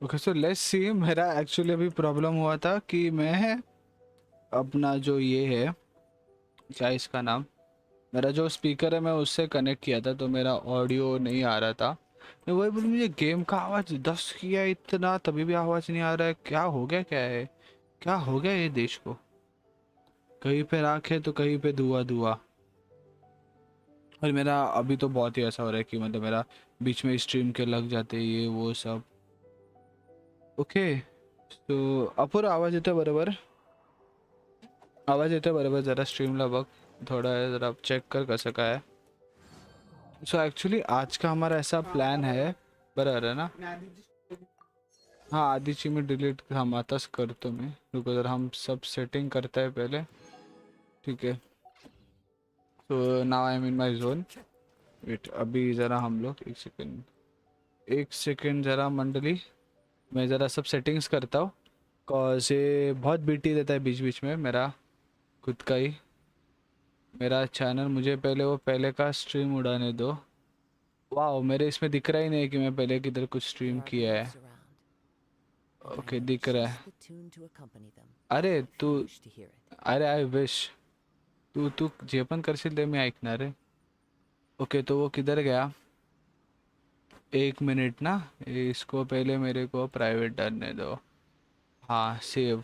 Okay so let's see. मेरा actually अभी problem हुआ था कि मैं अपना जो ये है, क्या इसका नाम, मेरा जो स्पीकर है मैं उससे कनेक्ट किया था तो मेरा ऑडियो नहीं आ रहा था। मैं वही बोलूँ, मुझे गेम का आवाज़ 10 किया इतना तभी भी आवाज़ नहीं आ रहा है। क्या हो गया, क्या है, क्या हो गया ये देश को? कहीं पे राख है तो कहीं पे धुआं धुआं। और मेरा अभी तो बहुत ही ऐसा हो रहा है कि मतलब मेरा बीच में स्ट्रीम के लग जाते ये वो सब। ओके तो अपूर आवाज येतोय बरोबर? आवाज येतोय बरोबर? जरा स्ट्रीमला बघ, थोड़ा जरा चेक कर कसं काय. सो एक्चुअली आज का हमारा ऐसा प्लान है, बरोबर है ना? हाँ आधीची मी डिलीट हम आताच करतो मी. रुको जरा हम सब सेटिंग करता है पहले. ठीक है so now I am in my zone. Wait अभी ज़रा हम लोग एक सेकेंड ज़रा मंडली, मैं ज़रा सब सेटिंग्स करता हूँ. कॉज ये बहुत बीटी देता है बीच बीच में मेरा खुद का ही. मेरा चैनल मुझे पहले वो पहले का स्ट्रीम उड़ाने दो. वाह मेरे इसमें दिख रहा ही नहीं कि मैं पहले किधर कुछ स्ट्रीम किया है. ओके दिख रहा है. अरे तू, अरे आई विश तू तू जे पण करशील ते मी ऐकणार आहे. ओके तो वो किधर गया? एक मिनट ना, इसको पहले मेरे को प्राइवेट डालने दो. हाँ सेव.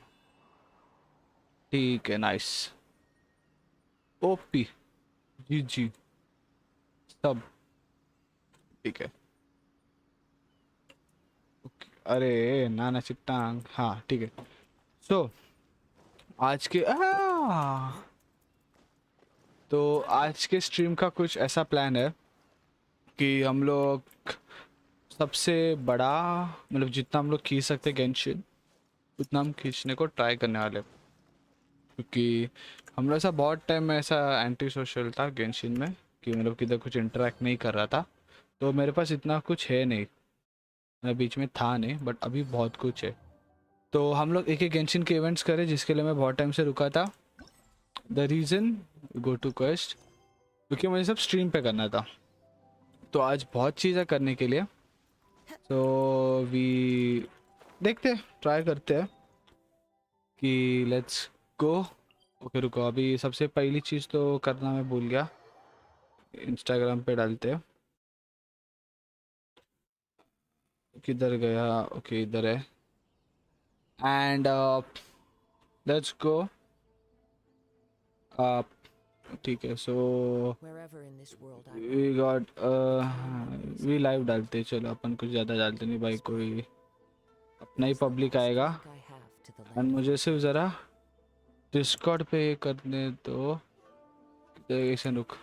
ठीक है नाइस. ओपी जी जी सब ठीक है. ओके अरे नाना चिट्टांग हाँ ठीक है. सो आज के तो आज के स्ट्रीम का कुछ ऐसा प्लान है कि हम लोग सबसे बड़ा, मतलब जितना हम लोग खींच सकते गेंशिन उतना हम खींचने को ट्राई करने वाले हैं. क्योंकि हम लोग ऐसा बहुत टाइम में ऐसा एंटी सोशल था गेंशिन में कि मतलब किधर कुछ इंटरेक्ट नहीं कर रहा था. तो मेरे पास इतना कुछ है नहीं, मैं बीच में था नहीं बट अभी बहुत कुछ है. तो हम लोग एक एक गेंशिन के इवेंट्स करें जिसके लिए मैं बहुत टाइम से रुका था. The reason go to quest क्योंकि मुझे सब स्ट्रीम पे करना था. तो आज बहुत चीज़ें करने के लिए. तो वी देखते हैं, ट्राई करते हैं कि लेट्स गो. ओके रुको अभी सबसे पहली चीज़ तो करना मैं भूल गया. इंस्टाग्राम पे डालते हैं. किधर गया? ओके इधर है. And let's go. ठीक है so we got we live डालते हैं. चलो अपन कुछ ज़्यादा डालते नहीं भाई, कोई अपना ही पब्लिक आएगा. एंड मुझे सिर्फ ज़रा डिस्कॉर्ड पे ये करने दो. ऐसे रुक,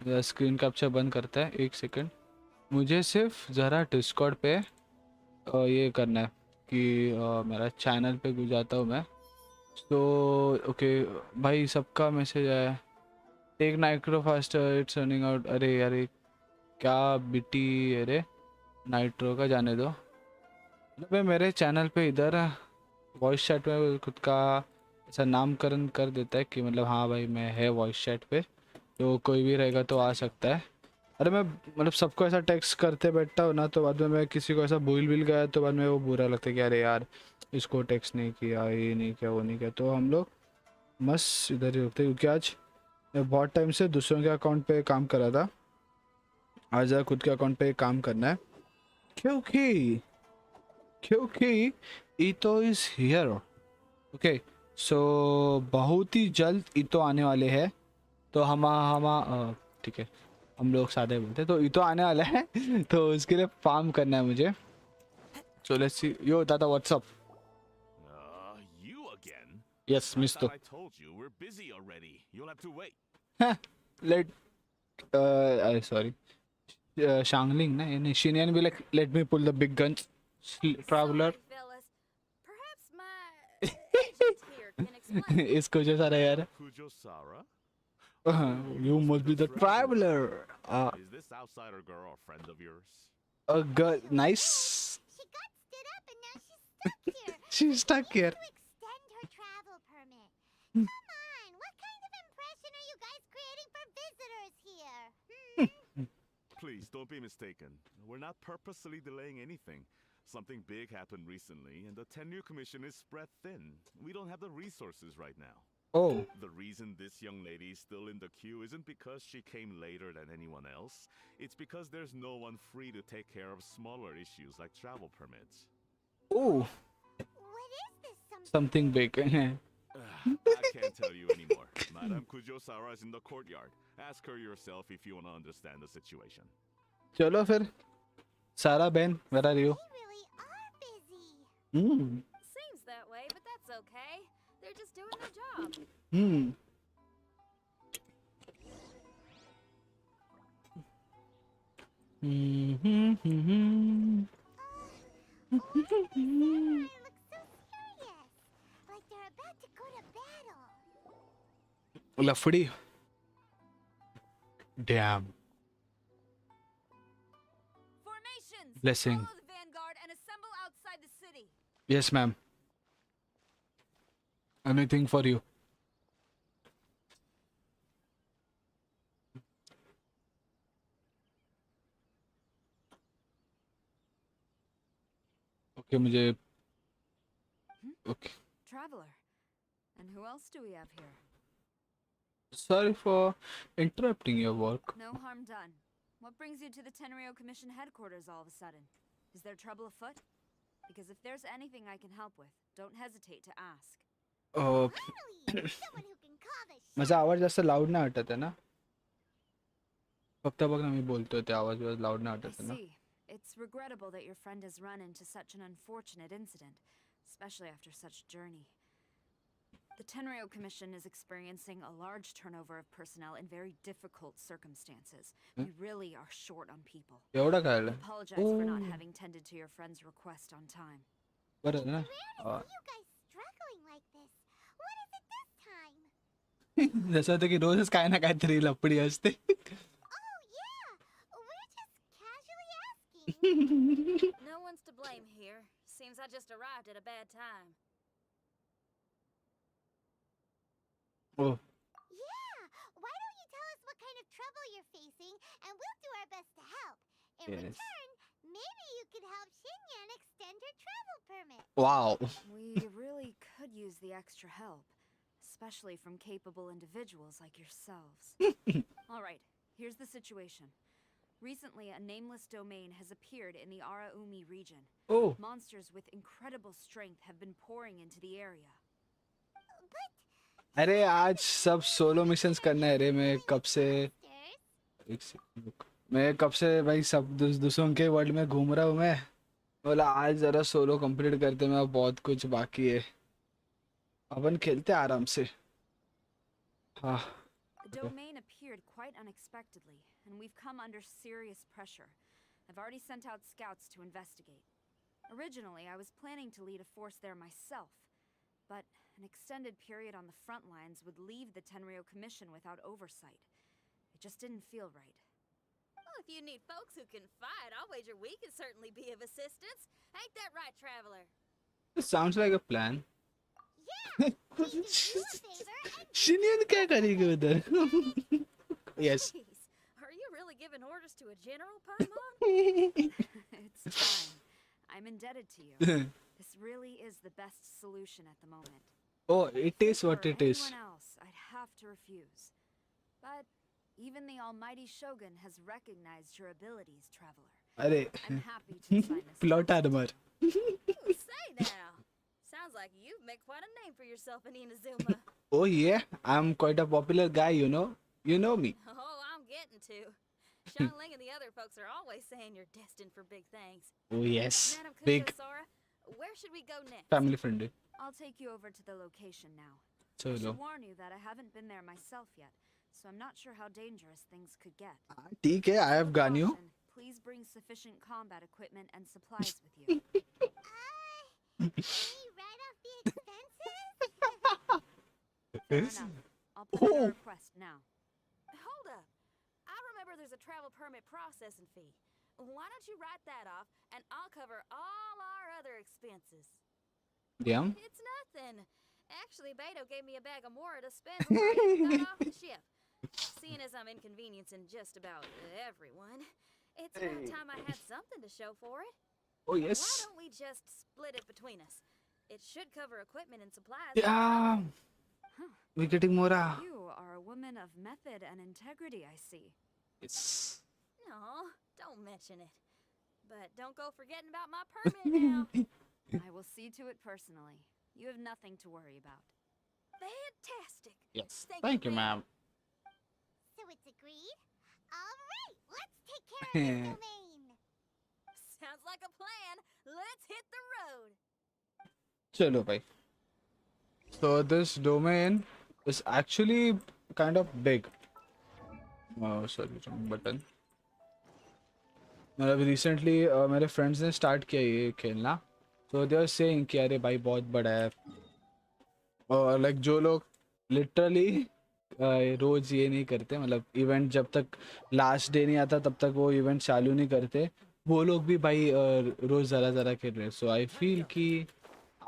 स्क्रीन कैप्चर बंद करता है एक सेकंड. मुझे सिर्फ ज़रा डिस्कॉर्ड पे ये करना है कि मेरा चैनल पे घुस जाता हूँ मैं. तो ओके भाई सबका मैसेज आया. Take nitro faster it's running out. अरे अरे क्या बिटी. अरे नाइट्रो का जाने दो. मतलब मेरे चैनल पे इधर वॉइस चैट में खुद का ऐसा नामकरण कर देता है कि मतलब हाँ भाई मैं है वॉइस चैट पे, तो कोई भी रहेगा तो आ सकता है. अरे मैं मतलब सबको ऐसा टेक्स्ट करते बैठता हूँ ना, तो बाद में मैं किसी को ऐसा भूल गया तो बाद में वो बुरा लगता है कि अरे यार इसको टेक्स्ट नहीं किया, ये नहीं किया, वो नहीं किया. तो हम लोग मस्त इधर ही रुकते क्योंकि आज मैं बहुत टाइम से दूसरों के अकाउंट पे काम कर रहा था. आज खुद के अकाउंट पे काम करना है क्योंकि क्योंकि ईतो इज हियर. ओके सो बहुत ही जल्द ईतो आने वाले हैं. तो हम ठीक है हम लोग सादे बोलते हैं. तो ईतो आने वाला है तो उसके लिए फार्म करना है मुझे. So let's see. Yo dada what's up. You again? Yes I मिस्तो. thought I told you we're busy already. You'll have to wait. Let sorry शांगलिंग ना यानी शिनियन भी like let me pull the big guns traveller. Perhaps my agent here can explain. इसको जो सारा यार. Pujo Sara? You must be the traveler. Is this outsider girl a friend of yours? A girl, nice. She got stood up and now she's stuck here. She's stuck here. To extend her travel permit. Come on, what kind of impression are you guys creating for visitors here? Please don't be mistaken. We're not purposely delaying anything. Something big happened recently, and the tenure commission is spread thin. We don't have the resources right now. Oh, The reason this young lady is still in the queue isn't because she came later than anyone else. It's because there's no one free to take care of smaller issues like travel permits. oh, What is this something big. I can't tell you anymore. Madame Kujo-Sara is in the courtyard. Ask her yourself if you want to understand the situation. चलो फिर सारा बहन where are you? They really are busy. Hmm. Seems that way, but that's okay. They're just doing their job. Hmm. Hmm. Samurai look so serious. Like they're about to go to battle. Lafdi. Damn. Formations! Blessing. Follow the vanguard and assemble outside the city. Yes, ma'am. Anything for you. Okay, मुझे. Okay. Traveler. And who else do we have here? Sorry for interrupting your work. No harm done. What brings you to the Tenryo Commission headquarters all of a sudden? Is there trouble afoot? Because if there's anything I can help with, don't hesitate to ask. Finally, someone who can call the shots. माझा आवाज जास्त loud नाही वाटत आहे ना फक्त बघ ना मी बोलतोय ते आवाज लाउड नाही I वाटत आहे ना see. It's regrettable that your friend has run into such an unfortunate incident, especially after such journey. The Tenryo Commission is experiencing a large turnover of personnel in very difficult circumstances. We really are short on people. एवढं काय I apologize for not having tended to your friend's request on time. बरं ना Rare to see you guys struggling like this. What is it this time? जसं होतं की रोजच काय ना काहीतरी लपडी असते Oh yeah, we're just casually asking. No one's to blame here. Seems I just arrived at a bad time. Oh, Yeah, why don't you tell us what kind of trouble you're facing, and we'll do our best to help. In Yes. return, maybe you could help Xinyan extend her travel permit. wow. We really could use the extra help, especially from capable individuals like yourselves. All right, here's the situation. Recently, a nameless domain has appeared in the Araumi region. Oh, Monsters with incredible strength have been pouring into the area. अरे आज सब solo missions करना है रे मैं कब से Sisters, एक सेकंड रुक मैं कब से भाई सब दूसरों के वर्ल्ड में घूम रहा हूँ मैं बोला आज जरा सोलो कंप्लीट करते मैं बहुत कुछ बाकी है अपन खेलते आराम से हाँ The domain appeared quite unexpectedly, and we've come under serious pressure. I've already sent out scouts to investigate. Originally, I was planning to lead a force there myself, but an extended period on the front lines would leave the Tenryo Commission without oversight. It just didn't feel right. Well, if you need folks who can fight, I'll wager we can certainly be of assistance. Ain't that right, Traveler? It sounds like a plan yeah, we do you a favor and शिनियन क्या करेगी उधर yes Jeez, are you really giving orders to a general, Paimon? It's fine. I'm indebted to you. This really is the best solution at the moment. oh it is For what it is anyone else, I'd have to refuse. But even the almighty Shogun has recognized your abilities, Traveler. अरे I'm happy to sign this. Plot contract. Armour Ooh, say now. Sounds like you've made quite a name for yourself in Inazuma. oh yeah I'm quite a popular guy you know me Oh, I'm getting to. Sean Ling and the other folks are always saying you're destined for big things. oh yes Madam big Kujo-Sara, where should we go next? family friendly I'll take you over to the location now. I चलो should warn you that I haven't been there myself yet, so I'm not sure how dangerous things could get. ठीक है I have gun you Caution, please bring sufficient combat equipment and supplies with you. any write-off the expenses? Fair enough. I'll put in a Oh. request now. Hold up. I remember there's a travel permit processing fee. Why don't you write that off, and I'll cover all our other expenses. damn It's nothing. Actually, Beto gave me a bag of Mora to spend before I got off the ship. Seeing as I'm inconveniencing just about everyone, it's about time I had something to show for it. Oh Why yes. don't we just split it between us? It should cover equipment and supplies. Yeah. Huh. We're getting more. You are a woman of method and integrity, I see. Yes. No, don't mention it. But don't go forgetting about my permit now. I will see to it personally. You have nothing to worry about. Fantastic. Yes. Thank Thank you, you, ma'am. So it's agreed? Alright, let's take care of this domain. Sounds like a plan. Let's hit the road. Chalo, bhai. So this domain is actually kind of big. Oh, sorry, wrong button. मतलब recently मेरे friends ने start किया ये खेलना, तो they are saying कि अरे भाई बहुत बड़ा है, और लाइक जो लोग लिटरली रोज ये नहीं करते, मतलब इवेंट जब तक लास्ट डे नहीं आता तब तक वो इवेंट चालू नहीं करते, वो लोग भी भाई रोज ज़रा ज़रा खेल रहे हैं. सो आई फील कि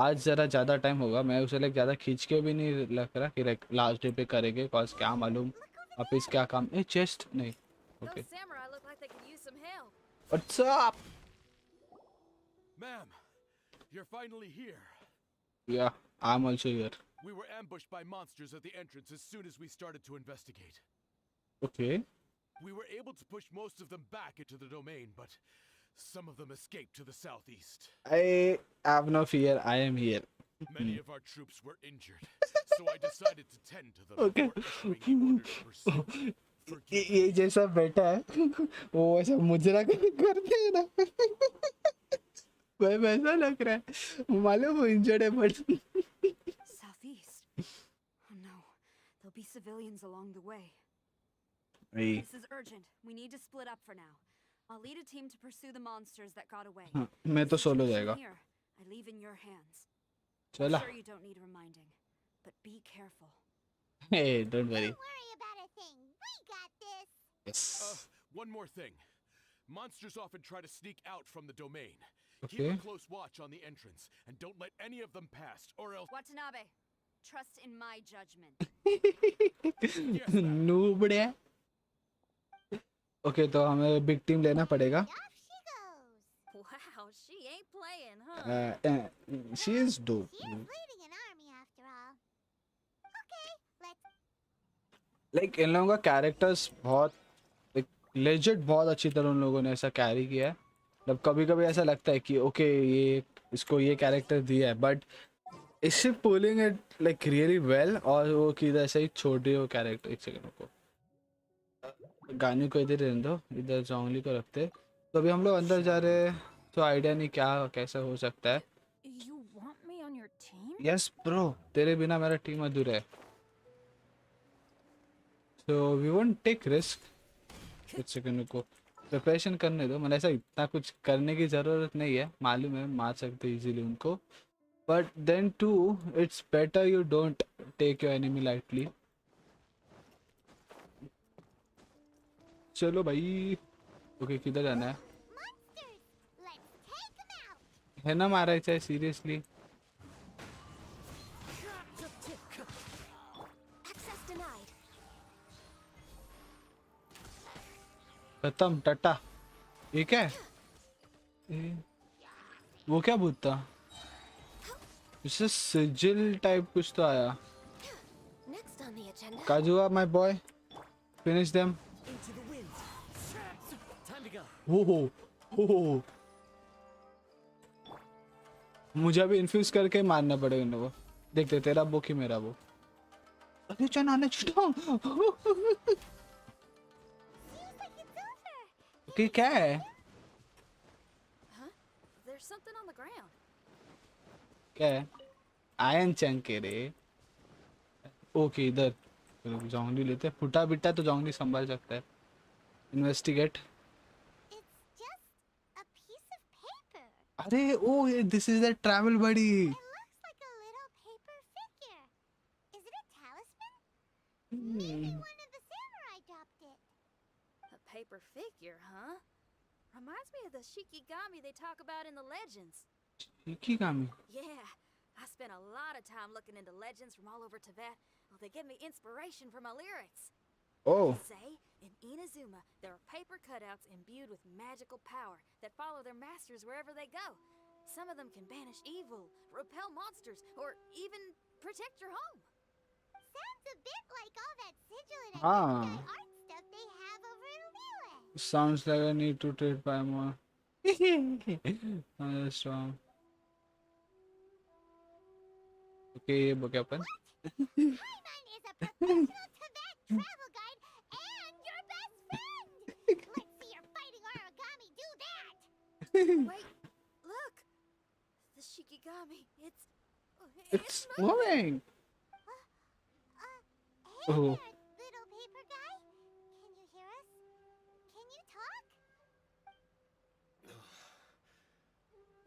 आज ज़रा ज़्यादा टाइम होगा. मैं उसे लाइक ज़्यादा खींच के भी नहीं लग रहा कि लाइक लास्ट डे पे करेंगे, कॉज क्या मालूम आप इस क्या काम चेस्ट नहीं. Okay Those samurai look like they could use some help. What's up. Ma'am, you're finally here. या I am also here. We were ambushed by monsters at the entrance as soon as we started to investigate. Okay We were able to push most of them back into the domain, but some of them escaped to the southeast. I have no fear. I am here. Many of our troops were injured, so I decided to tend to them Okay. before issuing an order to pursue. ये जैसा बेटा है वो ऐसा मुजरा करते हैं ना भाई वैसा लग रहा है, मालूम वो इंजर्ड है but Southeast. Oh no, there'll be civilians along the way. नहीं. This is urgent. We need to split up for now. I'll lead a team to pursue the monsters that got away. हाँ, मैं तो solo Situation जाएगा. here, I leave in your hands. चला. Sure you don't need reminding, but be careful. Hey, don't worry. Don't worry about a thing. We got this. Yes. One more thing. Monsters often try to sneak out from the domain. Keep Okay. a close watch on the entrance, and don't let any of them pass, or else... Watanabe, trust in my judgment. Yes, ma'am. नूबड़े. Okay तो हमें big team लेना पड़ेगा. Off she goes. Wow, she ain't playing, huh? She is dope. She is leading an army after all. Okay, let's like in लोगों का characters बहुत legit बहुत अच्छी तरह उन लोगों ने ऐसा कैरी किया है. मतलब कभी कभी ऐसा लगता है कि ओके ये इसको ये कैरेक्टर दिया है बट इसे pulling it like really well, और वो किधर ऐसे ही छोड़ दिए वो कैरेक्टर. एक सेकंड को गाने को इधर रहने दो, इधर जोंगली को रखते. तो अभी हम लोग अंदर जा रहे हैं, तो आइडिया नहीं क्या कैसा हो सकता है. You want me on your team? Yes bro, तेरे बिना मेरा टीम अधूरा है. So we won't take risk. कुछ सेकंड को प्रिपरेशन करने दो. मतलब ऐसा इतना कुछ करने की ज़रूरत नहीं है, मालूम है मार सकते इजीली उनको, but then to it's better you don't take your enemy lightly. चलो भाई. ओके किधर जाना है? monsters. Let's take them out. है ना मारा चाहे सीरियसली. Access denied. खत्म टट्टा. ये क्या है? वो क्या भूत था? इससे सिजिल टाइप कुछ तो आया. Next on the agenda. काजुआ my boy, finish them. Into the wind. Time to go. हो. मुझे अभी इन्फ्यूज करके मारना पड़ेगा इनको. देखते तेरा वो कि मेरा वो. अरे चनाने छुटा. Seems like it's over. कि क्या है? Huh? There's something on the ground. क्या है? आयन चंक के रे. ओके इधर जोंगली लेते हैं. फुटा बिट्टा तो जोंगली संभाल सकता है. Investigate. It's just a piece of paper. अरे ओ this is the travel buddy. It looks like a little paper figure. Is it a talisman? Maybe one of the samurai dropped it. A paper figure, huh? Reminds me of the Shikigami they talk about in the legends. की कामी. Yeah, I spent a lot of time looking into legends from all over Tibet. Well, they give me inspiration for my lyrics. Oh. Say, In Inazuma, there are paper cutouts imbued with magical power that follow their masters wherever they go. Some of them can banish evil, repel monsters, or even protect your home. Sounds a bit like all that sigil and Ah. identity art stuff they have over in Lille. Sounds like I need to trade by more. Strong. Okay, ये क्या अपन? Paimon is a professional Tibet travel guide and your best friend. Let's see your fighting origami do that. Wait, look! The Shikigami, it's It's moving. Hey Oh. there, little paper guy. Can you hear us? Can you talk?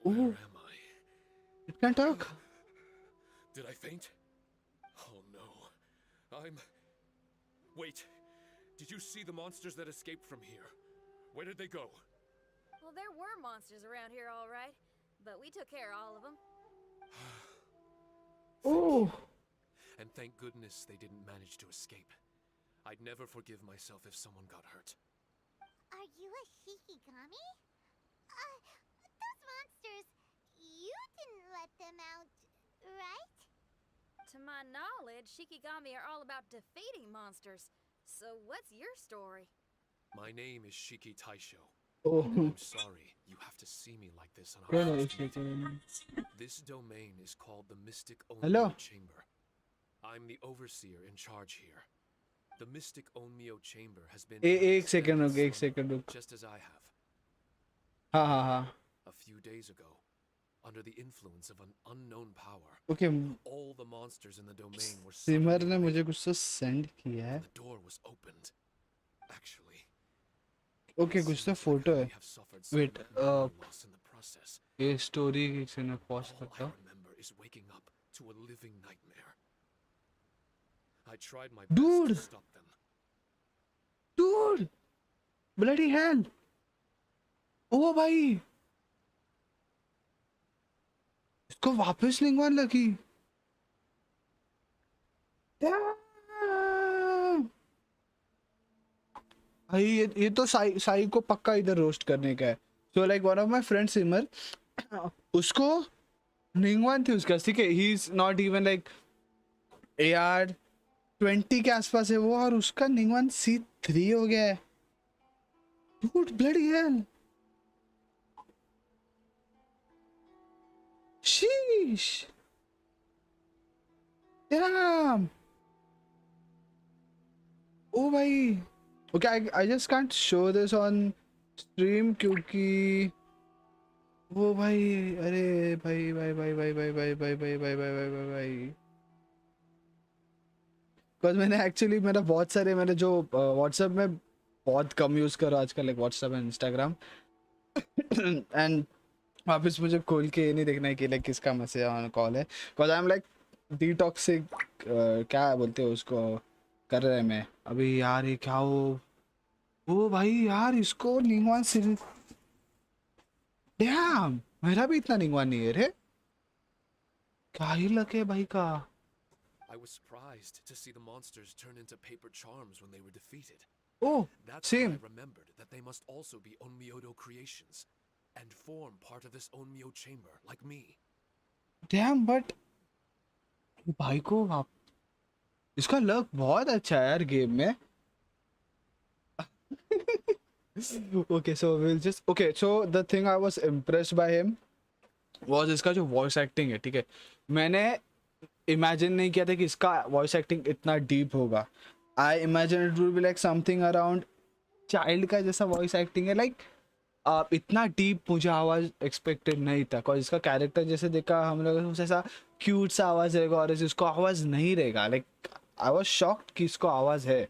Where am I? It can talk. Did I faint? Oh no. Wait. Did you see the monsters that escaped from here? Where did they go? Well, there were monsters around here, all right. But we took care of all of them. Oh. And thank goodness they didn't manage to escape. I'd never forgive myself if someone got hurt. Are you a Shikigami? Those monsters, you didn't let them out, right? To my knowledge, Shikigami are all about defeating monsters. So what's your story? My name is Shiki Taisho. Oh. I'm sorry, you have to see me like this on our Hello, first meeting. Shiki. This domain is called the Mystic Hello. Onmyo Chamber. I'm the overseer in charge here. The Mystic Onmyo Chamber has been एक second रुक, extended एक second रुक. just as I have. हाँ हाँ हाँ. A few days ago, under the influence of an unknown power, Okay. all the monsters in the domain were Simar suddenly ने मुझे awakened, कुछ तो send किया है. and the door was opened. Actually, Okay, it कुछ तो seems like photo we है. have suffered some Wait, memory loss in the process. ये story किसी ने pause All करता I हूँ. remember is waking up to a living nightmare. I tried my Dude! best to stop them. Dude! Bloody hell! ओ भाई! इसको वापस लिंगवान लगी. Damn! भाई ये तो साई को पक्का इधर रोस्ट करने का है. So like one of my friends सिमर, उसको निंगवान थी उसका, ठीक है. He is not even like AR 20 के आसपास है वो, और उसका निंगवान C3 हो गया है. Dude, bloody hell! Sheesh! Damn! Oh भाई. Okay, I just can't show this on stream क्योंकि वो भाई, अरे भाई भाई भाई भाई भाई भाई भाई भाई भाई भाई भाई भाई भाई. Because मैंने एक्चुअली मैंने जो व्हाट्सएप में बहुत कम यूज़ करा आजकल, like WhatsApp and Instagram, and वापस मुझे खोल के ये नहीं देखना है कि लाइक किसका मैसेज ऑन कॉल है. बिकॉज आई एम लाइक डिटॉक्सिक, क्या बोलते हैं उसको, कर रहे हैं मैं अभी. यार ये क्या हो, ओ भाई यार इसको निंगवान सिर. डैम, मेरा भी इतना निंगवान नहीं है रे. क्या ही लक है भाई का. I was surprised to see the monsters turn into paper charms when they were defeated. Oh, That's when same. I remembered that they must also be Onmyodo creations and form part of this Onmyo chamber, like me. Dam, but भाई को आप, इसका luck बहुत अच्छा है यार game में. Okay, so the thing I was impressed by him was इसका जो वॉइस एक्टिंग है, ठीक है. मैंने इमेजिन नहीं किया था कि इसका वॉइस एक्टिंग इतना डीप होगा. I imagine it will be like something around child का जैसा वॉइस एक्टिंग है. लाइक इतना डीप मुझे आवाज़ एक्सपेक्टेड नहीं था. बिकॉज इसका कैरेक्टर जैसे देखा हम लोग, ऐसा क्यूट सा आवाज़ रहेगा और इसको आवाज़ नहीं रहेगा. लाइक आई वॉज शॉक्ड कि इसको आवाज़ है.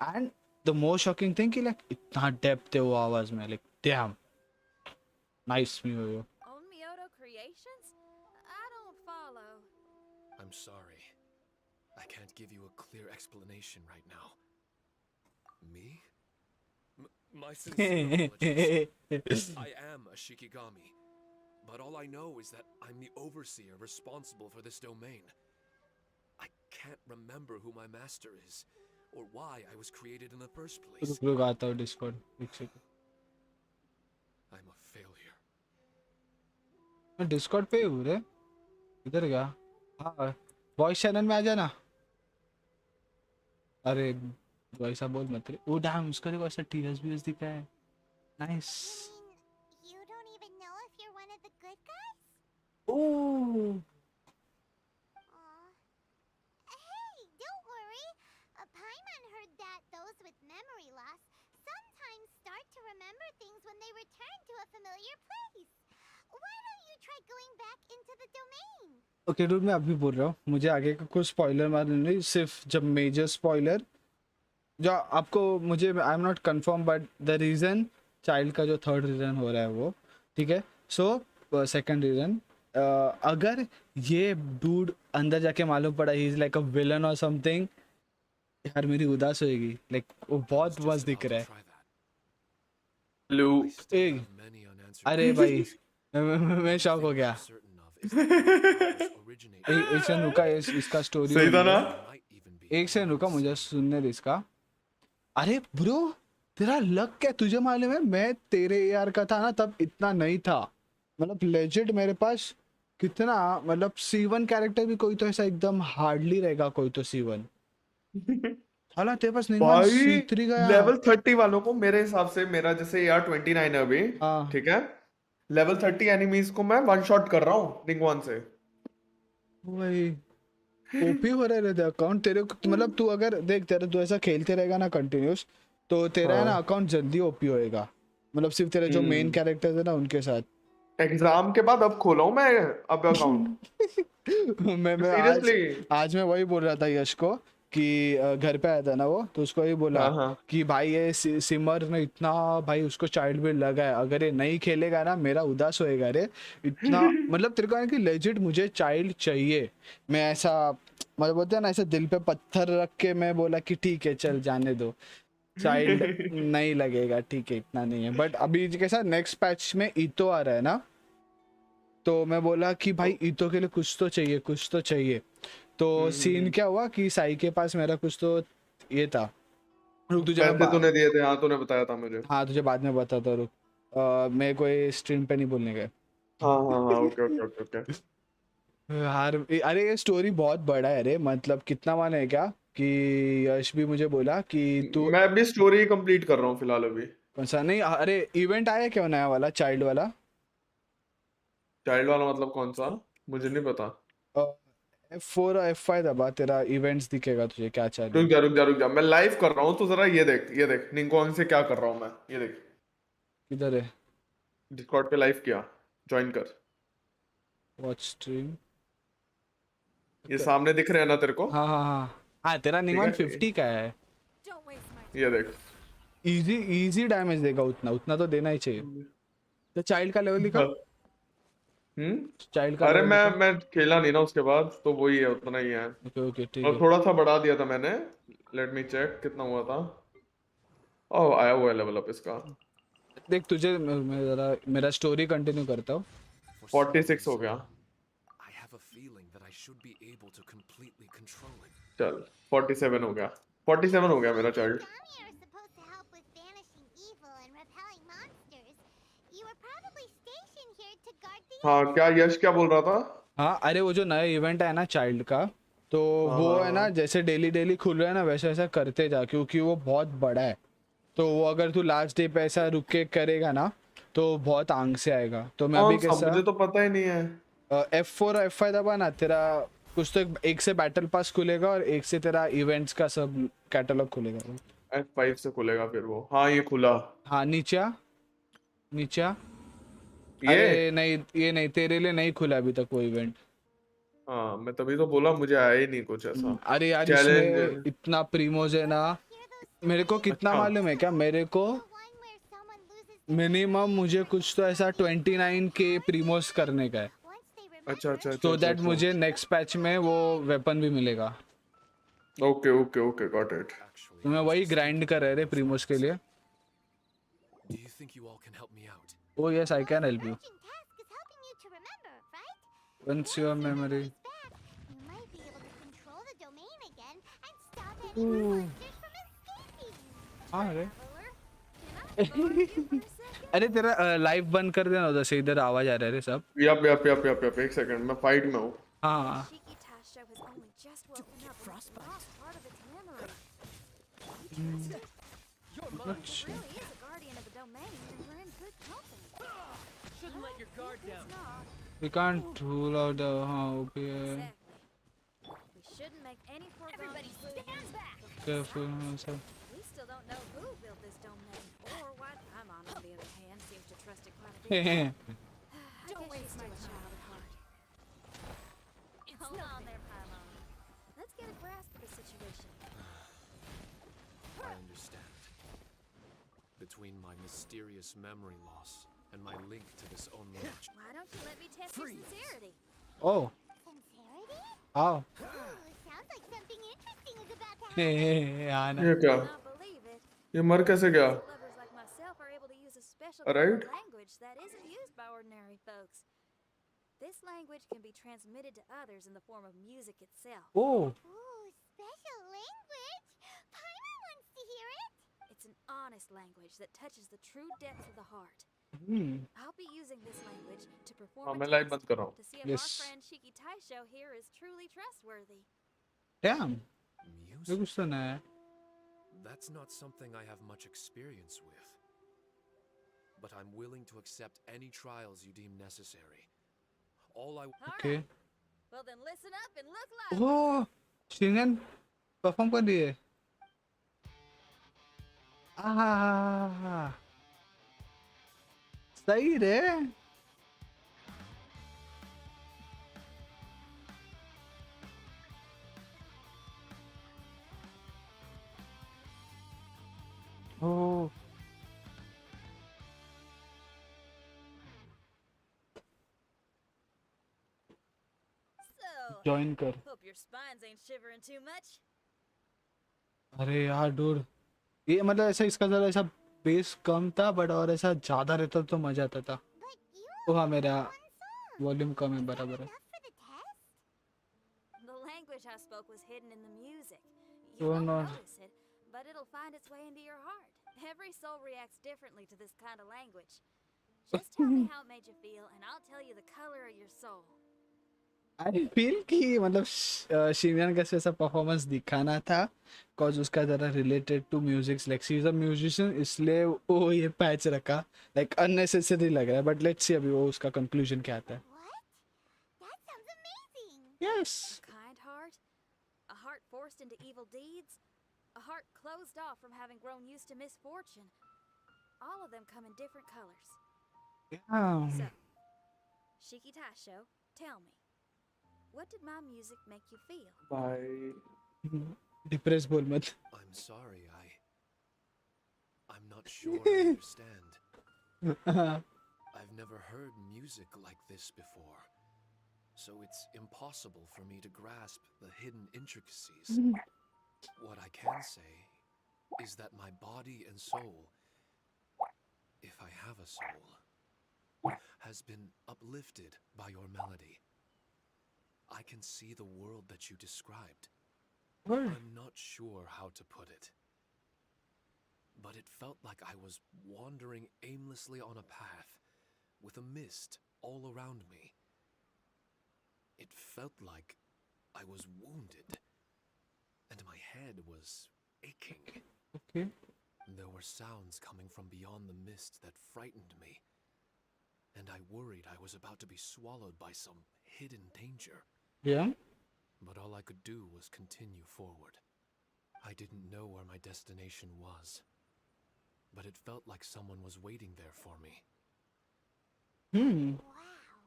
And the most shocking thing कि लाइक इतना डेप्थ है वो आवाज़ में. लाइक डैम, नाइस मी हो. Onmyodo creations? I don't follow. I'm sorry. I can't give you a clear explanation right now. Me? My sincere apologies. I am a Shikigami, but all I know is that I'm the overseer responsible for this domain. I can't remember who my master is, or why I was created in the first place. रुक रुक आता हूँ Discord एक second. I'm a failure. मैं Discord पे हूँ रे. इधर गया. हाँ वॉइस चैनल में आ जाना. अरे वैसा बोल मत रे. ओ डैम उसका देखो ऐसा टीएस दिखा है. Nice. You don't even know if you're one of the good guys? Oh Aw. Hey, don't worry. Paimon heard that those with memory loss sometimes start to remember things when they return to a familiar place. Why don't you try going back into the domain? Okay dude मैं अभी बोल रहा हूँ. मुझे आगे का कुछ spoiler मारने नहीं. सिर्फ जब मेजर स्पॉइलर जो आपको मुझे I am not confirm but the reason child का जो थर्ड रीज़न हो रहा है वो ठीक है. सो सेकंड रीज़न अगर ये डूड अंदर जाके मालूम पड़ा he is like a villain और समथिंग यार मेरी उदास होएगी. लाइक वो I was बहुत just मस्त about दिख to रहा है. try that. I Luke. still Hey. have many unanswered अरे भाई questions. मैं One शॉक thing हो I'm गया. certain of is that my powers originate from एक सेकंड रुका. इसका स्टोरी सही था ना? They might even be एक सेकंड रुका मुझे insane. सुनने दे इसका. अरे ब्रो तेरा लक क्या. तुझे मालूम है मैं तेरे यार का था ना तब इतना नहीं था. मतलब लेजिट मेरे पास कितना मतलब C1 कैरेक्टर भी कोई तो ऐसा एकदम हार्डली रहेगा कोई तो C1. हाला तेरे पास नहीं भाई C3 गया. लेवल 30 वालों को मेरे हिसाब से मेरा जैसे यार 29 है अभी. हाँ ठीक है. लेवल 30 एनिमीज को मैं वन शॉट कर रहा हूँ निंगवान से. भाई ओपी हो रहे रहते अकाउंट तेरे को. मतलब तू अगर देख तेरा तू ऐसा खेलते रहेगा ना कंटिन्यूस तो तेरा है ना हाँ. अकाउंट जल्दी ओपी होएगा. मतलब सिर्फ तेरे जो मेन कैरेक्टर्स है ना उनके साथ. एग्जाम के बाद अब खोला हूँ मैं अब अकाउंट. मैं आज सीरियसली. आज मैं वही बोल रहा था यश को कि घर पे आया था ना वो तो उसको ही बोला हाँ हाँ. कि भाई ये सिमर ने इतना भाई उसको चाइल्ड भी लगा है. अगर ये नहीं खेलेगा ना मेरा उदास होएगा रे. इतना मतलब तेरे को है कि लेजिट मुझे चाइल्ड चाहिए. मैं ऐसा मतलब बोलते हैं ना ऐसे दिल पे पत्थर रख के मैं बोला कि ठीक है चल जाने दो. चाइल्ड नहीं लगेगा ठीक है इतना नहीं है. बट अभी कैसा नेक्स्ट पैच में ईतो आ रहा है ना तो मैं बोला कि भाई ईतो के लिए कुछ तो चाहिए कुछ तो चाहिए. तो सीन क्या हुआ कि साई के पास मेरा कुछ तो ये था. रुक तुझे मैं पैसे तूने दिए थे. हाँ तूने बताया था मुझे. हाँ तुझे बाद में बताता हूँ. रुक मैं कोई स्ट्रीम पे नहीं बोलने गए. हाँ हाँ हाँ. Okay okay okay okay. यार अरे ये स्टोरी बहुत बड़ा है रे. मतलब कितना माने है क्या कि यश भी मुझे बोला कि तू मैं भी स्टोरी कंप्लीट कर रहा हूँ फिलहाल अभी. कौन सा नहीं. अरे इवेंट आया क्या नया वाला चाइल्ड वाला. चाइल्ड वाला मतलब कौन सा मुझे नहीं पता. F4 और F5 दबा तेरा इवेंट्स दिखेगा तुझे क्या चालू रुक है. जा रुक जा रुक जा. मैं लाइव कर रहा हूँ तो जरा ये देख निंगवान से क्या कर रहा हूँ मैं. ये देख किधर है. डिस्कॉर्ड पे लाइव किया. ज्वाइन कर. Watch stream. ये सामने दिख रहे हैं ना तेरे को. हाँ हाँ हाँ हाँ तेरा ठीक निगॉन है. 50 का है. Don't waste my time. ये देख. इजी डैमेज देगा उतना उतना तो देना ही चाहिए. तो चाइल्ड का लेवल दिखा. चाइल्ड का अरे लेवल मैं दिखा. मैं खेला नहीं ना उसके बाद तो वही है उतना ही है. ओके ओके ठीक और है. थोड़ा सा बढ़ा दिया था मैंने. लेट मी चेक कितना हुआ था. ओह आया हुआ है लेवल अप इसका. देख तुझे मैं जरा मेरा स्टोरी कंटिन्यू करता हूँ. For some 46 हो reason, गया. I have a feeling that I should be able to completely control it. चल 47 हो गया. 47 हो गया मेरा child. Origami are supposed to help with banishing evil and repelling monsters. You were probably stationed here to guard the हाँ क्या यश क्या बोल रहा था. हाँ अरे वो जो नया इवेंट है ना चाइल्ड का तो वो है ना जैसे डेली खुल रहा है ना वैसे ऐसा करते जा क्योंकि वो बहुत बड़ा है. तो वो अगर तू लास्ट डे पे ऐसा रुक के करेगा ना तो बहुत आंग से आएगा. तो मैं अभी कौन सा कैसा मुझे तो पता ही नहीं है. F4 और F5 दबा ना तेरा कुछ तो एक से बैटल पास खुलेगा और एक से तेरा इवेंट्स का सब कैटलॉग खुलेगा. F5 से खुलेगा फिर वो. हाँ ये खुला. हाँ नीचा नीचा. ये अरे नहीं ये नहीं तेरे लिए नहीं खुला अभी तक वो इवेंट. हाँ मैं तभी तो बोला मुझे आया ही नहीं कुछ ऐसा. अरे यार चैलेंज. इसमें इतना प्रीमोज है ना. मेरे को कितना अच्छा. मालूम है क्या मेरे को one where someone loses minimum मुझे कुछ तो ऐसा 29K प्रीमोज करने का है. once they remember. अच्छा अच्छा तो अच्छा दैट मुझे नेक्स्ट पैच में वो वेपन भी मिलेगा. Okay okay okay got it. Actually, तो मैं वही ग्राइंड कर रहे प्रीमोज के लिए. do you think you all can help me out? Oh yes I can help you. Urgent task is helping you to remember, right? Once your memory. Back, you might be able to control the domain again and stop any more monsters from हाँ अरे traveler. Can I borrow you for a second? अरे तेरा live बंद कर देना उधर से, इधर आवाज आ रहा है रे सब। यप एक सेकंड, मैं फाइट में हूँ। हाँ Shiki Tasho has only just woken up and frostbite. lost part of its memory. You trust it? You're It mine. really is a guardian of the domain, and we're in good company. Shouldn't let your guard If down. it's not, we can't rule out the हाँ okay exactly. We shouldn't make any foregone conclusions. careful सब। We still don't know who built this domain, or why Paimon, on the other hand, seems to trust it quite a bit. I guess she's still a child at heart. Hold on there, Paimon. Let's get a grasp of the situation. I understand. Between my mysterious memory loss and my link to this unleashed. Why don't you let me test your sincerity? oh Sincerity? how Ooh, sounds like something interesting is about to happen. हाँ ना ये क्या? Not believe it. ये मर कैसे गया? Puzzle lovers like myself are able to use a special kind Right. of language that isn't used by ordinary folks. This language can be transmitted to others in the form of music itself. oh Ooh, special language. Paimon wants to hear it. It's an honest language that touches the true depths of the heart. I'll be using this language to perform हाँ a मैं live test बंद कर रहा हूँ। to see if our Yes. friend Shiki Taisho here is truly trustworthy. damn ये Music? कुछ तो नया है। That's not something I have much experience with. But I'm willing to accept any trials you deem necessary. All I All okay right. Well then listen up and look live. oh शिंगन perform कर रही है। आहा सही रे oh So, join कर। hope your spines ain't shivering too much. अरे यार डूड ये मतलब ऐसा इसका ज़रा ऐसा बेस कम था बट और ऐसा ज़्यादा रहता तो मज़ा आता था। But you ओ हाँ only मेरा played one song. वॉल्यूम कम है Is that बराबर है। enough for the test? The language I spoke was hidden in the music. You Oh, won't no. notice it, but it'll find its way into your heart. Every soul reacts differently to this kind of language. Just tell me how it made you feel, and I'll tell you the color of your soul. I feel कि मतलब शिवयान का ऐसा performance दिखाना था cause उसका ज़रा related to music like she is a musician इसलिए वो ये पैच रखा लाइक अननेसेसरी लग रहा है बट लेट्स सी अभी वो उसका कंक्लूजन क्या आता है। What? That sounds amazing. Yes A kind heart? A heart forced into evil deeds? A heart closed off from having grown used to misfortune? All of them come in different colors. So, Shiki Taisho, tell me, what did my music make you feel? भाई depress बोल मत। I'm sorry, I'm not sure I understand. I've never heard music like this before, so it's impossible for me to grasp the hidden intricacies. What I can say is that my body and soul, if I have a soul, has been uplifted by your melody. I can see the world that you described. I'm not sure how to put it, but it felt like I was wandering aimlessly on a path with a mist all around me. It felt like I was wounded, and my head was aching. Okay There were sounds coming from beyond the mist that frightened me, and I worried I was about to be swallowed by some hidden danger. या But all I could do was continue forward. I didn't know where my destination was, but it felt like someone was waiting there for me. Wow.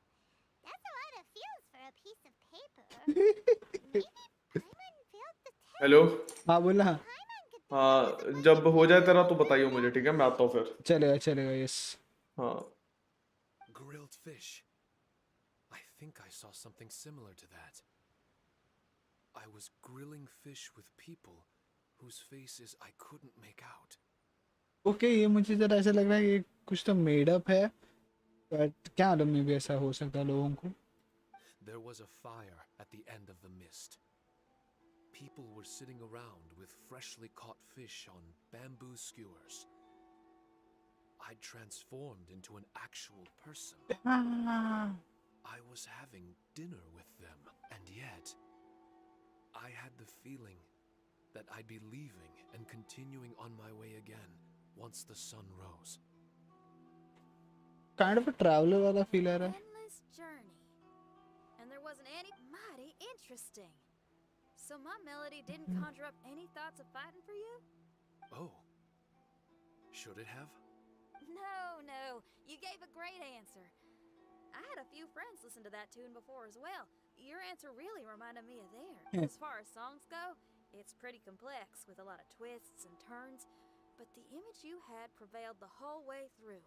That's a lot of feels for a piece of paper. Maybe Paimon failed the test. Hello हाँ बोला हाँ Paimon could think हाँ जब हो जाए तेरा तो बताइयो मुझे, ठीक है? मैं आता हूँ फिर। चलेगा चलेगा यस हाँ Grilled fish. I think I saw something similar to that. I was grilling fish with people whose faces I couldn't make out. Okay ये मुझे ज़रा ऐसा लग रहा है ये कुछ तो मेड अप है बट क्या मालूम में भी ऐसा हो सकता है लोगों को। There was a fire at the end of the mist. people were sitting around with freshly caught fish on bamboo skewers. I'd transformed into an actual person. I was having dinner with them, and yet I had the feeling that I'd be leaving and continuing on my way again once the sun rose. Kind of a traveler वाला feel आ रहा है. Endless journey. And there wasn't any mighty interesting. So my melody didn't conjure up any thoughts of fighting for you? Oh. Should it have? No. You gave a great answer. I had a few friends listen to that tune before as well. Your answer really reminded me of theirs. As far as songs go, it's pretty complex with a lot of twists and turns, but the image you had prevailed the whole way through.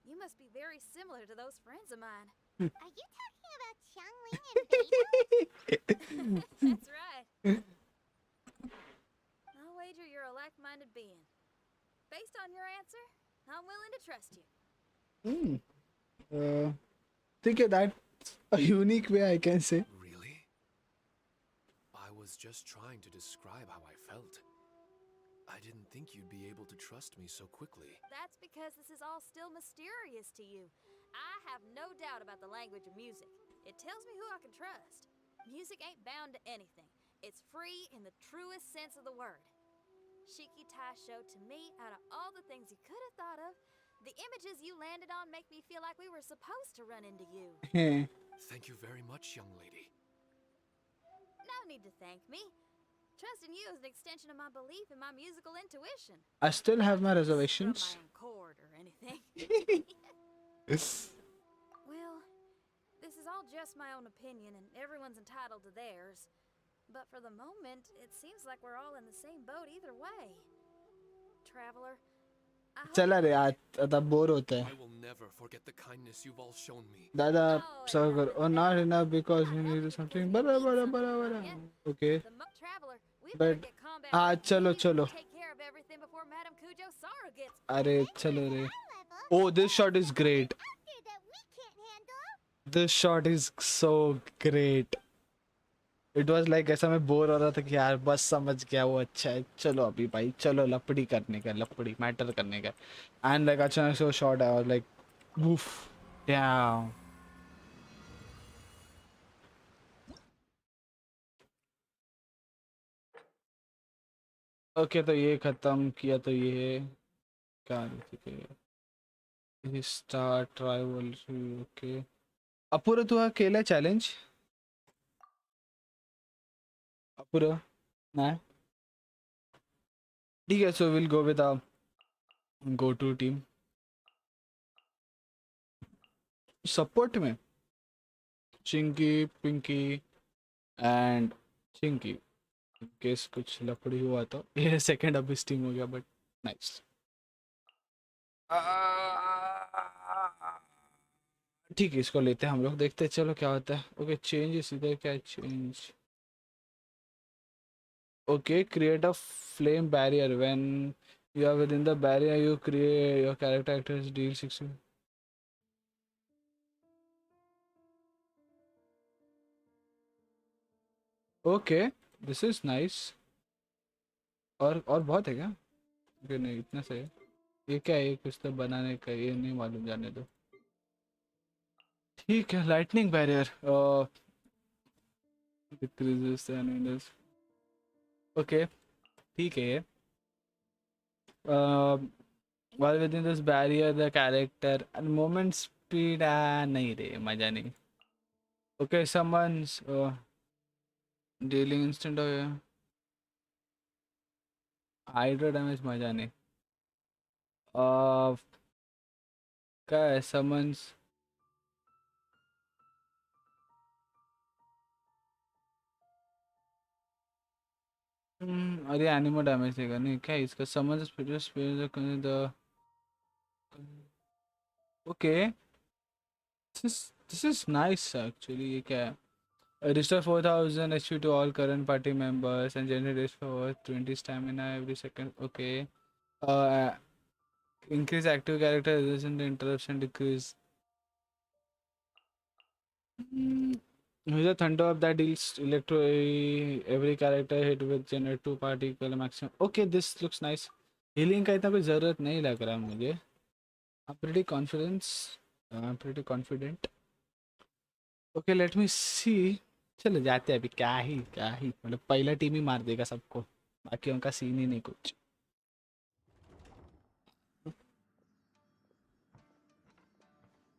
You must be very similar to those friends of mine. Are you talking about Xiangling and Beidou? That's right. I'll wager you're a like-minded being. Based on your answer, I'm willing to trust you. think that's a unique way I can say. Really? I was just trying to describe how I felt. I didn't think you'd be able to trust me so quickly. That's because this is all still mysterious to you. I have no doubt about the language of music. It tells me who I can trust. Music ain't bound to anything. It's free in the truest sense of the word. Shiki Tai showed to me, out of all the things you could have thought of, the images you landed on make me feel like we were supposed to run into you. Thank you very much, young lady. No need to thank me. Trusting you is an extension of my belief in my musical intuition. I still have my From reservations. my own chord or anything. Well, this is all just my own opinion, and everyone's entitled to theirs. But for the moment, it seems like we're all in the same boat either way. Traveler, I hope चला रे आज आता bore होता है. I will never forget the kindness you've all shown me. दादा Oh, सब करो. Oh, not enough because Not we enough need because something. we बड़ा need बड़ा something. बड़ा बड़ा. Yeah. Okay. Traveler, we But better get combat हाँ ready. चलो We need चलो. to take care of everything before Madame Kujo Sara gets. अरे चलो रे. Level, Oh, this shot is great. after that we can't handle. This shot is so great. It was like ऐसा मैं bore हो रहा था कि यार बस समझ गया वो अच्छा है. चलो अभी भाई चलो लपड़ी करने का लपड़ी मैटर करने का. And like अचानक से वो shot I was like, woof, damn. Okay तो ये खत्म किया तो ये क्या स्टार ट्राइवल ओके अपूरा तू अकेला चैलेंज अपूरा ना ठीक है so will go with go to team support में चिंकी पिंकी एंड चिंकी केस कुछ लपड़ी हुआ तो ये सेकंड अभी स्टीम हो गया बट नाइस ठीक है इसको लेते हैं हम लोग देखते हैं चलो क्या होता है ओके चेंज इस इधर क्या change okay create a flame barrier when you are within the barrier you create your character actors deal 60 okay this is nice और बहुत है क्या ओके नहीं इतना सही है ये क्या है कुछ तो बनाने का ये नहीं मालूम जाने दो ठीक है lightning barrier decreases the enemies okay ठीक है ये while within this barrier the character and movement speed नहीं रे मजा नहीं okay someone's dealing instant hydro damage मजा नहीं क्या है someone's अरे एनिमल डैमेज देगा नहीं क्या है इसका समझ the okay this is nice actually ये क्या है restore 4000 HP to all current party members and generate for 20 stamina every second okay uh increase active character resistance to interruption decrease Use a thunder up that deals electro every character hit with generate 2 particle maximum. Okay, this looks nice. Healing का इतना कोई जरूरत नहीं लग रहा मुझे. I'm pretty confident. Okay, let me see. चलो जाते हैं अभी. क्या ही मतलब पहला टीम ही मार देगा सबको. बाकी उनका सीन ही नहीं कुछ.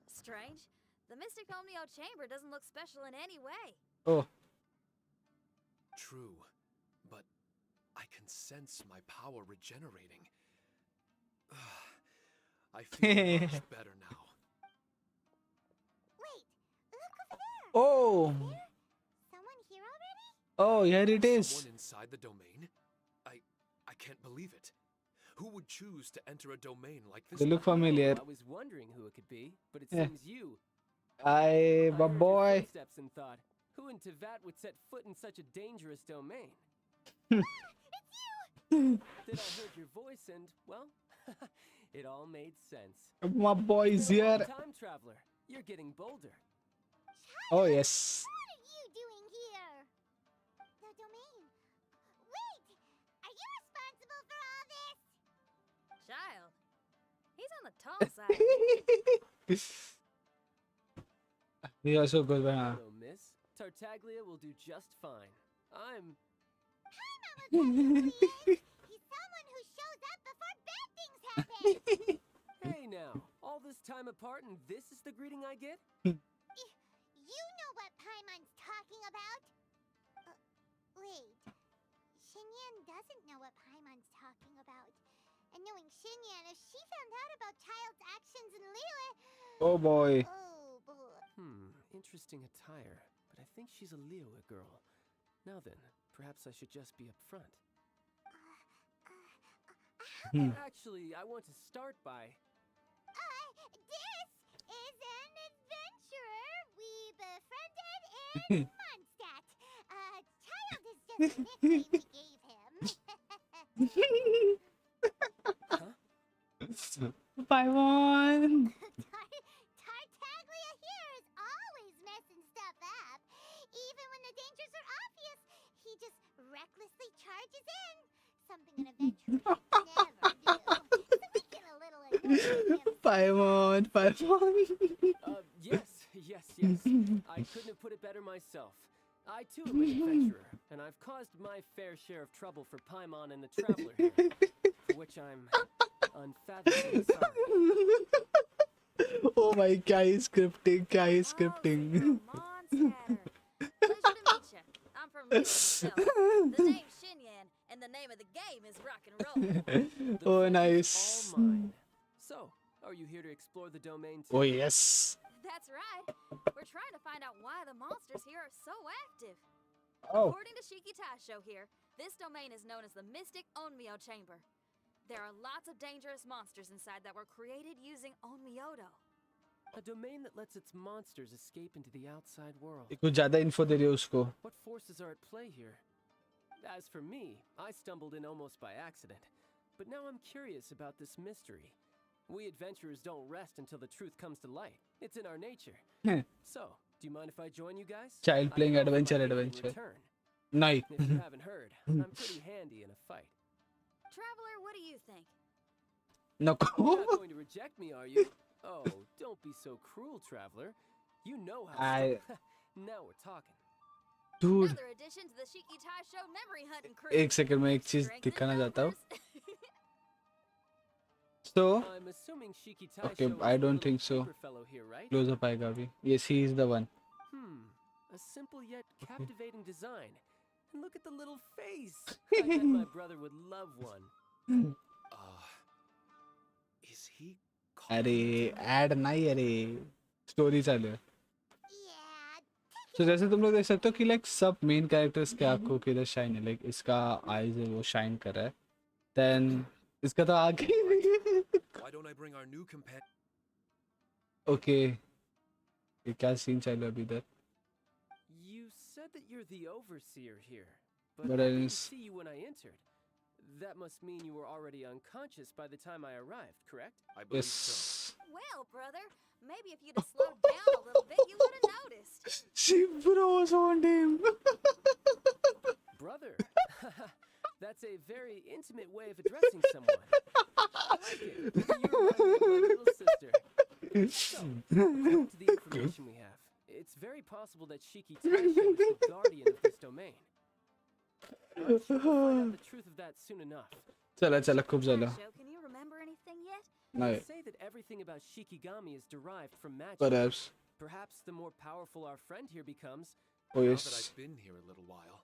Strange. The Mystic Omnio Chamber doesn't look special in any way. Oh. True, but I can sense my power regenerating. I feel much better now. Wait, look over there. Oh. There? Someone here already? Oh, here it is. Someone inside the domain? I can't believe it. Who would choose to enter a domain like this? They look familiar. I was wondering who it could be, but it Yeah. seems you. I, I my heard your boy. footsteps and thought, who in Tevat would set foot in such a dangerous domain? It's you! Then I heard your voice and, well, it all made sense. My boy is You're a here. time traveler. You're getting bolder. Oh yes. What are you doing here? The domain. Wait! Are you responsible for all this? Child. He's on the tall side. He also goes by. Hello, miss. Tartaglia will do just fine. I'm... Paimon was please. He's someone who shows up before bad things happen. Hey now, all this time apart and this is the greeting I get? You know what Paimon's talking about? Wait. Xinyan doesn't know what Paimon's talking about. And knowing Xinyan, if she found out about Child's actions in Liyue... Oh boy. Oh boy. Interesting attire, but I think she's a Liyue girl. Now then, perhaps I should just be upfront. Actually, I want to start by... This is an adventurer we befriended in Mondstadt. Child is just a nickname we gave him. Paimon. Tartaglia here is always messing stuff up. Even when the dangers are obvious, he just recklessly charges in. Something an adventurer should never do. So we get a little annoyed with him. Paimon. Yes. I couldn't have put it better myself. I too am an adventurer, and I've caused my fair share of trouble for Paimon and the Traveler here, for which I'm unfathomably sorry. Oh my, क्या ही scripting, क्या ही Oh, so scripting. you're Mondstatter. Pleasure to meet you. I'm from Liyue myself. The name's Xinyan, and the name of the game is rock and roll. The Oh, fun is nice. all mine. So, are you here to explore the domain too? Oh yes. That's right. We're trying to find out why the monsters here are so active. Oh. According to Shiki Taisho here, this domain is known as the Mystic Onmyo Chamber. There are lots of dangerous monsters inside that were created using Onmyodo. A domain that lets its monsters escape into the outside world. कुछ ज़्यादा info दे रही है उसको. What forces are at play here? As for me, I stumbled in almost by accident. But now I'm curious about this mystery. We adventurers don't rest until the truth comes to light. It's in our nature. So, do you mind if I join you guys? Child I playing can offer my adventure, aid in adventure. return. नहीं. And if you haven't heard, I'm pretty handy in a fight. Traveler, what do you think? You're नको. not going to reject me, are you? Oh, don't be so cruel, Traveler. You know how. Now we're talking. Dude. Another addition to the Shiki Taisho memory hunting crew. एक second में एक चीज Strength in दिखाना चाहता हूँ. numbers. So I'm assuming Shiki Taisho okay, is I the don't little think so. paper fellow here, right? Close up आएगा अभी. Yes, he is the one. A simple yet captivating design. And look at the little face. I bet my brother would love one. Is he अरे ad नहीं अरे story चालू है. Yeah. तो जैसे तुम लोग देख सकते हो कि लाइक सब मेन कैरेक्टर्स के आंखों की इधर शाइन है. लाइक इसका आईज है वो शाइन कर रहा है. देन इसका तो आगे Why don't I bring our new companion? Okay. ये क्या सीन चालू है अभी इधर. You said that you're the overseer here, But but I I didn't didn't s- see you when I entered. That must mean you were already unconscious by the time I arrived, correct? I believe so. Yes. Well, brother, maybe if you'd have slowed down a little bit, you would have noticed. She bros on him. Brother. That's a very intimate way of addressing someone. I like it. You remind me of my little sister. So, according to the information we have, it's very possible that Shiki Taisho is the guardian of this domain. I'm sure we'll find out the truth of that soon enough. चला खूब चला. Taisho, can you remember anything yet? They नहीं. say that everything about Shikigami is derived from magic. Perhaps. Perhaps the more powerful our friend here becomes. Oh Now that yes. I've been here a little while,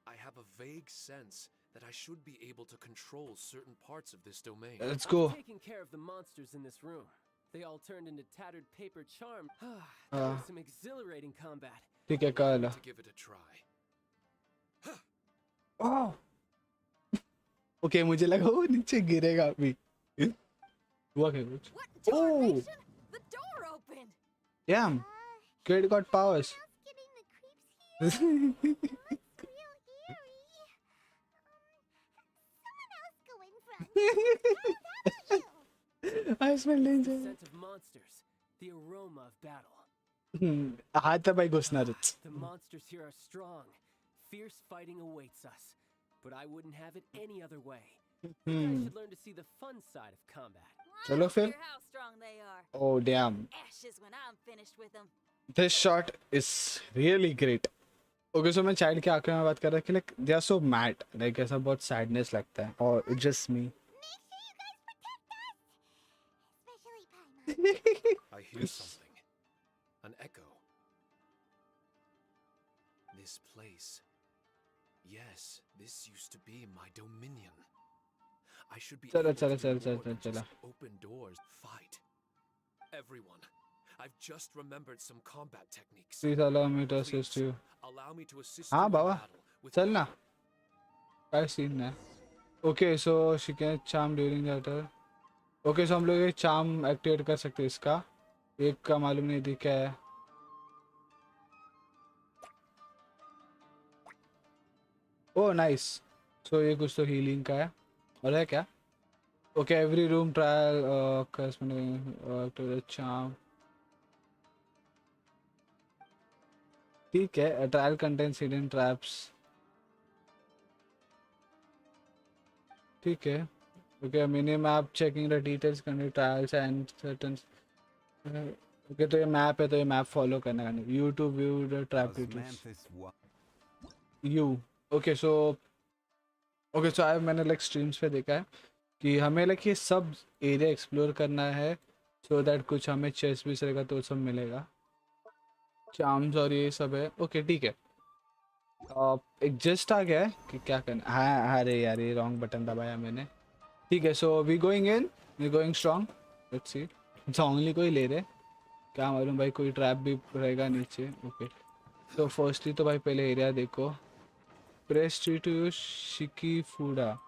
I have a vague sense that I should be able to control certain parts of this domain. Let's I've go. taken care of the monsters in this room. They all turned into tattered paper charm. That was some exhilarating combat. ठीक है काला. To give it a try. Oh. Okay, मुझे लगा वो नीचे गिरेगा अभी. हुआ क्या कुछ? What Oh. tarnation? The door opened. Yeah. Kid got powers. Else getting the creeps here? Looks real eerie. Someone else go in front. I smell The danger. scent of monsters. The aroma of battle. हाथ by घुसणारच. The monsters here are strong. Fierce fighting awaits us. But I wouldn't have it any other way. You guys should learn to see the fun side of combat. I चलो don't फिर. care how strong they are. Oh damn. Ashes when I'm finished with them. This shot is really great. Okay, so मैं child के आंखों में बात कर रहा कि like they are so mad, like ऐसा बहुत sadness लगता है. Or it's just me. Make sure you guys protect us. Especially Paimon. I hear something. An echo. This place. Yes, this used to be my dominion. I should be Chala, able to chala, do chala, more than chala, just open doors. Fight. Everyone, I've just remembered some combat techniques. Please allow me to assist you. Allow me to assist हाँ you in Baba, battle with चल ना. क्या scene है? Okay, so she can charm during that. Okay, so हम लोग ये charm activate कर सकते हैं इसका. एक का मालूम नहीं थी क्या है. Oh nice. So ये कुछ तो healing का है. और है क्या? Okay, every room trial to the charm. ठीक है. A trial contains hidden traps. ठीक है. Okay, minimap checking the details contain trials and certain. Okay, तो ये map है तो ये map follow करना है. You to view the trap details. Okay, so मैंने like streams पे देखा है कि हमें like ये सब एरिया एक्सप्लोर करना है so that कुछ हमें चेस्ट भी रहेगा तो सब मिलेगा. चार्म्स और ये सब है. ओके ठीक है. एक जस्ट आ गया है कि क्या करना. हाँ अरे यार ये रॉन्ग बटन दबाया मैंने. ठीक है. So we going strong. Let's see. Only कोई ले रहे क्या मालूम भाई. कोई ट्रैप भी रहेगा नीचे. ओके तो फर्स्टली तो भाई पहले एरिया देखो. प्रेस टू यूज शिकी फूडा.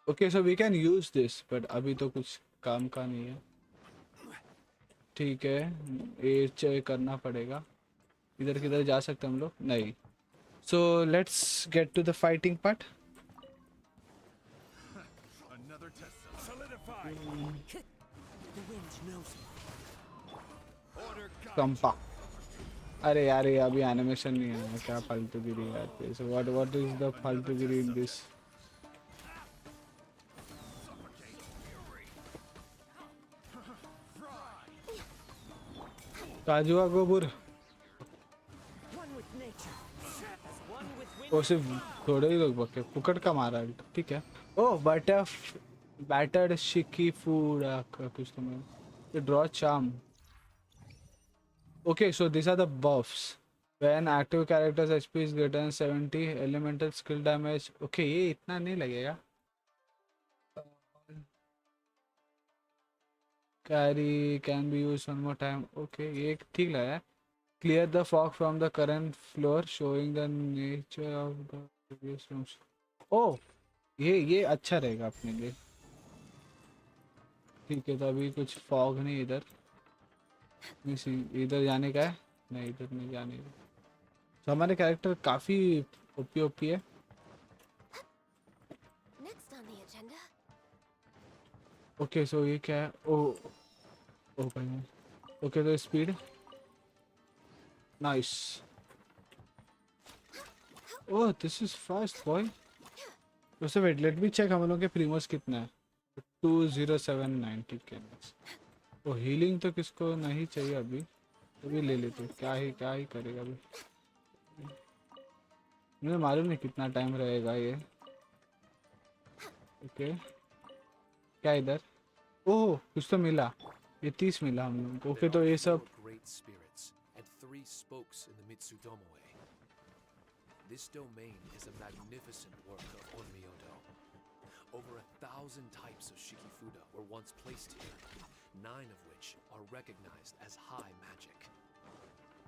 Okay so we can use this but अभी तो कुछ काम का नहीं है. ठीक है. ये चेक करना पड़ेगा. इधर किधर जा सकते हम लोग नहीं. So let's get to the fighting part. Another test solidified. The wind knows me. Order कंपा. अरे यार ये अभी एनिमेशन नहीं है. क्या फालतूगिरी यार. सो व्हाट इज द फालतूगिरी इन दिस. काजुआ गोबुर. वो सिर्फ थोड़े ही लोग बके पुकट का मारा. ठीक है. ओ बैटर्ड शिकी फूड कुछ तो मैं. Draw charm. Okay, so these are the buffs. When active characters HP is greater than 70, elemental skill damage. Okay, ये इतना नहीं लगेगा. Carry can be used one more time. Okay, ये ठीक लगा है. Clear the fog from the current floor, showing the nature of the previous rooms. Oh, ये अच्छा रहेगा अपने लिए. ठीक है. तो अभी कुछ fog नहीं इधर. इधर जाने का है. नहीं इधर नहीं जाने का. तो हमारे कैरेक्टर काफी ओपी है. Next on the agenda. Okay so ये क्या है. ओ भाई. ओके तो speed. Nice. Oh this is fast boy. वैसे वेट लेट मी चेक हम लोग के प्रीमोस कितना है। 2079 ठीक है। वो हीलिंग तो किसको नहीं चाहिए अभी, तो भी ले लेते। क्या ही करेगा अभी, मुझे मालूम नहीं कितना टाइम रहेगा ये। ओके क्या इधर, ओह कुछ तो मिला, ये 30 मिला हम लोग को। ओके There तो are ये 4 सब great spirits and 3 spokes in the Mitsudomo Way. This domain is a magnificent work of Onmyodo. Over 1,000 types of Shikifuda were once placed here, 9 of which are recognized as high magic.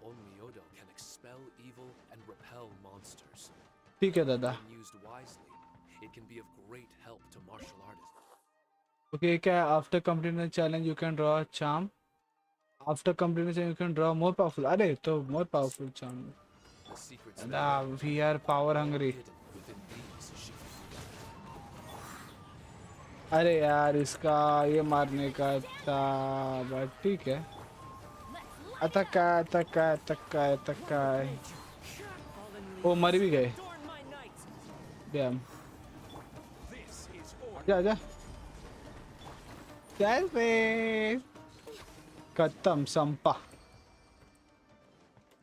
Onmyodo can expel evil and repel monsters. ठीक है दादा। When used wisely, it can be of great help to martial artists. Okay क्या, after completing the challenge you can draw charm, after completing you can draw more powerful. अरे तो more powerful charm. The secrets दादा we are power hungry. hidden within these Shikifuda. अरे यार इसका ये मारने का था, बट ठीक है। अतका अतका अतका अतका। ओ मर भी गए। डैम आजा आजा। कैसे खत्म संपा।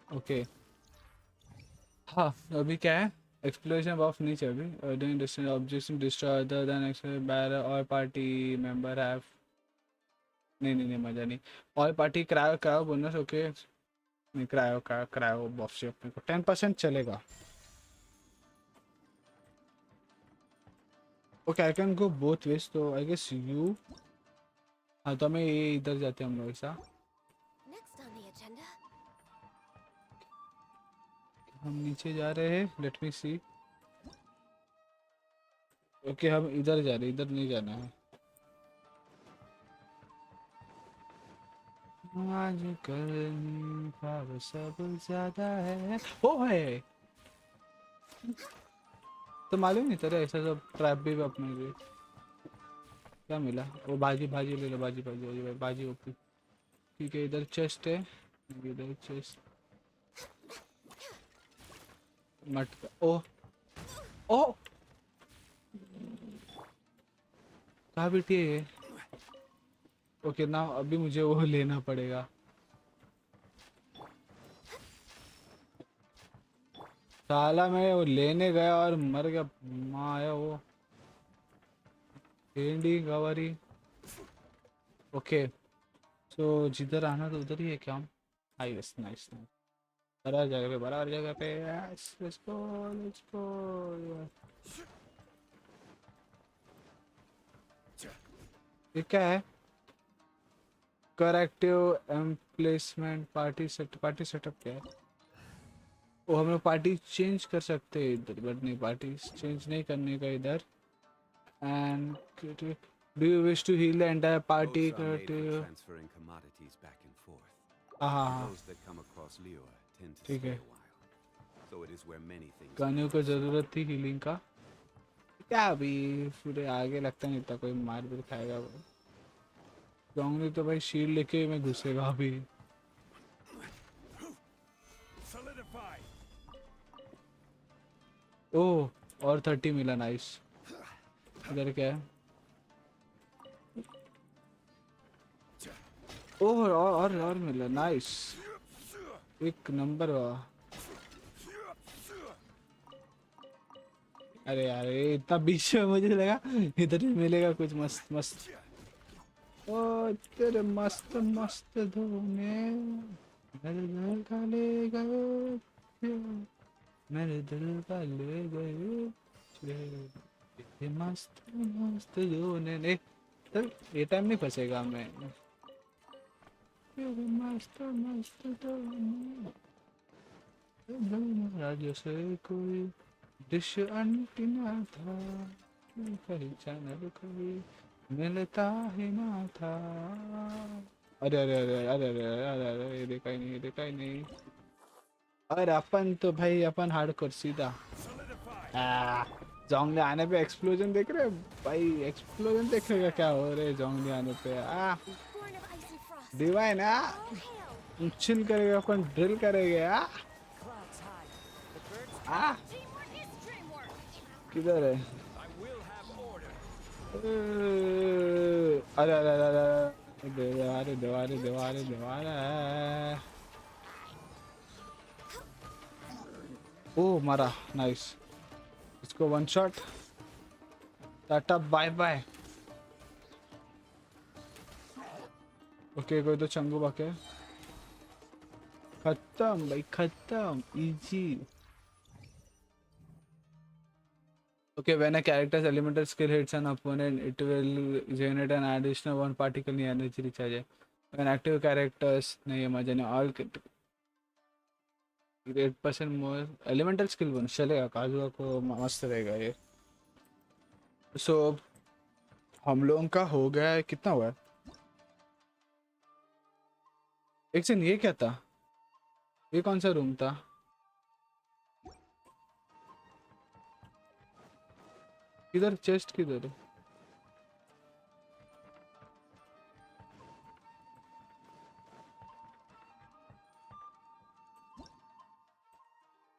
ओके हाँ अभी क्या है, एक्सप्लोरेशन ऑफ नीचे अभी doing distance objects destroy other than explore bearer और पार्टी मेंबर हैव। नहीं मजा नहीं। All party cryo cryo bonus. Okay नहीं क्रायो क्रायो क्रायो बॉफ से अपने को 10% चलेगा। Okay I can go both ways, तो आई गेस यू। हाँ तो हमें ये इधर जाते हैं हम लोग ऐसा। Next on the agenda. हम नीचे जा रहे हैं, लेट मी सी। ओके हम इधर जा रहे हैं, इधर नहीं जाना है। आजकल भाव सब ज्यादा है। ओ है तो मालूम नहीं तेरा ऐसा सब ट्रैप भी अपने लिए। क्या मिला, वो बाजी बाजी ले लो, बाजी बाजी बाजी बाजी ओपी। ठीक है इधर चेस्ट है, इधर चेस्ट मटका। ओ ओ कहाँ बैठी है ये। ओके ना अभी मुझे वो लेना पड़ेगा। साला मैं वो लेने गया और मर गया। माँ आया वो भेंडी गवारी। ओके सो जिधर आना तो उधर ही है क्या। आई यस नाइस नाइस। बराबर जगह पे yes let's go let's go. ये क्या है, करेक्टिव एम्प्लेसमेंट पार्टी सेटअप क्या है। वो हम लोग पार्टी चेंज कर सकते हैं इधर, बट नहीं पार्टी चेंज नहीं करने का इधर। And do you wish to heal the entire party. Boats are made for transferring commodities back and forth. हाँ Those that come across Lior tend to ठीक stay है। a while. So it is where many things गानियों को जरूरत थी healing का। क्या अभी पूरे आगे लगता नहीं था कोई मार भी खाएगा वो। जोंगली तो भाई शील्ड लेके मैं घुसेगा अभी। ओह और 30 मिला नाइस। इधर क्या है, ओह और मिला नाइस। एक नंबर वाह। अरे यार ये इतना बीच में मुझे लगा इधर ही मिलेगा कुछ मस्त मस्त। ओ तेरे मस्त मस्त धोने मेरे दिल का ले गए, मेरे दिल का ले गए ये मस्त मस्त धोने। नहीं चल ये टाइम नहीं फंसेगा मैं। तेरे मस्त मस्त धोने जैसे कोई डिश अंटीना था, कहीं चैनल कभी मिलता ही ना था। अरे अरे अरे अरे अरे अरे अरे ये देखा ही नहीं, ये देखा ही नहीं। अरे अपन तो भाई अपन हार्डकोर सीधा। जोंगली आने पे एक्सप्लोजन देख रहे भाई, एक्सप्लोजन देख रहे क्या हो रहे जोंगली आने पे। Born of icy frost. Divine All hail. Chill करेगा अपन ड्रिल करेंगे आ Clouds high. The birds uh Teamwork is dreamwork! किधर है I will have order. अरे अरे अरे अरे दीवारे दीवारे दीवारे दीवारे ओ मारा नाइस इसको one shot tata bye bye okay कोई तो चंगू बाके खत्म भाई खत्म easy Okay, when a character's elemental skill hits an opponent, it will generate an additional one particle in energy recharge. When active characters, नहीं है मजा नहीं all 8% more elemental skill bonus चलेगा काजुआ को मस्त रहेगा ये. So हम लोगों का हो गया है कितना हुआ है? एक सेकंड ये क्या था? ये कौन सा रूम था? किधर चेस्ट किधर है?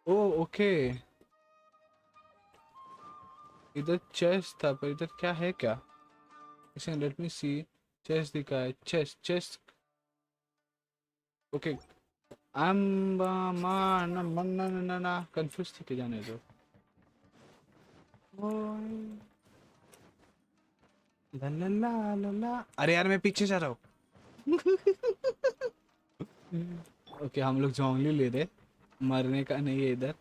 ओ ओके इधर चेस्ट था पर इधर क्या है क्या? इसे लेट मी सी चेस्ट दिखा है चेस्ट चेस्ट ओके ना कंफ्यूज थी के जाने दो ला ला ला ला ला अरे यार मैं पीछे जा रहा हूँ ओके हम लोग जोंगली ले रहे मरने का नहीं है इधर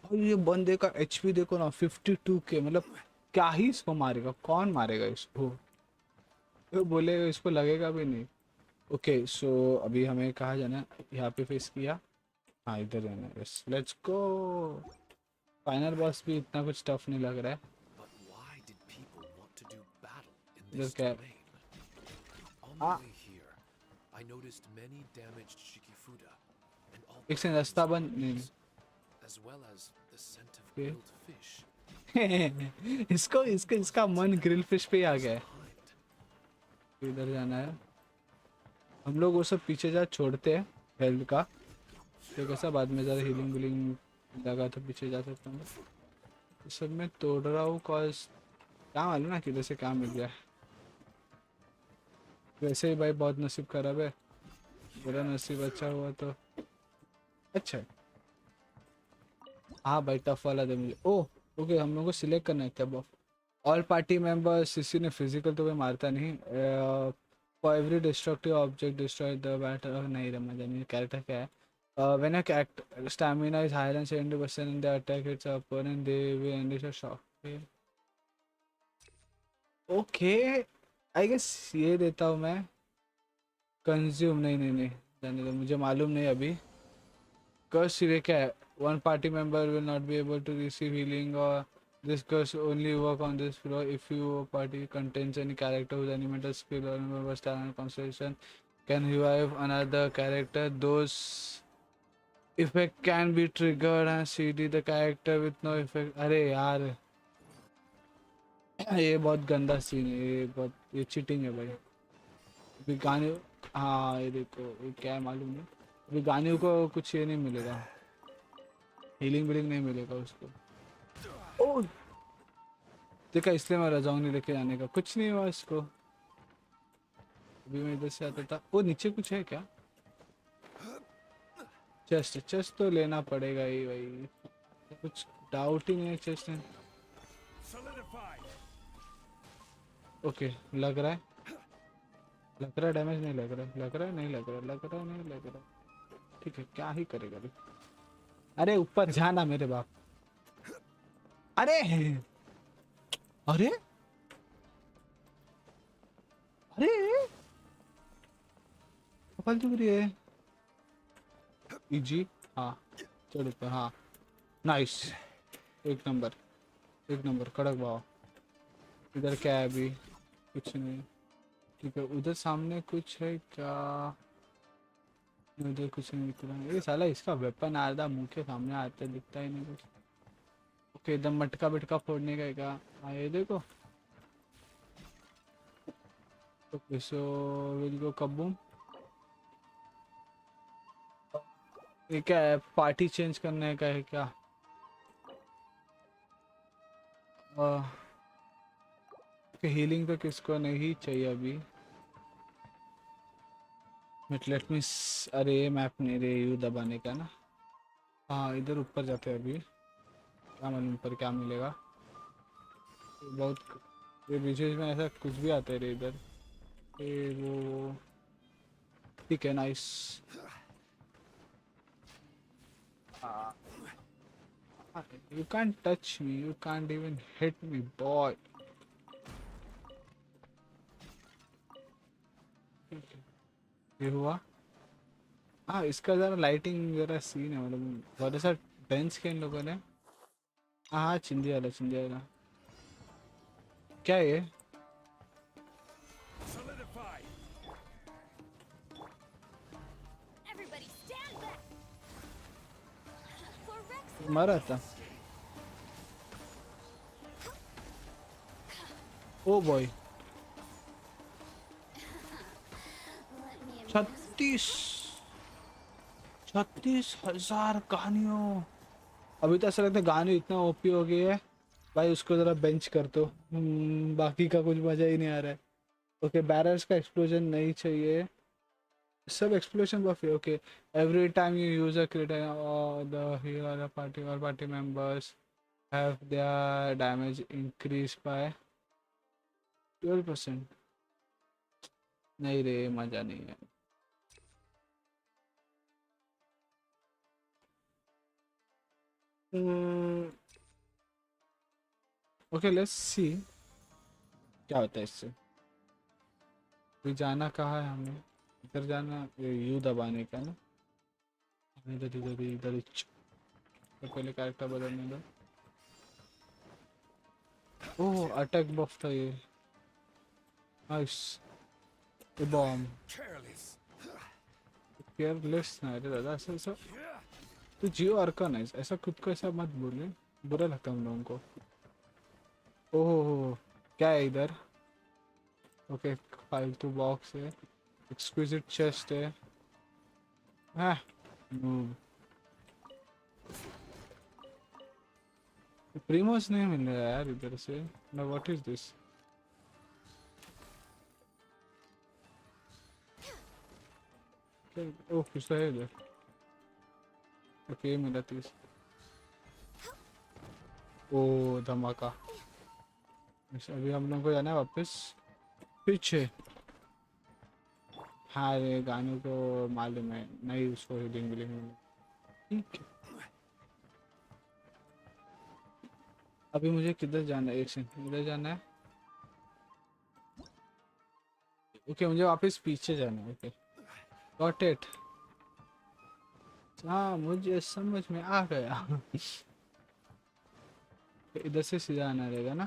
और ये बंदे का एचपी देखो ना 52 के मतलब क्या ही इसको मारेगा कौन मारेगा इसको तो बोलेगा इसको लगेगा भी नहीं ओके सो अभी हमें कहाँ जाना है यहाँ पे फेस किया हाँ इधर जाना है yes let's go final boss भी इतना कुछ टफ नहीं लग रहा है But why did people want to do battle in इधर this क्या है domain? On the way here, I noticed many damaged Shikifuda and all एक से रास्ता बंद नहीं as well as the scent of Okay. grilled fish. इसका मन ग्रिल फिश पे ही आ गया है Behind. इधर जाना है हम लोग वो सब पीछे जा छोड़ते हैं हेल्थ का तो कैसा बाद में ज़्यादा हीलिंग विलिंग लगा तो पीछे जा सकता हूँ इस सब में तोड़ रहा हूँ कॉज क्या मालूम ना किधर से क्या मिल गया वैसे ही भाई बहुत नसीब खराब है मेरा नसीब अच्छा हुआ तो अच्छा है हाँ भाई टफ वाला दे मुझे ओह ओके हम लोग को सिलेक्ट करना है क्या बॉफ ऑल पार्टी मेंबर्स किसी ने फिजिकल तो कोई मारता नहीं for every destructive object destroy the better नहीं रे मजा नहीं कैरेक्टर क्या है when a stamina is higher than 70% in the attack its opponent they will unleash a shock okay I guess ये देता हूँ मैं कंज्यूम नहीं जाने दो मुझे मालूम नहीं अभी कर्स ये क्या है one party member will not be able to receive healing or this curse only work on this floor if your party contains any character whose elemental skill or member talent concentration can revive another character those effect can be triggered and CD the character with no effect अरे यार ये बहुत गंदा scene है ये cheating है भाई अभी गाने हाँ ये देखो ये क्या है मालूम नहीं अभी गाने को कुछ ये नहीं मिलेगा हीलिंग बिलिंग नहीं मिलेगा उसको ओ देखा इसलिए मैं रजाऊं नहीं लेके जाने का कुछ नहीं हुआ इसको अभी मैं इधर से आता था ओ नीचे कुछ है क्या चेस्ट तो लेना पड़ेगा ही भाई कुछ डाउट ही नहीं है चेस्ट में ओके लग रहा है डैमेज नहीं लग रहा है ठीक है क्या ही करेगा अभी अरे ऊपर जाना मेरे बाप अरे अरे अरे फालतू गिरी है इजी हाँ चल ऊपर हाँ नाइस एक नंबर कड़क भाव इधर क्या है अभी कुछ नहीं ठीक है उधर सामने कुछ है क्या उधर कुछ नहीं दिख रहा ये साला इसका वेपन आधा मुंह के सामने आता दिखता ही नहीं कुछ ओके एकदम मटका बिटका फोड़ने का क्या हाँ ये देखो okay so will go kaboom ये क्या है, पार्टी चेंज करने का है क्या? हीलिंग तो किसको नहीं चाहिए अभी। लेट मी, अरे मैप नहीं रे, यू दबाने का ना। हाँ इधर ऊपर जाते हैं अभी, क्या मालूम ऊपर क्या मिलेगा। बहुत ये बीच बीच में ऐसा कुछ भी आता है रे इधर। ये वो ठीक है, nice. You can't touch me, you can't even hit me boy। ये हुआ। हाँ इसका ज़रा लाइटिंग जरा सीन है, मतलब बहुत ऐसा डेंस किया इन लोगों ने। हाँ हाँ, चिंदी वाला चिंदी वाला। क्या है ये? Everybody stand back! For Rex, मरा था। ओ बॉय, Let me 36 36,000 कहानियों। अभी तो ऐसा लगता है गाने इतना ओपी हो गई है भाई, उसको जरा बेंच कर दो। बाकी का कुछ मजा ही नहीं आ रहा है। ओके बैरल्स का एक्सप्लोजन नहीं चाहिए, सब एक्सप्लोजन बफ है। Okay every time you use a critic the hero party members have their damage increase by 12%। नहीं रे, मजा नहीं है। ओके लेट्स सी क्या होता है इससे। अभी जाना कहाँ है हमें? इधर जाना, यू दबाने का ना। इधर इधर इधर तो पहले कैरेक्टर बदलने दो। ओह अटैक बफ था ये, नाइस। ये बॉम्ब Careless. केयरलेस ना अरे दादा, ऐसा ऐसा तो जियो अर्कन है, ऐसा खुद को ऐसा मत बोले, बुरा लगता है हम लोगों को। ओह क्या है इधर? ओके फालतू बॉक्स है, एक्सक्विजिट चेस्ट है। हाँ noob। प्रीमोस नहीं मिल रहा है यार इधर से ना, व्हाट इज दिस? ओह कुछ तो है इधर। ओके मिला 30। ओ धमाका। अभी हम लोग को जाना है वापस पीछे। हाँ ये गानों को मालूम है, नहीं उसको हीलिंग विलिंग। ठीक है अभी मुझे किधर जाना है, एक सेकंड, इधर जाना है। ओके मुझे वापस पीछे जाना है। Okay got it. हाँ मुझे समझ में आ गया। इधर से सीधा आना रहेगा ना?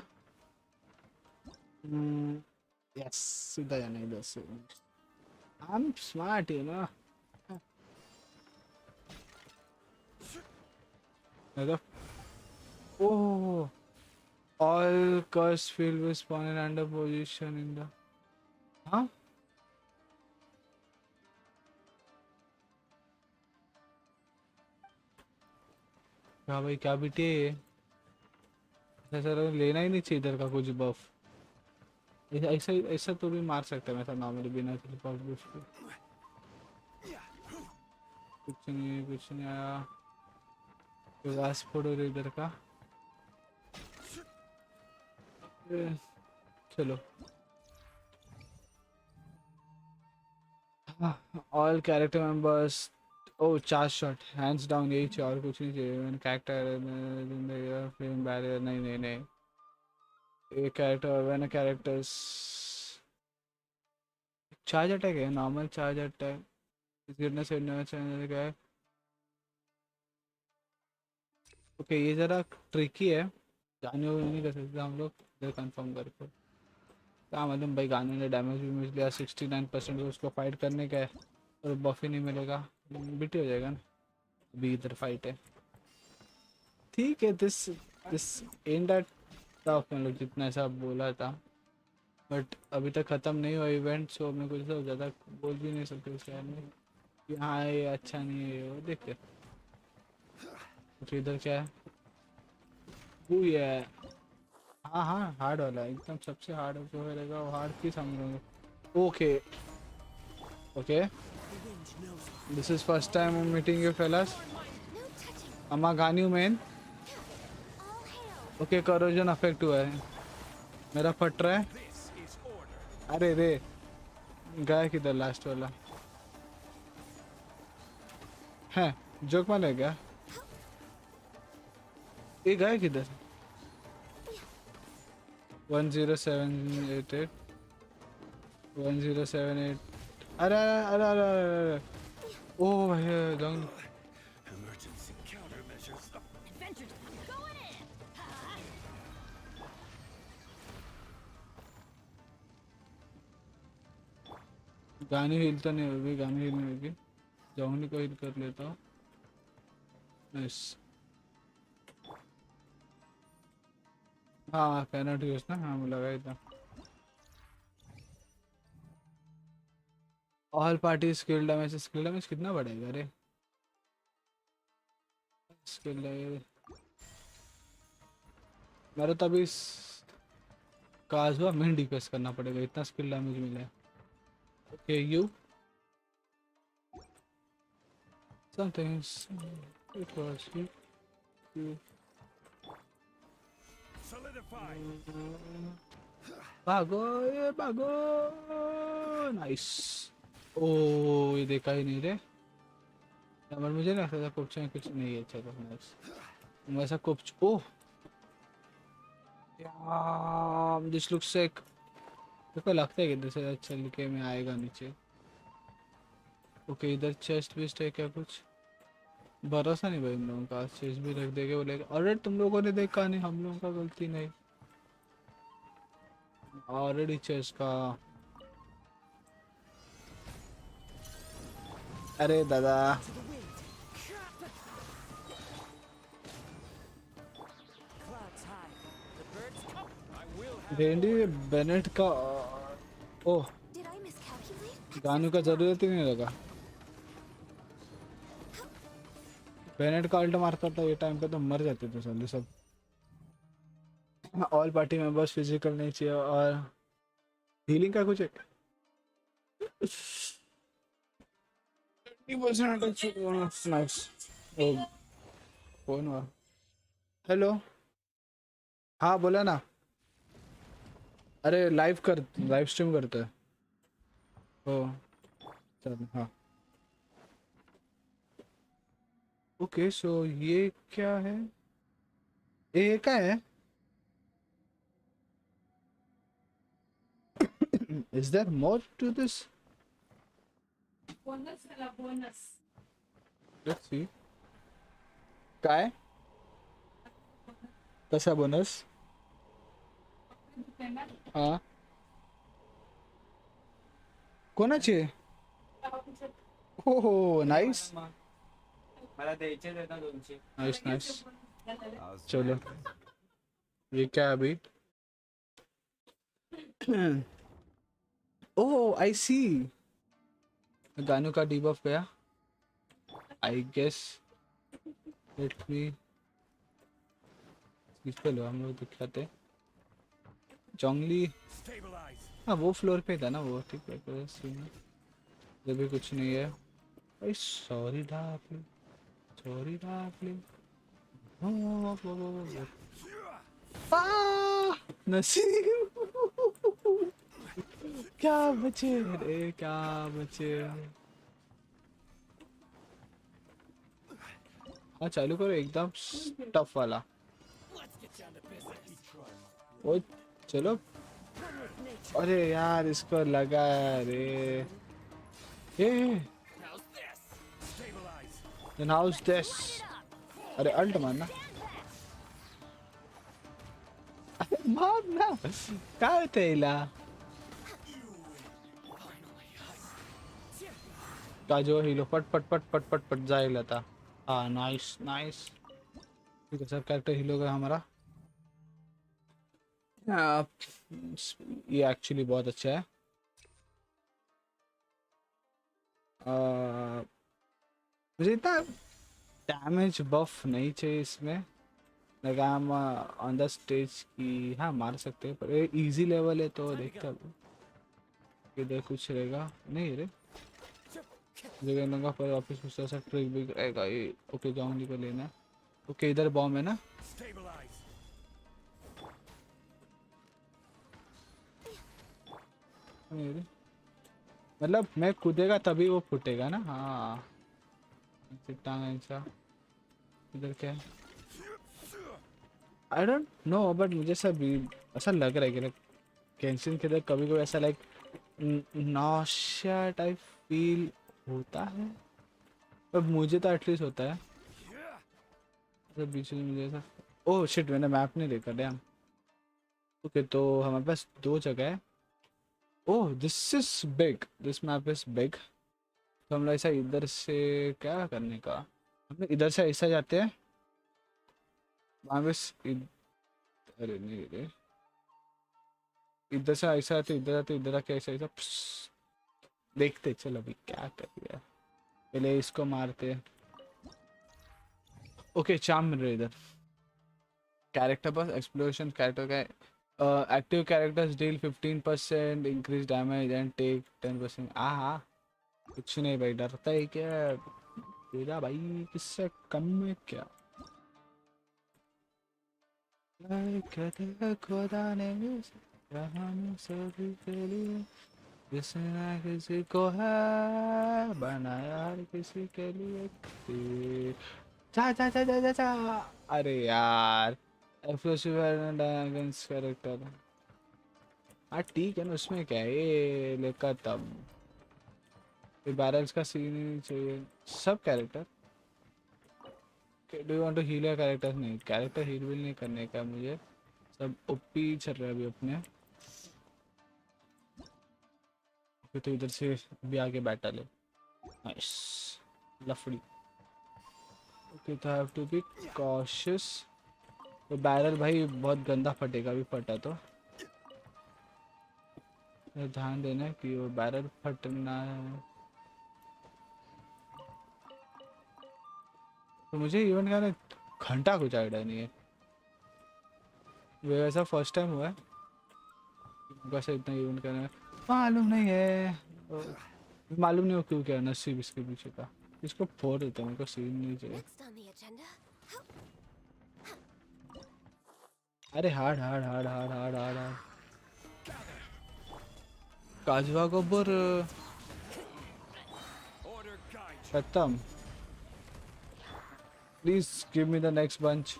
यस सीधा जाना है इधर से। I am smart you know. Oh all curse field will spawn in under position in the। हाँ क्या भाई, क्या बिटे ये? ऐसा लेना ही नहीं चाहिए इधर का कुछ बफ। ऐसा ऐसा तो भी मार सकता है मैं नॉर्मली बिना किसी बफ बुफ के। कुछ नहीं कुछ नहीं आया। विकास फोड़ो रे इधर का। चलो ऑल कैरेक्टर मेंबर्स। ओ चार्ज शॉट हैंड्स डाउन यही चाहिए और कुछ नहीं चाहिए। कैरेक्टर फ्लेम बैरियर नहीं नहीं नहीं। ये character when characters charge attack है, नॉर्मल चार्ज अटैक गिरने से क्या है। ओके ये ज़रा ट्रिकी है, जाने वो नहीं कर सकते हम लोग इधर कंफर्म करके। क्या मालूम भाई, गाने ने डैमेज भी मिल लिया 69%, उसको फाइट करने का है और बफ ही नहीं मिलेगा, बिटी हो जाएगा ना। अभी इधर फाइट है, ठीक है। This this and at tough, हम लोग जितना ऐसा बोला था, बट अभी तक ख़त्म नहीं हुआ इवेंट, सो मैं कुछ ज़्यादा बोल भी नहीं सकते उस यार में। हाँ ये अच्छा नहीं है ये, वो देखते कुछ इधर क्या है। वो ये है। हाँ हाँ हार्ड वाला है, एकदम सबसे हार्ड जो रहेगा वो हार्ड की समझोगे। Okay okay, this is first time I am meeting you fellas. No touching. अम्मा गानी man. All hail. Okay corrosion affect हुआ है, मेरा फट रहा है। अरे रे, गया किधर लास्ट वाला है, जोक मार क्या ये गया किधर। 10788 1078। अरे अरे अरे अरे अरे। ओ भाई जंग Emergency countermeasures. Adventures, going in! गाने हिल तो नहीं होगी, गाने हिल नहीं होगी, जंगली को हिल कर लेता हूँ। नाइस। हाँ कैनॉट यूज ना, हाँ मुझे लगा ही था। ऑल पार्टी स्किल डैमेज कितना बढ़ेगा रे। स्किल डैमेज मेरा तो अभी काजुआ में डीपीएस करना पड़ेगा, इतना स्किल डैमेज मिला है। Okay you somethings it was you. Solidify. भागो ये भागो, नाइस। ओ ये देखा ही नहीं रे, पर मुझे नहीं लगता था कुछ में कुछ नहीं है। अच्छा तो नाइस, वैसा कुछ। ओह यार दिस लुक्स लाइक, मेरे को लगता है कि इधर से चल के मैं आएगा नीचे। ओके इधर चेस्ट वेस्ट है क्या कुछ, भरोसा नहीं भाई इन लोगों का, चेस्ट भी रख देंगे बोलेगा अरे तुम लोगों ने देखा नहीं, हम लोगों का गलती नहीं। ऑलरेडी चेस्ट का, अरे दादा भेंडी बेनेट का। ओह Did I miscalculate? गानू का जरूरत ही नहीं लगा, बेनेट का अल्ट मारता था ये टाइम पे तो मर जाते थे साले सब। ऑल पार्टी मेंबर्स फिजिकल नहीं चाहिए और हीलिंग का कुछ है। 20% नाइस। ओ कौन हुआ, हेलो हाँ बोला ना। अरे लाइव स्ट्रीम करते हैं। ओ चल हाँ ओके सो ये क्या है, ये क्या है। Is there more to this? Bonus वाला बोनस Let's see. काय कसा बोनस। हाँ कोणाचे, हो हो नाइस मला द्यायचे आहेत ना 200. Nice nice. How's चलो Magnus? ये क्या है अभी। ओह आई सी, गानू का डीबफ गया आई गेस। लेट मी इस पे लो, हम लोग दिखाते जोंगली। Stabilize. हाँ वो फ्लोर पे था ना वो, ठीक है कोई सीन नहीं, इधर भी कुछ नहीं है भाई। Sorry darling, sorry darling. नसीब क्या बचे रे क्या बचे। हाँ चालू करो एकदम टफ वाला। ओ चलो, अरे यार इसको लगा है रे ये। देन हाउस दिस, अरे अल्ट मारना, अरे मारना काय तेला का जो हिलो पट पट पट पट पट पट जाएगा था। हाँ नाइस नाइस, ठीक है सब कैरेक्टर हिलो गया हमारा। हाँ, ये एक्चुअली बहुत अच्छा है। मुझे इतना डैमेज बफ नहीं चाहिए इसमें। Like I am on the stage की हाँ मार सकते हैं, पर ये इजी लेवल है तो देखते हैं अब। इधर कुछ रहेगा नहीं रे, जगह लगा पर वापस कुछ ऐसा ट्रिक भी रहेगा ये। ओके जाऊंगी को लेना। ओके इधर बॉम्ब है ना। नहीं रे, मतलब मैं कूदेगा तभी वो फूटेगा ना। हाँ टांग ऐसा। इधर क्या है आई डोंट नो, बट मुझे सब ऐसा लग रहा है कि लाइक गेंशिन के अंदर कभी कभी ऐसा लाइक नौशिया टाइप फील होता है, पर मुझे तो एटलीस्ट होता है। तो बीच में मुझे ऐसा ओह शिट मैंने मैप नहीं देखा डैम। ओके तो हमारे पास दो जगह है। Oh this is big, this map is big. तो हम लोग ऐसा इधर से क्या करने का, हम लोग इधर से ऐसा जाते हैं वहाँ पे अरे नहीं रे, इधर से ऐसा आते इधर आते इधर आके ऐसा ऐसा देखते चलो अभी क्या कर दिया। पहले इसको मारते। ओके चाम मिल रहा है इधर। कैरेक्टर बस एक्सप्लोरेशन कैरेक्टर का active characters deal 15% increase damage and take 10%। हाँ कुछ नहीं भाई, डरता है क्या तेरा भाई, किससे कम में क्या। कहते हैं खुदा ने हमें सभी के लिए किसी ना किसी को है बनाया, हर किसी के लिए जा जा जा जा जा जा। अरे यार एक्सप्लोसिव अगेंस्ट कैरेक्टर। हाँ ठीक है ना, उसमें क्या है ये लेकर तब बैरल्स का सीन ही नहीं चाहिए सब character. Do you want to heal या कैरेक्टर, नहीं कैरेक्टर हील विल नहीं करने का मुझे, सब ओपी चल रहा है अभी अपने। फिर तो इधर से भी आगे बैटल है। नाइस लफड़ी। ओके तो हैव टू बी कॉशियस। तो बैरल भाई बहुत गंदा फटेगा, अभी फटा तो ध्यान देना है कि वो बैरल फटना है। तो मुझे इवेंट का ना घंटा कुछ आइडिया नहीं है, वैसा फर्स्ट टाइम हुआ है वैसे इतना इवेंट करना है मालूम नहीं है। मालूम नहीं हो क्यों क्या नसीब इसके पीछे का। इसको फोड़ देता हूँ, मेरे को सीन नहीं चाहिए। Next on the agenda. अरे hard hard hard hard hard hard hard काजवा गोबर खत्म। Please give me the next bunch.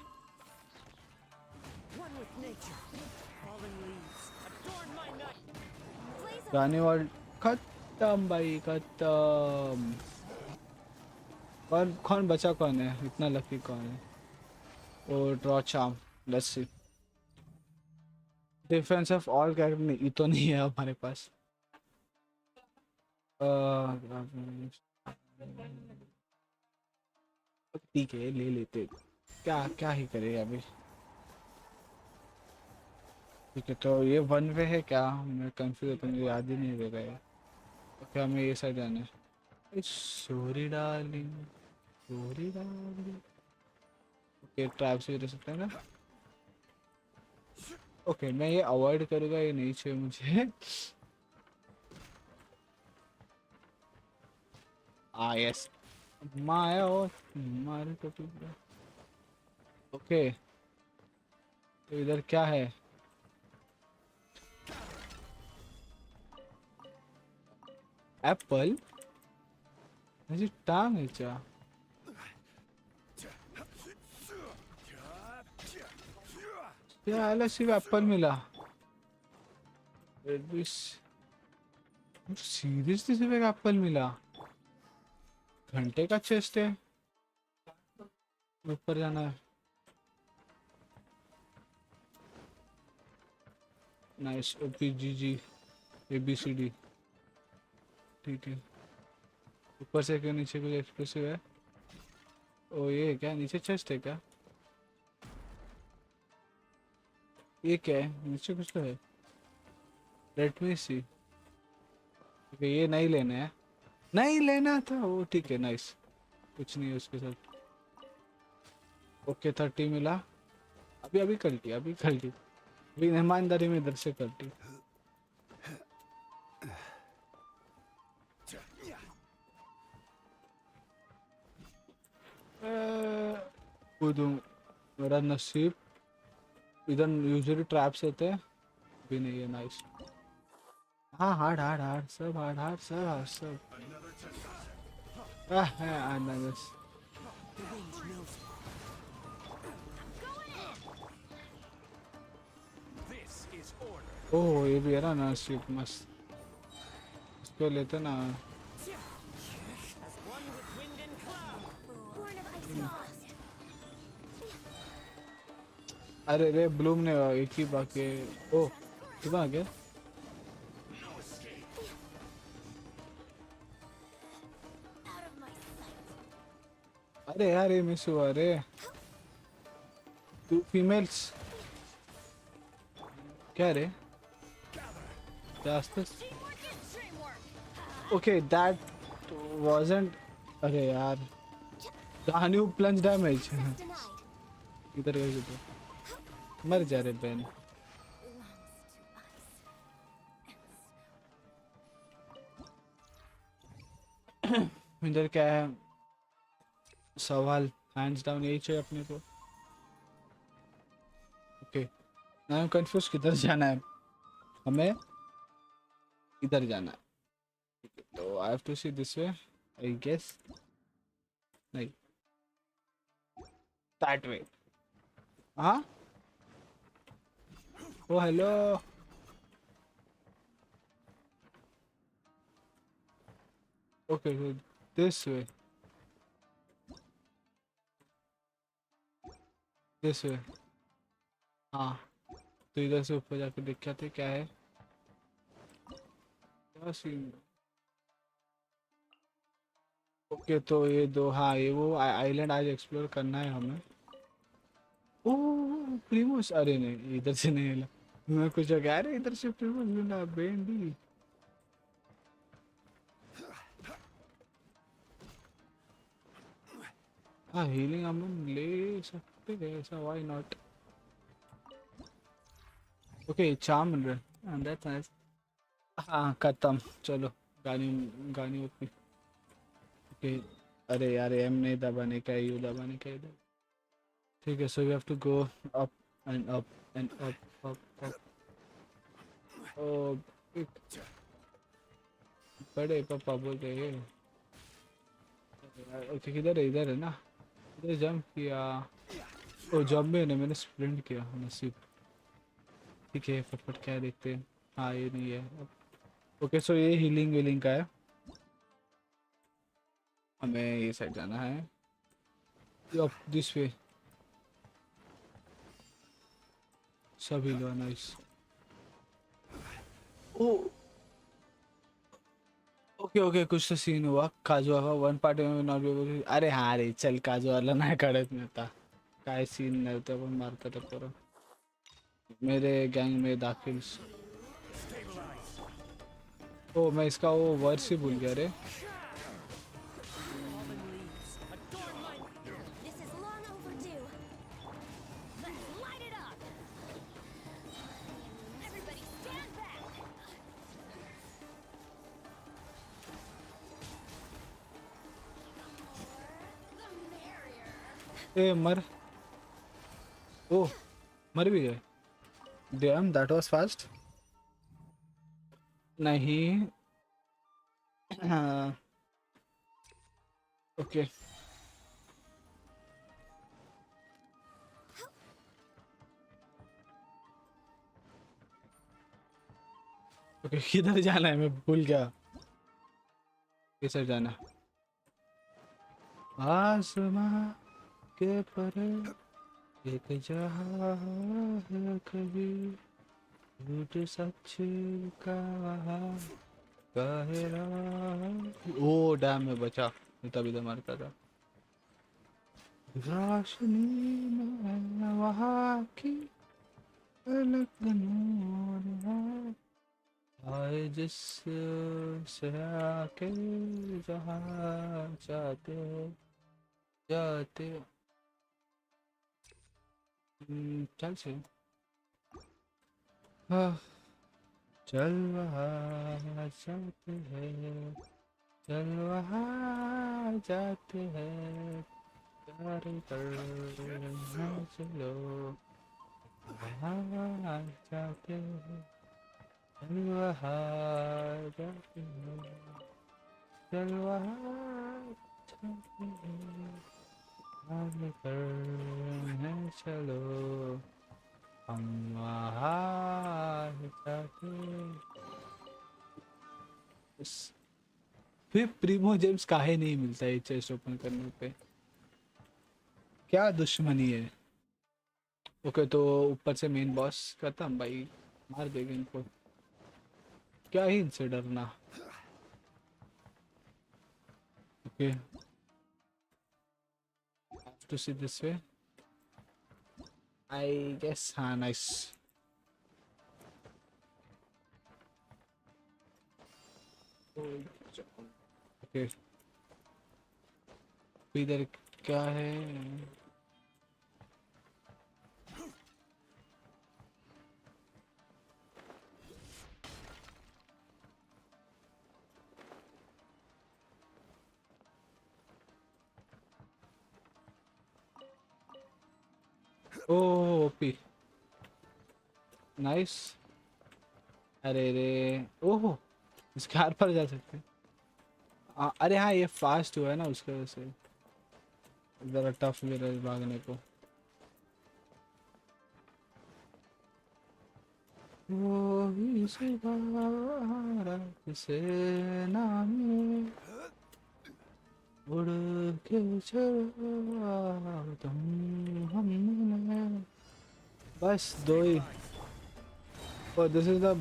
गाने वाल खत्म भाई खत्म। कौन कौन बचा, कौन है इतना लकी, कौन है। Oh draw charm, let's see. Defence of all character नहीं, ये तो नहीं है हमारे पास। ठीक है ले लेते, क्या क्या ही करेगा अभी। ठीक है तो ये वन वे है क्या, मैं कंफ्यूज होता हूँ, मुझे याद ही नहीं रह रहा है। क्या हमें ये साइड जाना है। Sorry darling sorry darling. Okay trap से रह सकते हैं ना। ओके मैं ये अवॉइड करूँगा, ये नहीं चाहिए मुझे। यस माया और मारे तो ठीक है। ओके तो इधर क्या है। एप्पल मुझे टांग है क्या, क्या आला सिर्फ एप्पल मिला। सीरियसली सिर्फ एक एप्पल मिला। घंटे का चेस्ट है, ऊपर जाना है। नाइस ओपी जी जी ABCD ठीक है। ऊपर से क्यों नीचे कुछ एक्सप्रेसिव है। ओ ये क्या नीचे चेस्ट है क्या, ये क्या है नीचे कुछ तो है। लेट मी सी। ये नहीं लेना है, नहीं लेना था वो ठीक है नाइस। कुछ नहीं है उसके साथ। ओके 30 मिला। अभी अभी कर ली, अभी कर ली, अभी मेहमानदारी में इधर से कर ली। कूदूं, मेरा नसीब। इधर यूजुअली ट्रैप्स होते हैं, भी नहीं है। नाइस। हाँ हार्ड हार्ड हार्ड सब, हार्ड हार्ड सब, हार्ड सब। नाइस। ओह ये भी है ना नसीब, मस्त। इसको लेते ना। अरे रे ब्लूम ने एक ही बाकी है। ओह कितना आ गया? अरे यार ये मिस हुआ रे। 2 फीमेल्स क्या रे? Justice? Okay, that wasn't. अरे यार can you plunge damage? इधर गए तो मर जा रे बहन। इधर क्या है सवाल? हैंड्स डाउन यही चाहिए अपने को। ओके आई एम कंफ्यूज, किधर जाना है हमें? इधर जाना है तो I have to see this way I guess. नहीं दैट वे। हाँ oh hello. Okay this way, this way. हाँ तो इधर से ऊपर जाकर देख क्या थे, क्या है, क्या सीन। ओके तो ये दो, हाँ ये वो आइलैंड आज एक्सप्लोर करना है हमें। ओह प्रीमोस, अरे नहीं इधर से नहीं हिला। मैं कुछ कह रहे इधर से प्रीमोस मिला बेंडी। हाँ हीलिंग हम लोग ले सकते हैं ऐसा, व्हाई नॉट। ओके चार्म मिल रहा है, दैट्स नाइस। हाँ खत्म, चलो गानी, गानी उतनी। ओके अरे यार एम नहीं दबाने का, यू दबाने का इधर। ठीक है so we have to go up and up and up up up. ओ बड़े पापा बोल रहे हैं। ओके किधर है? इधर है ना, इधर जंप किया। ओ जंप में नहीं, मैंने स्प्रिंट किया, नसीब। ठीक है फटफट क्या देखते हैं। हाँ ये नहीं है। ओके सो ये हीलिंग वीलिंग का है, हमें ये साइड जाना है। अप दिस वे, सब हील हुआ, नाइस। ओ ओके ओके कुछ तो सीन हुआ काजू का वन पार्ट में नॉट बी एबल। अरे हाँ रे चल काजू वाला ना कड़क में था, काय सीन नहीं होता अपन मारता था पूरा। मेरे गैंग में दाखिल। ओ मैं इसका वो वर्ड्स ही भूल गया रे। This is long overdue. Let's light it up. Everybody stand back. ए मर, ओ मर भी गए। Dam that was fast. नहीं हाँ ओके ओके किधर जाना है मैं भूल गया। किधर जाना है? आसमां के परे एक जहां है कभी, झूठ सच का वहाँ गहरा। ओ डैम में बचा, नहीं तभी तो मरता था। रोशनी में वहाँ की अलग नूर है, आए जिस से आके जहाँ चाहते हो। जाते चल से हाँ, चल वहाँ जाते हैं चल वहाँ जाते हैं प्यार करना चलो वहाँ जाते हैं चल वहाँ जाते हैं चल वहाँ जाते हैं प्यार करना चलो हम वहाँ जाते हैं। फिर प्रीमो जेम्स काहे नहीं मिलता है चेस्ट ओपन करने पे क्या दुश्मनी है ओके तो ऊपर से मेन बॉस खत्म भाई मार देगा इनको क्या ही इनसे डरना okay to see this way I guess हाँ नाइस ओके इधर क्या है ओह ओपी नाइस अरे रे ओह इसके हार पर जा सकते हैं अरे हाँ ये फास्ट हुआ है ना उसके वजह से ज़रा टफ भी रहा है भागने को वो ही सितारा किसे नाम उड़ के चला तुम हमने बस दो ही और this is the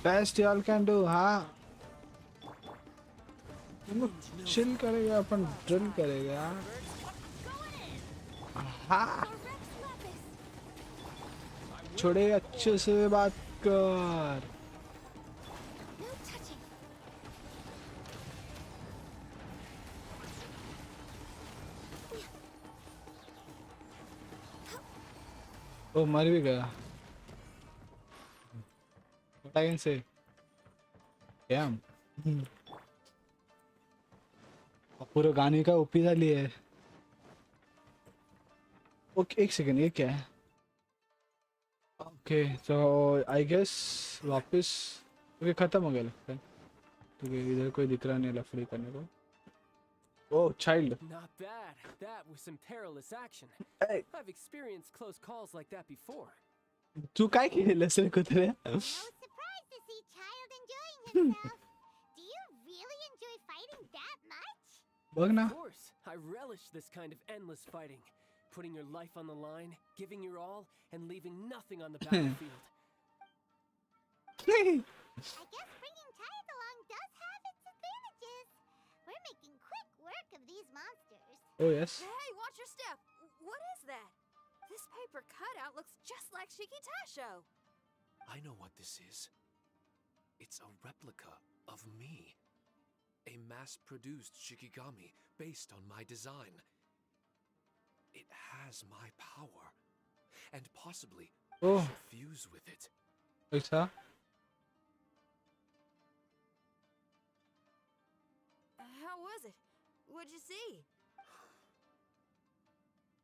best y'all can do हाँ चिल करेगा अपन ड्रिल करेगा हाँ छोड़े अच्छे से बात कर ओ मर भी गया टाइम से डैम पूरे गाने का ओपी था लिए ओके एक सेकंड ये क्या है ओके तो आई गेस वापस ओके खत्म हो गया लगता है क्योंकि इधर कोई दिख रहा नहीं लफड़ी करने को ओह child Not bad. That was some perilous action. Hey. I've experienced close calls like that before. तू काय खेल से कुतरे No surprise to see child enjoying himself. Do you really enjoy fighting that much? बगना Of course, I relish this kind of endless fighting. Putting your life on the line, giving your all, and leaving nothing on the battlefield. I guess bringing child along does have its advantages. We're making quick work of these monsters. oh yes Hey, watch your step. What is that? This paper cutout looks just like Shiki Tasho. I know what this is. It's a replica of me. A mass-produced Shikigami based on my design. It has my power. And possibly Oh. I should fuse with it. ऐसा How was it? What'd you see?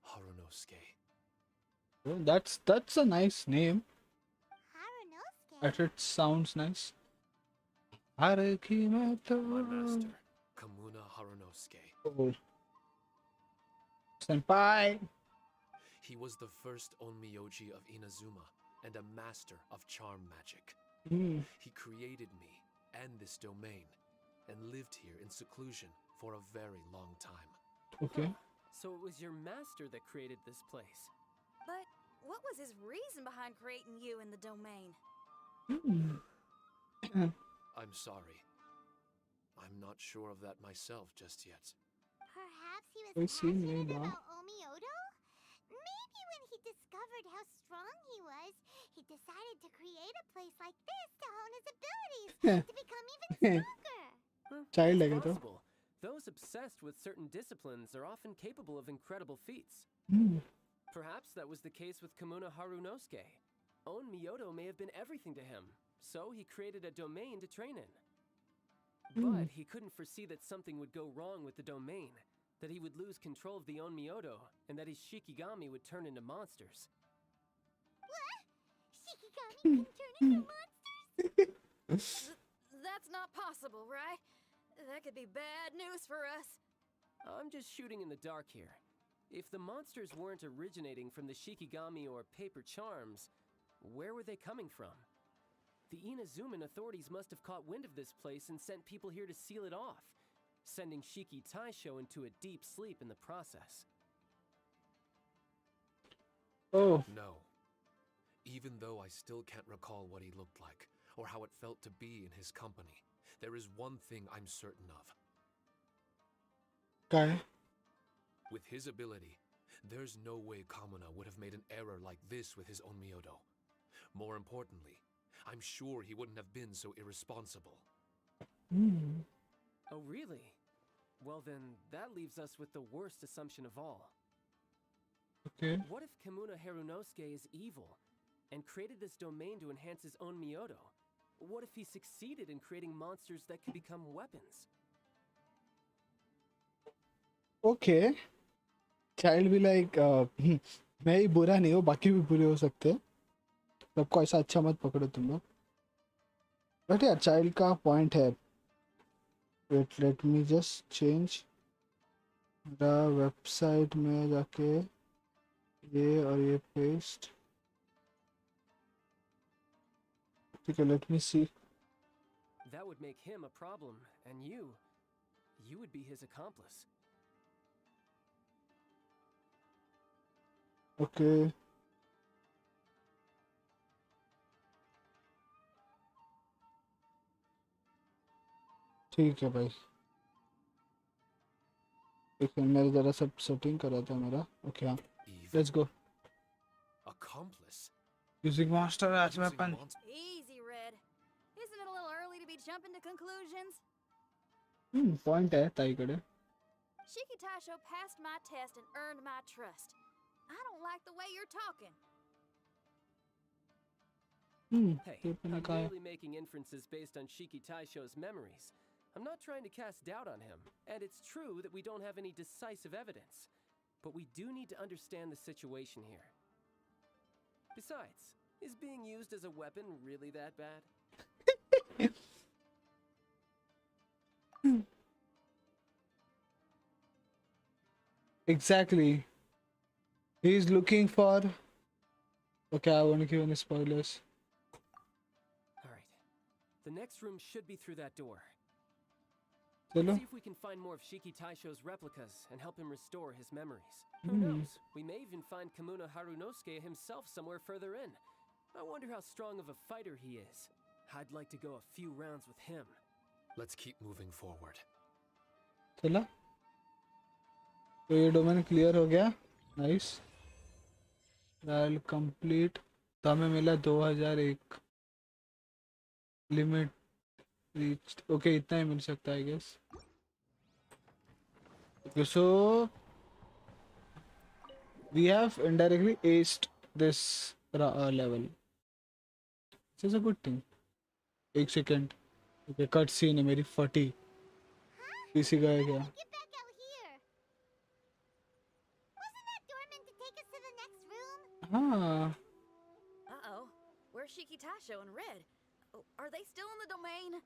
Harunosuke. oh, that's a nice name Harunosuke. it sounds nice Haruki Mato My master, Kamuna Harunosuke. oh senpai He was the first onmyoji of Inazuma and a master of charm magic. He created me and this domain and lived here in seclusion for a very long time. okay So it was your master that created this place. But what was his reason behind creating you in the domain? I'm sorry. I'm not sure of that myself just yet. Perhaps he I was see, passionate maybe. about Omiodo? Maybe when he discovered how strong he was, he decided to create a place like this to hone his abilities to become even stronger. Huh, Child it's like it, though. possible. Those obsessed with certain disciplines are often capable of incredible feats. Perhaps that was the case with Kamuna Harunosuke. On Myoto may have been everything to him, so he created a domain to train in. But he couldn't foresee that something would go wrong with the domain, that he would lose control of the On Myoto, and that his Shikigami would turn into monsters. What? Shikigami can turn into monsters? That's not possible, right? That could be bad news for us. I'm just shooting in the dark here. If the monsters weren't originating from the Shikigami or paper charms, where were they coming from? The Inazuman authorities must have caught wind of this place and sent people here to seal it off, sending Shiki Taisho into a deep sleep in the process. Oh. No. Even though I still can't recall what he looked like, or how it felt to be in his company, there is one thing I'm certain of. Okay. With his ability, there's no way Kamuna would have made an error like this with his own Myoto. More importantly, I'm sure he wouldn't have been so irresponsible. Oh, really? Well then, that leaves us with the worst assumption of all. Okay. What if Kamuna Harunosuke is evil, and created this domain to enhance his own Myoto? What if he succeeded in creating monsters that could become weapons? Okay. Child be like, मैं ही बुरा नहीं हूँ, बाकी भी बुरे हो सकते हैं. सबको ऐसा अच्छा मत पकड़ो तुम लोग. बट यार चाइल्ड का पॉइंट है. Wait let me just change मेरा वेबसाइट में जाके ये और ये पेस्ट. ठीक है, let me see. That would make him a problem, and you would be his accomplice. Okay. ठीक है भाई. ठीक है, मैं ज़रा सब सेटिंग कर रहा था मेरा. ओके हाँ, let's go. Accomplice? Using monster as Using weapon. Easy, Red. Isn't it a little early to be jumping to conclusions? Point है ताईकडे. Shiki Taisho passed my test and earned my trust. I don't like the way you're talking. Hey, ये I'm मैंने कहा है. merely making inferences based on Shiki Taisho's memories. I'm not trying to cast doubt on him, and it's true that we don't have any decisive evidence. But we do need to understand the situation here. Besides, is being used as a weapon really that bad? Exactly. He's looking for. Okay, I won't give any spoilers. Alright. The next room should be through that door. चलो. See if we can find more of Shiki Taisho's replicas and help him restore his memories. Who knows? We may even find Kamuna Harunosuke himself somewhere further in. I wonder how strong of a fighter he is. I'd like to go a few rounds with him. Let's keep moving forward. चला. तो ये domain clear हो गया. Nice. Trial complete. तो हमें मिला 2001. Limit reached. Okay, इतना ही मिल सकता है I guess. Okay, so we have indirectly aced this level. This is a good thing. एक सेकेंड. Okay, कट सीन है मेरी फटी. किसी का है क्या? Get back out here. Wasn't that door meant to take us to the next room? हाँ. Uh-oh. Where's Shiki Taisho and Red? Oh, are they still in the domain?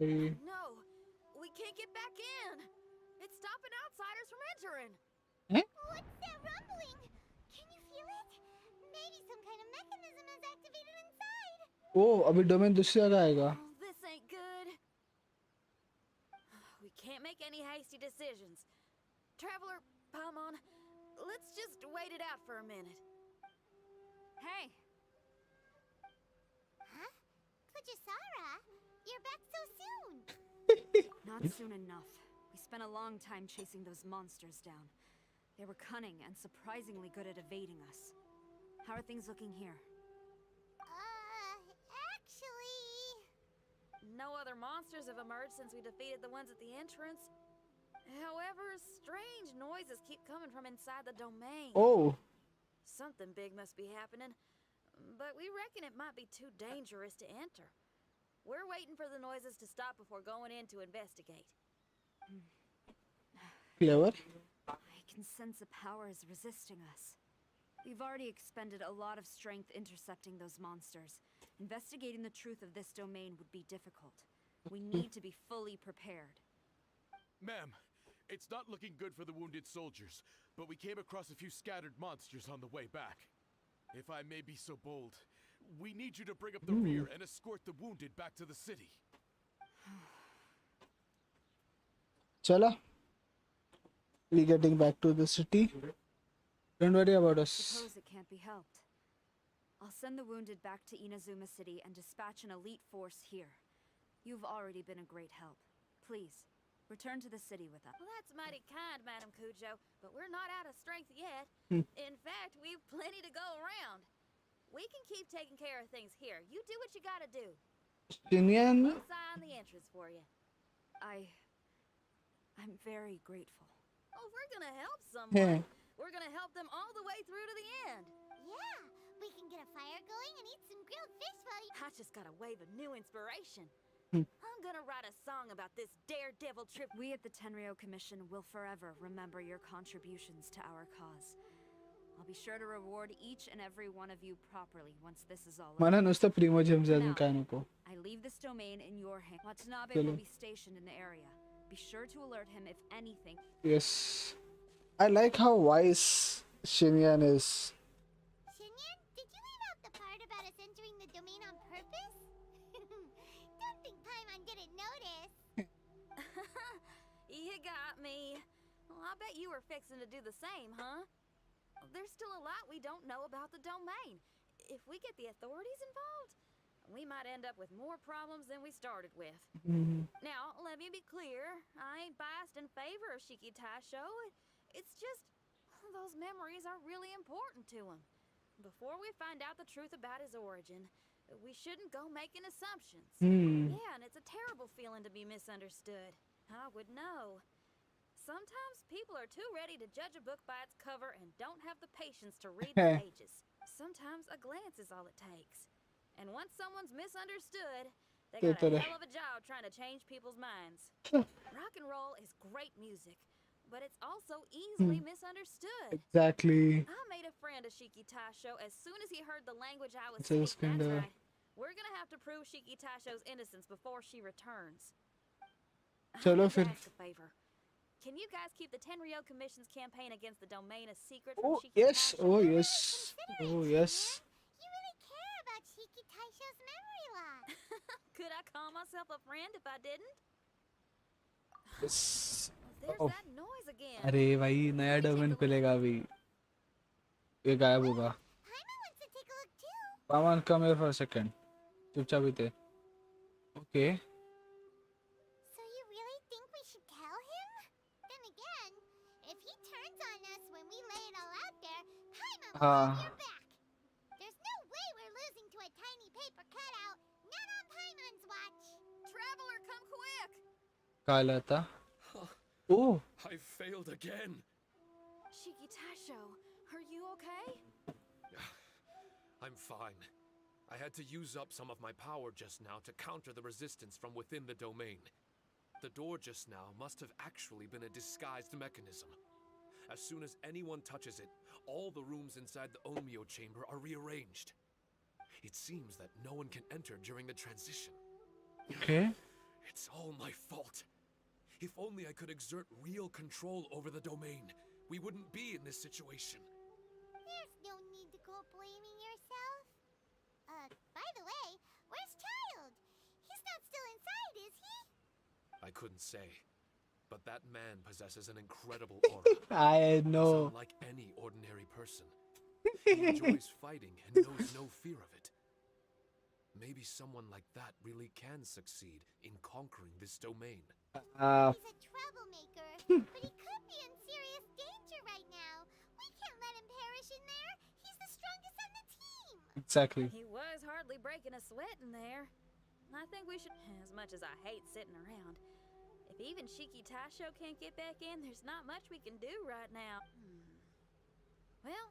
भाई. No, we can't get back in. It's stopping outsiders from entering. What's that rumbling? Can you feel it? Maybe some kind of mechanism is activated inside. ओ अभी domain दूसरी जगह आएगा. Oh, this ain't good. We can't make any hasty decisions. Traveler, Paimon, let's just wait it out for a minute. Hey, Huh? Fujisara, you're back so soon. not soon enough. We spent a long time chasing those monsters down. They were cunning and surprisingly good at evading us. How are things looking here? Actually... No other monsters have emerged since we defeated the ones at the entrance. However, strange noises keep coming from inside the domain. Oh, Something big must be happening, but we reckon it might be too dangerous to enter. We're waiting for the noises to stop before going in to investigate. clever. I can sense a power is resisting us. We've already expended a lot of strength intercepting those monsters. Investigating the truth of this domain would be difficult. We need to be fully prepared. Ma'am, it's not looking good for the wounded soldiers, but we came across a few scattered monsters on the way back. If I may be so bold, we need you to bring up the rear and escort the wounded back to the city. Chala. We getting back to the city. Don't worry about us. Suppose it can't be helped. I'll send the wounded back to Inazuma City and dispatch an elite force here. You've already been a great help. Please, return to the city with us. Well, that's mighty kind, Madam Cujo, but we're not out of strength yet. In fact, we've plenty to go around. We can keep taking care of things here. You do what you gotta do. Shinyan. Close eye on the entrance for you. I'm very grateful. Oh, we're gonna help someone. We're gonna help them all the way through to the end. Yeah, we can get a fire going and eat some grilled fish while you... I just got a wave of new inspiration. I'm gonna write a song about this daredevil trip. We at the Tenryo Commission will forever remember your contributions to our cause. I'll be sure to reward each and every one of you properly once this is all over. Mana nusta primo jam kano ko. I leave this domain in your hands. Watanabe Chalo. will be stationed in the area. Be sure to alert him if anything. Yes. I like how wise Shinyan is. Shinyan, did you leave out the part about us entering the domain on purpose? Don't think Paimon didn't notice. You got me. Well, I bet you were fixing to do the same, huh? There's still a lot we don't know about the domain. If we get the authorities involved, we might end up with more problems than we started with. Now, let me be clear. I ain't biased in favor of Shiki Taisho. It's just those memories are really important to him. Before we find out the truth about his origin, we shouldn't go making assumptions. Yeah, and it's a terrible feeling to be misunderstood. I would know. Sometimes people are too ready to judge a book by its cover and don't have the patience to read the pages. Sometimes a glance is all it takes. And once someone's misunderstood, they got a hell of a job trying to change people's minds. Rock and roll is great music, but it's also easily misunderstood. Exactly. I made a friend of Shiki Taisho as soon as he heard the language I was So speaking. kinda- That's right. We're gonna have to prove Shiki Taisho's innocence before she returns. Chalo I'd fir. ask a favor. Can you guys keep the Tenryo Commission's campaign against the domain a secret from Oh Shiki yes. Taisho? Oh yes. Oh yes. You really care about Shiki Taisho's memory loss. Could I call myself a friend if I didn't? Yes. There's Oh. that noise again. अरे भाई नया domain खुलेगा अभी. ये गायब होगा. Paimon wants to take a look too. Paman, come here for a second. चुपचाप ही थे. Okay. So you really think we should tell him? Then again, if he turns on us when we lay it all out there, Paimon will have your back. There's no way we're losing to a tiny paper cutout. Not on Paimon's watch. Traveler, come quick! काला था. Oh. I failed again. Shiki Taisho, are you okay? I'm fine. I had to use up some of my power just now to counter the resistance from within the domain. The door just now must have actually been a disguised mechanism. As soon as anyone touches it, all the rooms inside the Onmyo chamber are rearranged. It seems that no one can enter during the transition. Okay. It's all my fault. If only I could exert real control over the domain, we wouldn't be in this situation. There's no need to go blaming yourself. By the way, where's Child? He's not still inside, is he? I couldn't say, but that man possesses an incredible aura. I He's know. unlike any ordinary person. He enjoys fighting and knows no fear of it. Maybe someone like that really can succeed in conquering this domain. He's a troublemaker, but he could be in serious danger right now. We can't let him perish in there. He's the strongest on the team. Exactly. He was hardly breaking a sweat in there. I think we should, as much as I hate sitting around, if If even Shiki Taisho can't get back in, there's not much we can do right now. Well,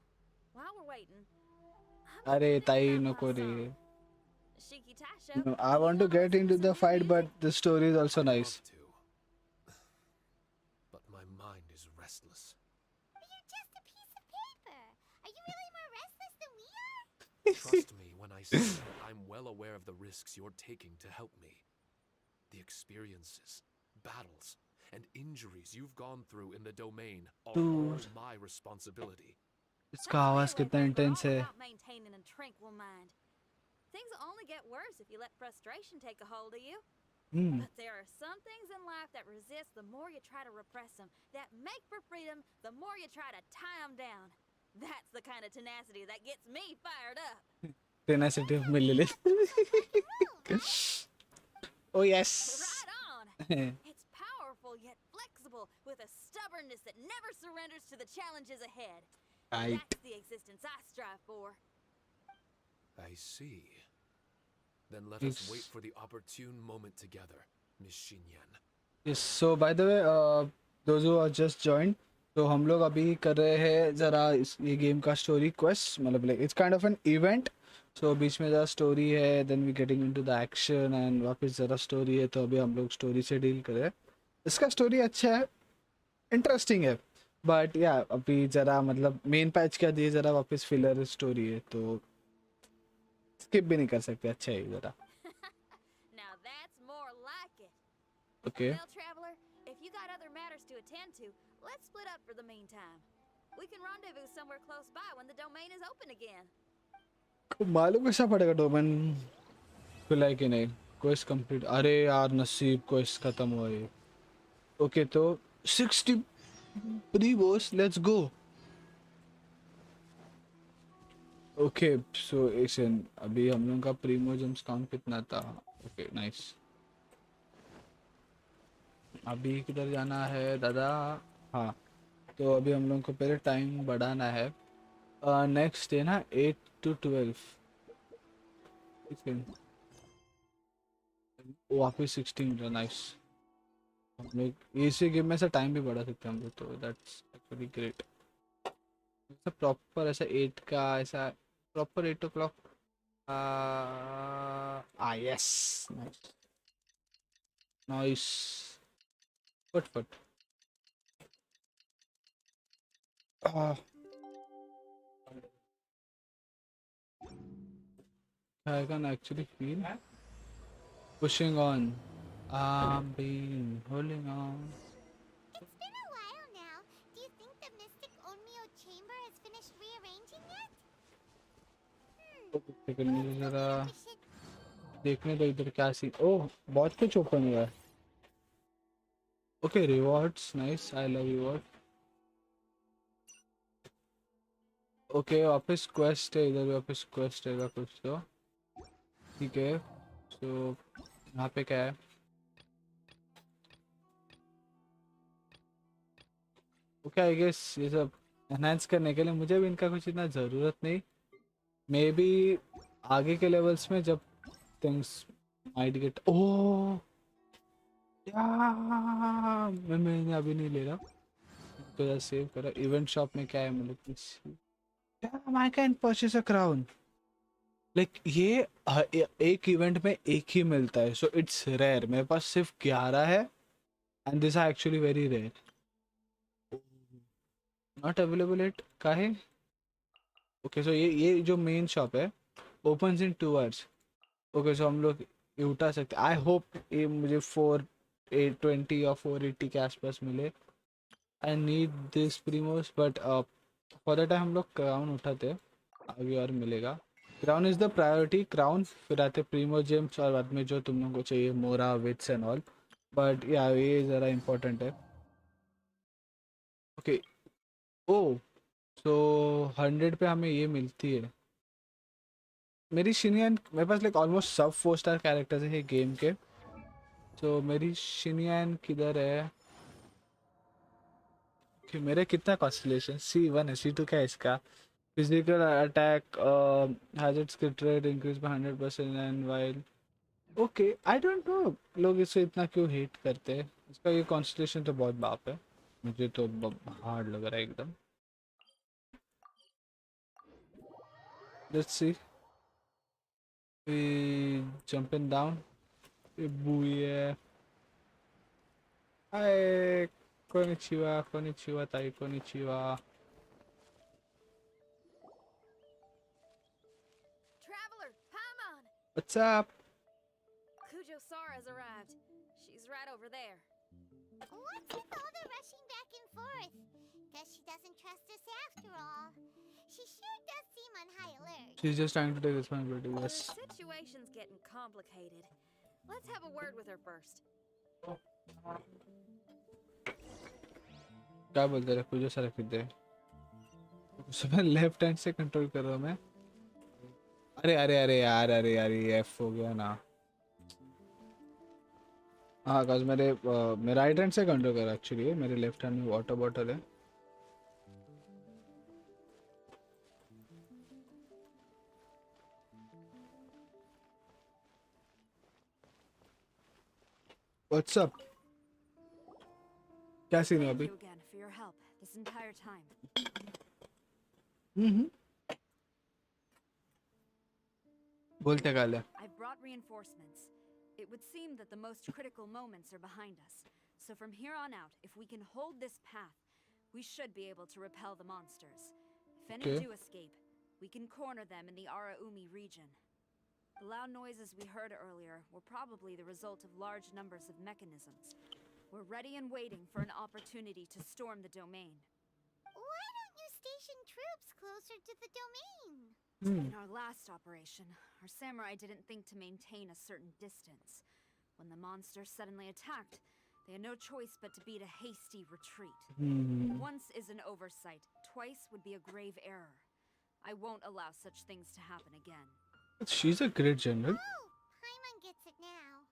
while we're waiting, I'm gonna अरे finish ताई out my नको रे. song. Shiki Taisho, No, I do you want to wanna get listen into to the some new fight, music? but the story is also I'd nice. love to. But my mind is restless. You're just a piece of paper. Are you really more restless than we are? Trust me when I say I'm well aware of the risks you're taking to help me. The experiences, battles, and injuries you've gone through in the domain are all Dude, my responsibility. इसका That's आवाज railway कितना paper intense all है. about maintaining a tranquil mind. Things will only get worse if you let frustration take a hold of you. Hmm. But there are some things in life that resist the more you try to repress them, that make for freedom the more you try to tie them down. That's the kind of tenacity that gets me fired up. Tenacity of Millilith. Oh yes. Right on! It's powerful yet flexible, with a stubbornness that never surrenders to the challenges ahead. Right. That's the existence I strive for. I see. Then let us wait It's for the opportune moment together, Miss Xinyan. yes. So by the way, those who are just joined, तो हम लोग अभी कर रहे हैं जरा ये game का स्टोरी क्वेस्ट मतलब like it's kind of an event. So बीच में जरा स्टोरी है, then we getting into the action and वापस जरा स्टोरी है. तो अभी हम लोग स्टोरी से डील कर रहे हैं. इसका स्टोरी अच्छा है, इंटरेस्टिंग है, बट या अभी जरा मतलब मेन पैच क्या दिए जरा वापस फिलर स्टोरी है तो स्किप भी नहीं कर सकते. अच्छा है जरा. Now that's more like it. Okay Well, traveler, if you got other matters to attend to, let's split up for the meantime. We can rendezvous somewhere close by when the domain is open again. मालूम कैसा पड़ेगा domain खुला है कि नहीं. Quest complete. अरे यार नसीब क्वेस्ट खत्म हुआ ये. ओके तो 60 pre boss let's go. Okay so action अभी हम लोगों का प्रीमोजम्स काउंट कितना था. Okay nice. अभी किधर जाना है दादा. हाँ तो अभी हम लोगों को पहले टाइम बढ़ाना है. नेक्स्ट है ना 8 to 12. वापस 16 नाइस. हम लोग इसी गेम में से टाइम भी बढ़ा सकते हैं हम लोग तो दैट्स एक्चुअली ग्रेट. ऐसा प्रॉपर ऐसा 8 का ऐसा proper 8 o'clock. Yes nice nice. फट फट. I can actually feel pushing on. I'm being holding on. It's been a while now. Do you think the Mystic Onmyo chamber has finished rearranging yet? लेकिन मुझे Let's go जरा get up a shit. देखने दो इधर क्या scene. ओह बहुत कुछ open हुआ है. Okay rewards nice. I love reward. Okay वापस क्वेस्ट है इधर भी. वापस क्वेस्ट है कुछ तो ठीक है. सो यहाँ पे क्या है. ओके आई गेस ये सब एनहांस करने के लिए मुझे भी इनका कुछ इतना ज़रूरत नहीं. मे बी आगे के लेवल्स में जब थिंग्स माइट गेट. ओह यार मैंने अभी नहीं ले रहा तो सेव करा. इवेंट शॉप में क्या है मतलब I can purchase a crown. Like ये एक इवेंट में एक ही मिलता है. So it's rare. मेरे पास सिर्फ 11 है and this are actually very rare. Not available it का है. ओके सो ये जो मेन शॉप है opens in 2 hours. Okay so हम लोग ये उठा सकते. आई होप ये मुझे 420 या 480 के आसपास मिले. I need this primos but for the time हम लोग क्राउन उठाते. आगे और मिलेगा. Crown is the priority. Crown फिर आते प्रीमो जेम्स और बाद में जो तुम लोगों को चाहिए मोरा विट्स एंड ऑल. बट या ये ज़रा इम्पोर्टेंट है. ओके ओ सो 100 पे हमें ये मिलती है. मेरी शिनियन मेरे पास लाइक ऑलमोस्ट सब 4 स्टार कैरेक्टर्स है गेम के. सो मेरी शिनियन किधर है. कि मेरे कितना कॉन्स्टलेशन C1 है. C2 क्या है इसका. फिजिकल अटैक हैजेट्स के trade increase by 100% and while. Okay I don't know लोग इसे इतना क्यों हेट करते हैं. इसका ये कॉन्स्टेलेशन तो बहुत बाप है, मुझे तो हार्ड लग रहा है एकदम। लेट्स सी, जंपिंग डाउन, बुए, हाय, konnichiwa, konnichiwa, tai, konnichiwa. Traveler, Paimon! What's up? Kujo Sara's arrived. She's right over there. What's with all the rushing back and forth? Guess she doesn't trust us after all. She sure does seem on high alert. She's just trying to take responsibility. The Yes. situation's getting complicated. Let's have a word with her first. क्या बोलते रहे कुछ सारा खरीद दे, उसमें left hand से control कर रहा हूँ मैं। अरे अरे अरे यार, अरे यार ये एफ हो गया ना। हाँ गाइस, मैं राइट हैंड से कंट्रोल कर रहा एक्चुअली, मेरे लेफ्ट हैंड में वाटर बॉटल है। What's up? क्या सीन है Thank अभी? you again for your help this entire time. बोलते क्या ले? I've brought reinforcements. It would seem that the most critical moments are behind us. So from here on out, if we can hold this path, we should be able to repel the monsters. If any Okay. do escape, we can corner them in the Araumi region. The loud noises we heard earlier were probably the result of large numbers of mechanisms. We're ready and waiting for an opportunity to storm the domain. Why don't you station troops closer to the domain? In our last operation, our samurai didn't think to maintain a certain distance. When the monsters suddenly attacked, they had no choice but to beat a hasty retreat. Once is an oversight, twice would be a grave error. I won't allow such things to happen again. She's a great general. Oh, Paimon gets it now.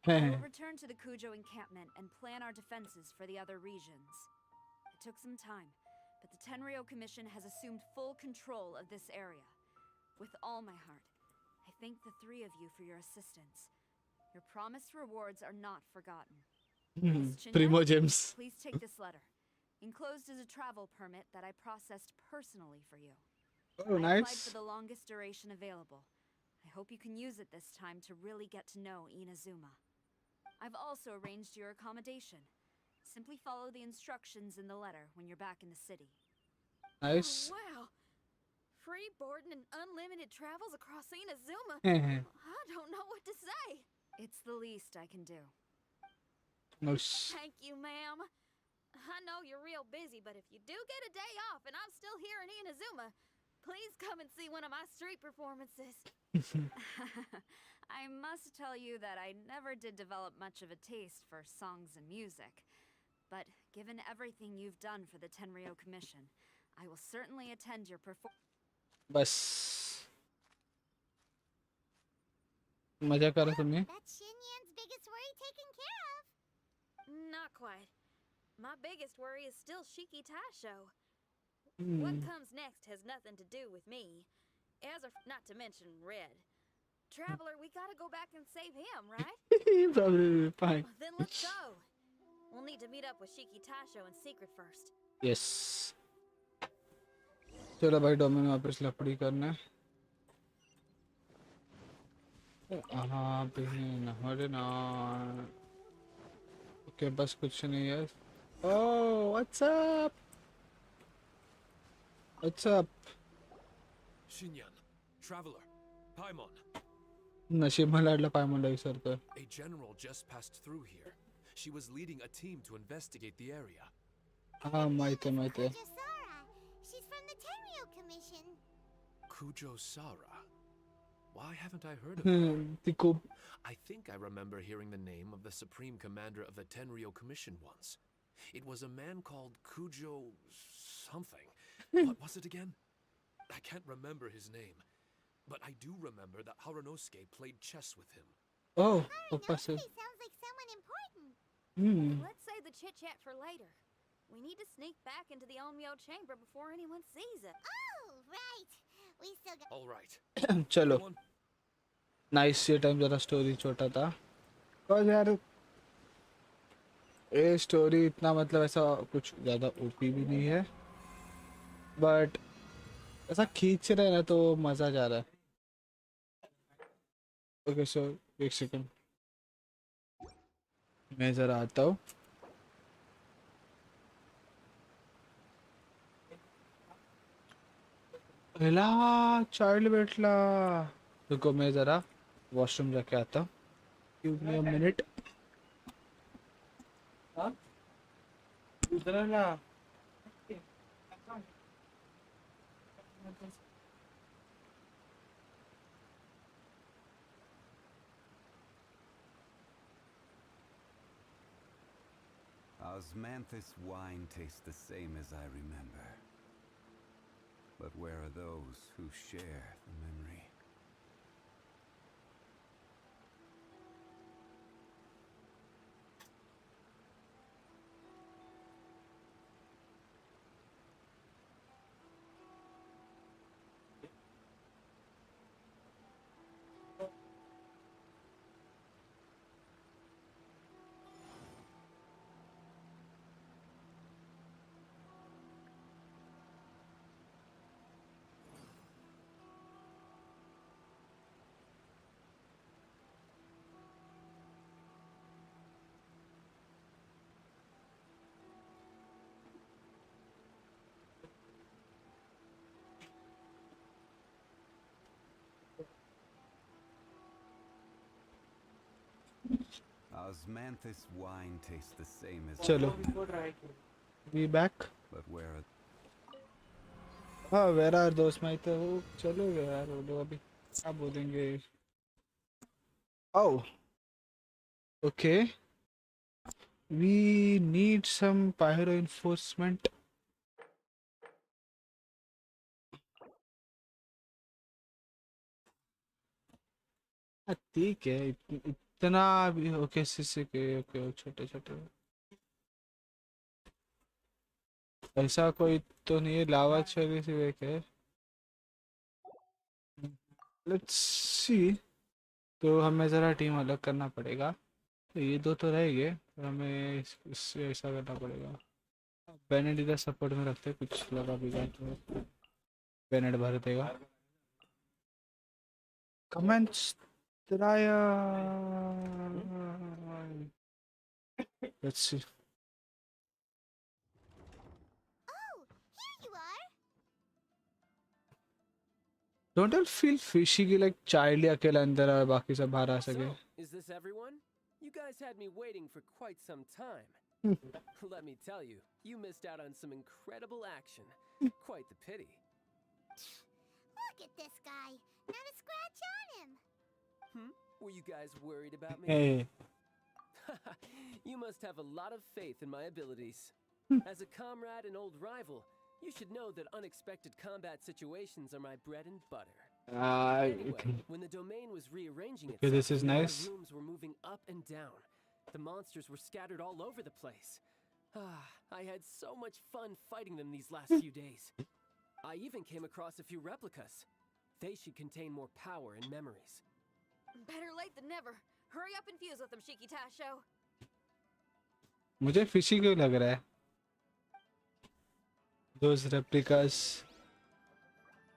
We'll return to the Kujo encampment and plan our defenses for the other regions. It took some time, but the Tenryo Commission has assumed full control of this area. With all my heart, I thank the three of you for your assistance. Your promised rewards are not forgotten. Miss Chinya, Primo Gems. please take this letter. Enclosed is a travel permit that I processed personally for you. Oh, I applied nice. for the longest duration available. I hope you can use it this time to really get to know Inazuma. I've also arranged your accommodation. Simply follow the instructions in the letter when you're back in the city. Nice. Oh, wow. Free boarding and unlimited travels across Inazuma. Nice. I don't know what to say. It's the least I can do. Thank you, ma'am. I know you're real busy, but if you do get a day off and I'm still here in Inazuma, please come and see one of my street performances. I must tell you that I never did develop much of a taste for songs and music. But given everything you've done for the Tenryo Commission, I will certainly attend your performance. बस मजा करो तुम्हें। That's Xinyan's biggest worry taken care of. Not quite. My biggest worry is still Shiki Taisho. Hmm. What comes next has nothing to do with me. Not to mention Red. Traveler, we gotta go back and save him, right? Probably fine. Then let's go. We'll need to meet up with Shiki Taisho in secret first. Yes. चलो भाई, domain वापस लपड़ी करना है। हाँ बहन, अरे ना, okay बस कुछ नहीं है। Oh, what's up? What's up? Xinyan, Traveler, Paimon. नशीब में लाडला पायमन डाई सर का। A general just passed through here. She was leading a team to investigate the area. हाँ माइते माइते। Kujo Sara. She's from the Tenryo Commission. Kujo Sara. Why haven't I heard of her? तिको I think I remember hearing the name of the Supreme Commander of the Tenryo Commission once. It was a man called Kujo something. What was it again? I can't remember his name. But I do remember that Harunosuke played chess with him. Oh, पापा से। Harunosuke sounds like someone important. Let's save the chit-chat for later. We need to sneak back into the Onmyo chamber before anyone sees it. Oh, right. We still got. All right. चलो। Come on. Nice, ये time जरा story छोटा था। तो यार ये story इतना मतलब ऐसा कुछ ज़्यादा ओपी भी नहीं है, बट ऐसा खींच रहे हैं ना तो मज़ा जा रहा है। ओके सो एक सेकंड मैं ज़रा आता हूँ। हेला चाइल्ड बैठला, रुको मैं ज़रा वॉशरूम जाके आता हूँ। Give me a minute. हाँ उधर ना। Osmanthus wine tastes the same as I remember. But where are those who share the memory? Osmanthus wine tastes the same as चलो we back. but where are हाँ where are दोस्त my तो वो चलो यार वो लोग अभी क्या बोलेंगे। Oh okay we need some pyro enforcement. ठीक है इतना भी ओके सी के ओके छोटे छोटे ऐसा कोई तो नहीं है। लावा चेरी से एक है। Let's see. तो हमें ज़रा टीम अलग करना पड़ेगा। तो ये दो तो रहेंगे तो हमें इससे ऐसा करना पड़ेगा। बेनेट इधर सपोर्ट में रखते हैं, कुछ लगा बिगा तो बेनेट भर देगा। कमेंट्स तराया। Let's see. Oh, here you are. Don't you feel fishy की लाइक चाइल्ड अकेला अंदर है बाकी सब बाहर आ सके। So, is this everyone? You guys had me waiting for quite some time. Let me tell you, you missed out on some incredible action. Quite the pity. Look at this guy. Not a scratch on him. Were you guys worried about me? Hey. You must have a lot of faith in my abilities. As a comrade and old rival, you should know that unexpected combat situations are my bread and butter. Anyway, when the domain was rearranging itself, this is nice. the rooms were moving up and down. The monsters were scattered all over the place. I had so much fun fighting them these last few days. I even came across a few replicas. They should contain more power and memories. Better late than never. Hurry up and fuse with them, Shiki Tasho. मुझे fishy क्यों लग रहा है? Those replicas.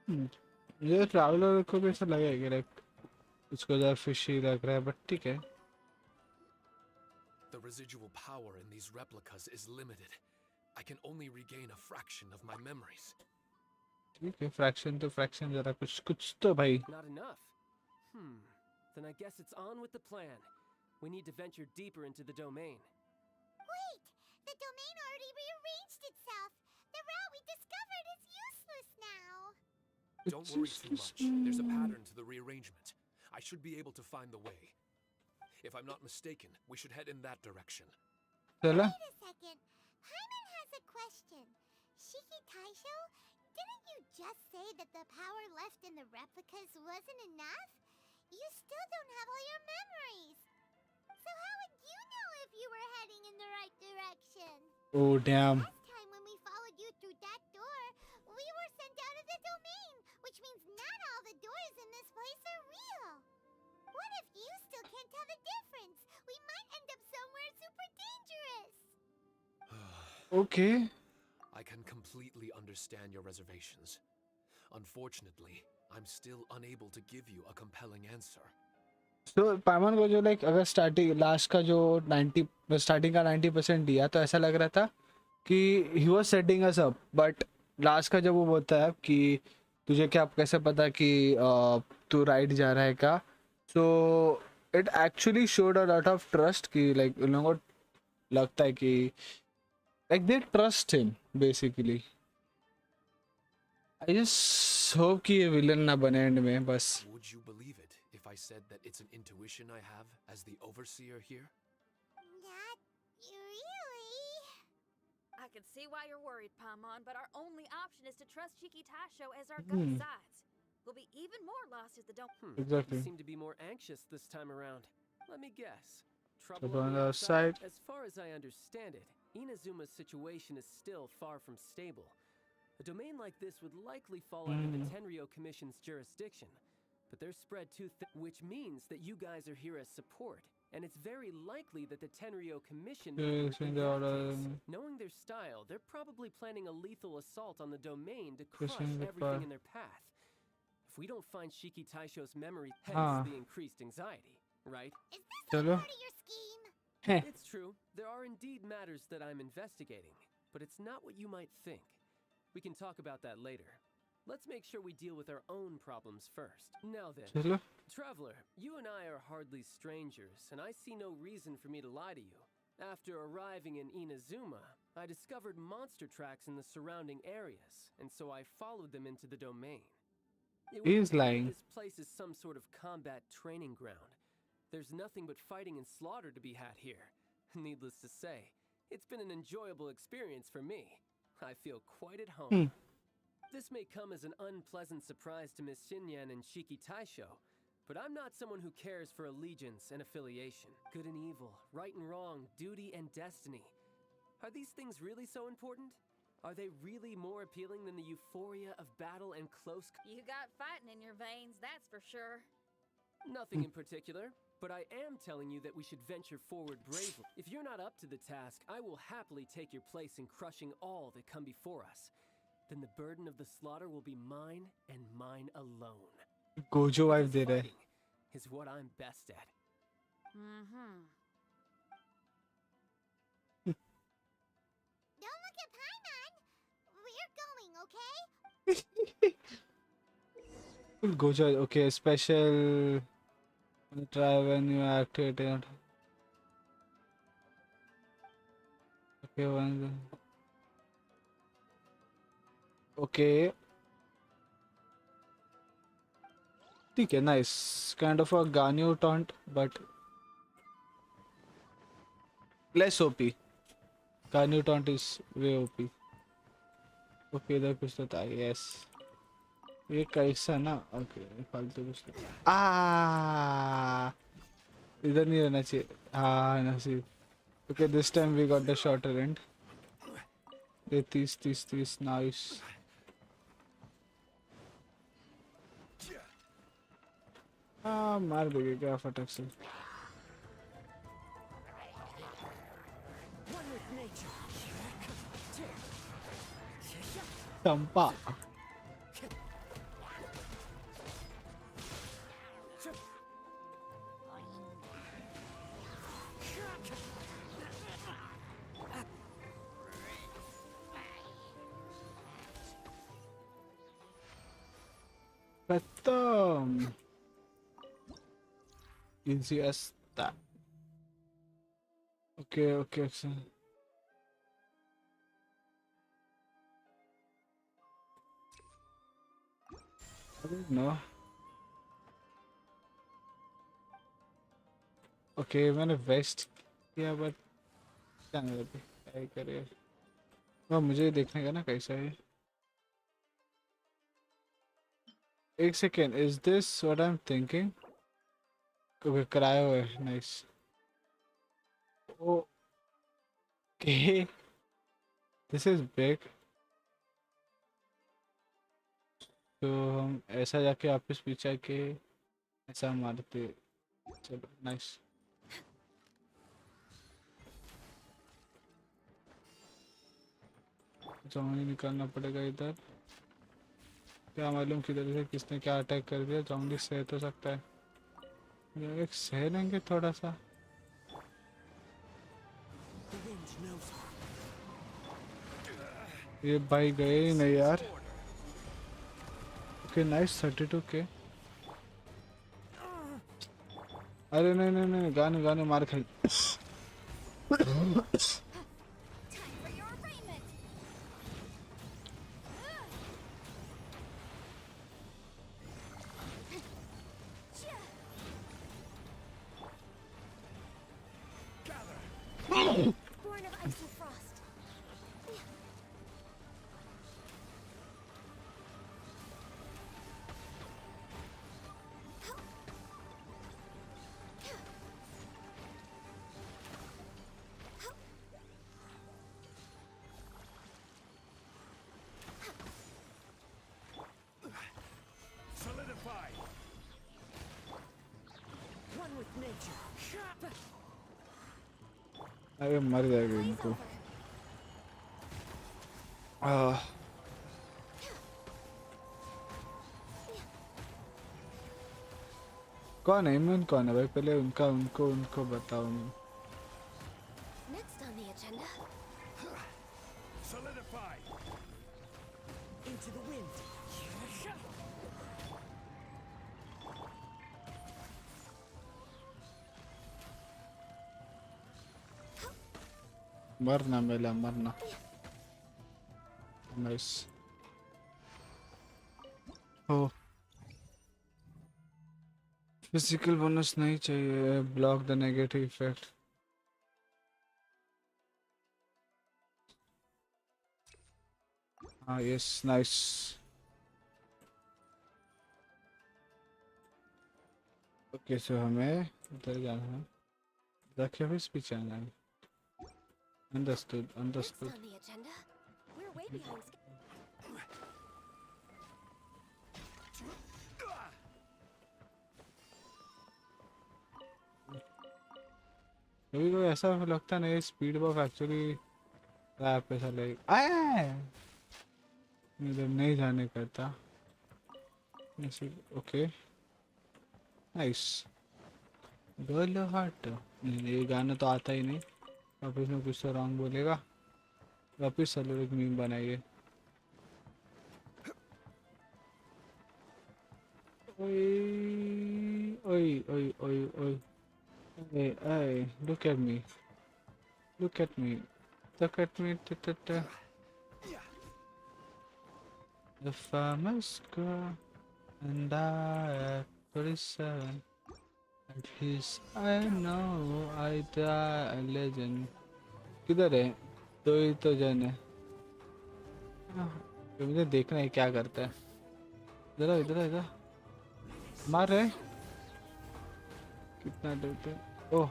मुझे traveller को भी ऐसा लगेगा कि लाइक उसको ज़्यादा फिशी लग रहा है, बट ठीक है। The residual power in these replicas is limited. I can only regain a fraction of my memories. ठीक है फ्रैक्शन तो फ्रैक्शन ज़रा कुछ तो भाई। Not enough. Then I guess it's on with the plan. We need to venture deeper into the domain. Wait! The domain already rearranged itself. The route we discovered is useless now. Don't worry too much. There's a pattern to the rearrangement. I should be able to find the way. If I'm not mistaken, we should head in that direction. चला। Wait a second. Hyman has a question. Shiki Taisho, didn't you just say that the power left in the replicas wasn't enough? You still don't have all your memories. So how would you know if you were heading in the right direction? Oh damn. Last time when we followed you through that door, we were sent out of the domain, which means not all the doors in this place are real. What if you still can't tell the difference? We might end up somewhere super dangerous. Okay. I can completely understand your reservations. Unfortunately, I'm still unable to give you a compelling answer. तो पायमन को जो like अगर starting last का जो 90 starting का 90% दिया तो ऐसा लग रहा था कि he was setting us up, but last का जब वो बोलता है कि तुझे क्या कैसे पता कि तू राइट जा रहा है क्या, so it actually showed a lot of trust कि लाइक उन लोगों को लगता है कि like they trust him basically. I just hope कि ये विलन ना बने एंड में बस. Would you believe it if I said that it's an intuition I have as the overseer here? Not really. I can see why you're worried, Paimon, but our only option is to trust Shiki Taisho as our guides. We'll be even more lost if the don't. Exactly. You seem to be more anxious this time around. Let me guess. Trouble Trouble on on the the outside? outside. As far as I understand it, Inazuma's situation is still far from stable. A domain like this would likely fall under the Tenryo Commission's jurisdiction, but they're spread too thin, which means that you guys are here as support, and it's very likely that the Tenryo Commission would Yes, in in that the case, knowing their style, they're probably planning a lethal assault on the domain to crush Pushing the everything bar. in their path. If we don't find Shiki Taisho's memory, hence the increased anxiety, right? Is this Chalo. all part of your scheme? Heh. It's true. There are indeed matters that I'm investigating, but it's not what you might think. We can talk about that later. Let's make sure we deal with our own problems first. Now then, चलो. Traveler, you and I are hardly strangers, and I see no reason for me to lie to you. After arriving in Inazuma, I discovered monster tracks in the surrounding areas, and so I followed them into the domain. It would He's appear lying. This place is some sort of combat training ground. There's nothing but fighting and slaughter to be had here. Needless to say, it's been an enjoyable experience for me. I feel quite at home. This may come as an unpleasant surprise to Miss Xinyan and Shiki Taisho, but I'm not someone who cares for allegiance and affiliation. Good and evil, right and wrong, duty and destiny. Are these things really so important? Are they really more appealing than the euphoria of battle and close... You got fighting in your veins, that's for sure. Nothing in particular, but I am telling you that we should venture forward bravely. If you're not up to the task, I will happily take your place in crushing all that come before us. Then the burden of the slaughter will be mine and mine alone. Gojo wife दे रहा है. Fighting is what I'm best at. Don't look at Paimon. We're going, okay? Gojo okay, special try when you activate it. Okay, one. Okay. ठीक है, nice. Kind of a Ganyu taunt, but less OP. Ganyu taunt is way OP. Okay, इधर कुछ तो था, yes. ये कैसा ना, okay, फालतू कुछ तो. इधर नहीं रहना चाहिए. हाँ, नसीब. Okay, this time we got the shorter end. 30, nice. मार देंगे क्या फटक से. चंपा. खत्म. Easy as that. Okay, so. I don't know. Okay, मैंने वेस्ट किया बट क्या नहीं अभी क्या ही करे. वह मुझे देखने का ना कैसा है. एक second, is this what I'm thinking? Okay, कराया हुआ है, nice. Okay, this is big. तो हम ऐसा जाके वापस पीछे के ऐसा मारते. चलो, nice. जोंगली निकालना पड़ेगा इधर। क्या मालूम किधर से किसने क्या अटैक कर दिया। जोंगली सह तो सकता है, एक सह लेंगे थोड़ा सा। ये भाई गए ही नहीं यार। ओके नाइस 32 के। अरे नहीं नहीं नहीं, गाने गाने मार खाई। Time for your arraignment. Born of ice and frost. Solidify. One with nature. अरे मर जाएगा इनको। कौन है इमन, कौन है भाई? पहले उनका उनको उनको बताओ। Next on the agenda. Solidify. Into the wind. मरना मेला मरना। नाइस। ओ फिजिकल बोनस नहीं चाहिए। Block the negative effect. हाँ यस नाइस। ओके सो हमें उधर जाना है। रखे हुए स्पीच आना है। Understood Next understood. on the agenda. We're way behind schedule. कभी कभी ऐसा लगता नहीं स्पीड बफ एक्चुअली रैप ऐसा लगे। आए इधर नहीं जाने करता। Okay nice. Girl heart. ये गाना तो आता ही नहीं। अब इसमें कुछ तो रॉन्ग बोलेगा। वापिस चलो एक मीम बनाइए। ओए ओए ओए ओए ओए Hey, hey, look at me. Look at me. Look at me. Ta, ta, ta. The farmer's girl and I at 37. At least I know I die a legend. किधर है? दो ही तो जन है। तो मुझे देखना है क्या करता है। इधर इधर इधर मार रहे। कितना डरते हैं। ओह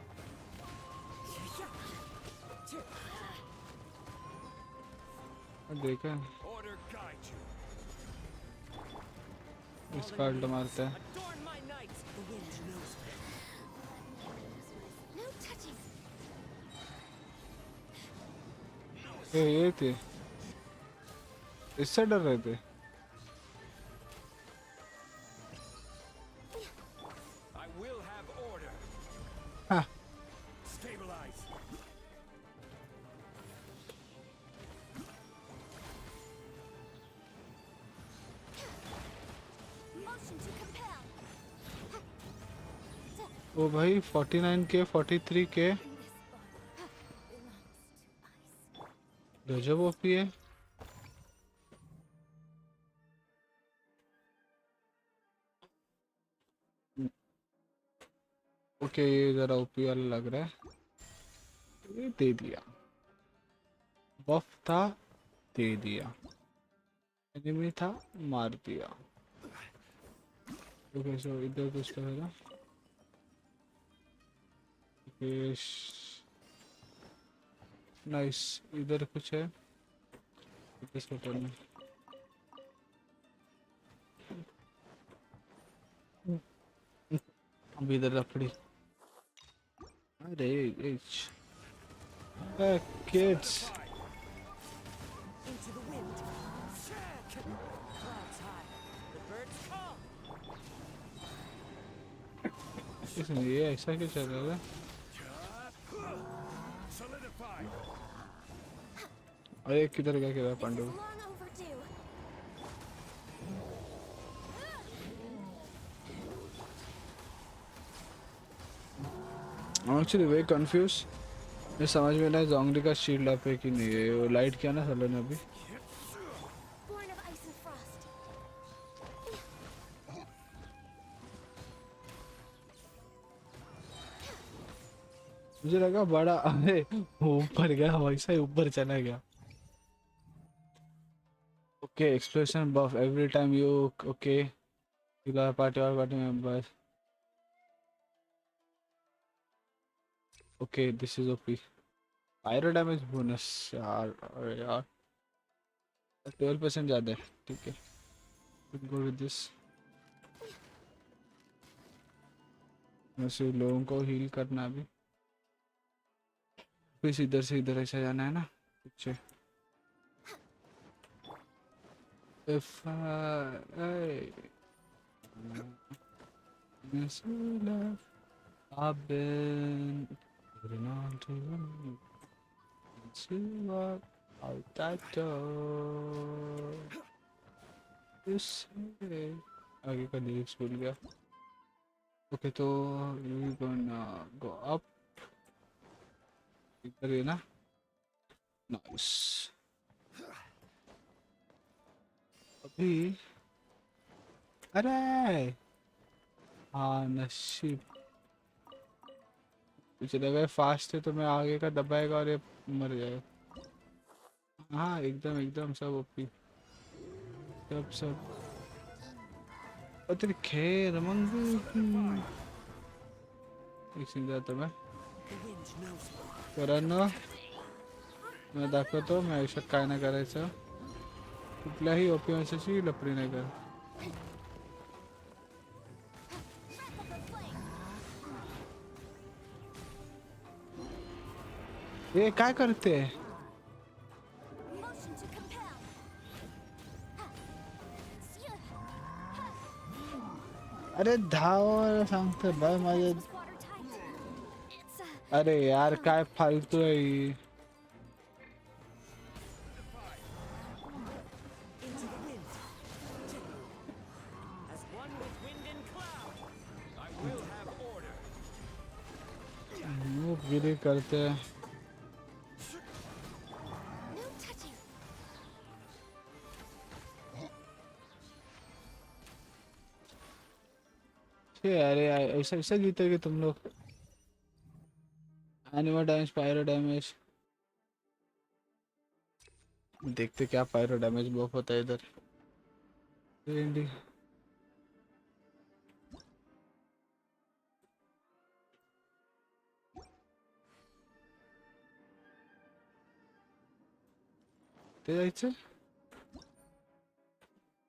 देखा Order guide you. इसका अल्ट मारता है। Adorn my night. The wind knows me. No touching. ये थे इससे डर रहे थे। I will have order. हाँ Stabilize. Motion to compel. ओ भाई 49 के 43 के This bond belongs to ice. गजब ओपी है। ओके ये जरा ओपी वाला लग रहा है। ये दे दिया। बफ था दे दिया। एनिमी था मार दिया। ओके सो इधर कुछ तो है ना। नाइस इधर कुछ है। इस होटल में अभी इधर लकड़ी। अरे kids Into the wind. Clouds high, the birds call. इसमें ये ऐसा क्यों चल रहा है? Solidify. अरे किधर गया This Pandu? is long overdue. I'm actually very confused. मैं समझ में नहीं जोंगली का शील्ड अप है कि नहीं है। वो लाइट किया ना सालों ने अभी। Born of ice and frost. मुझे लगा बड़ा अरे ऊपर गया वैसा ही ऊपर चला गया। Okay, explosion buff every time you okay. You got a party or party members. Okay, this is OP. Pyro damage bonus यार अरे यार 12% ज़्यादा है ठीक है we'll go with this वैसे लोगों को हील करना अभी फिर इधर से इधर ऐसा जाना है ना पीछे if I miss you love I've been holding on to you to walk out that door. You say आगे का lyrics भूल गया. Okay तो we gonna go up. इधर है ना? Nice. अभी अरे हाँ नसीब चले गए फास्ट है तो मैं आगे का दबाएगा और ये मर जाएगा हाँ एकदम एकदम सब ओपी सब तेरी खेर मंगू एक सीधा तो मैं करना मैं दाखवतो मैं आयुष्यात काय नाही करायचं कुठल्याही ओपी माणसाची लपडी नाही कर ये काय करते अरे धाव सांगते बाय माझे अरे यार काय फालतू आहे ही गिरी करते हैं अरे ऐसा ऐसा जीतेगे तुम लोग एनिमल डैमेज पायरो डैमेज देखते क्या पायरो डैमेज बफ होता है इधर जायचं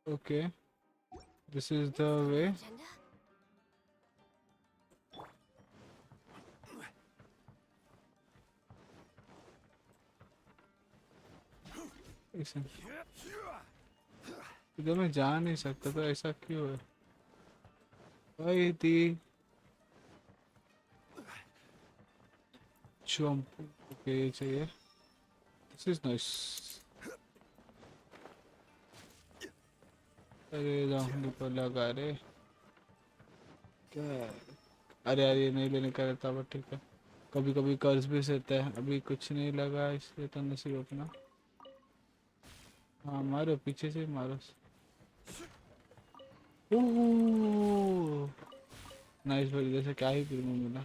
okay this is the way इधर मैं जा नहीं सकता तो ऐसा क्यों है भाई थी जंप ओके चाहिए दिस इज नाइस अरे जाऊंगी पर लगा रे क्या अरे यार ये नहीं लेने का रहता बट ठीक है कभी कभी कर्ज भी सहता है अभी कुछ नहीं लगा इसलिए तो नसीब अपना हाँ मारो पीछे से मारो नाइस भाई जैसे क्या ही फिल्म मिला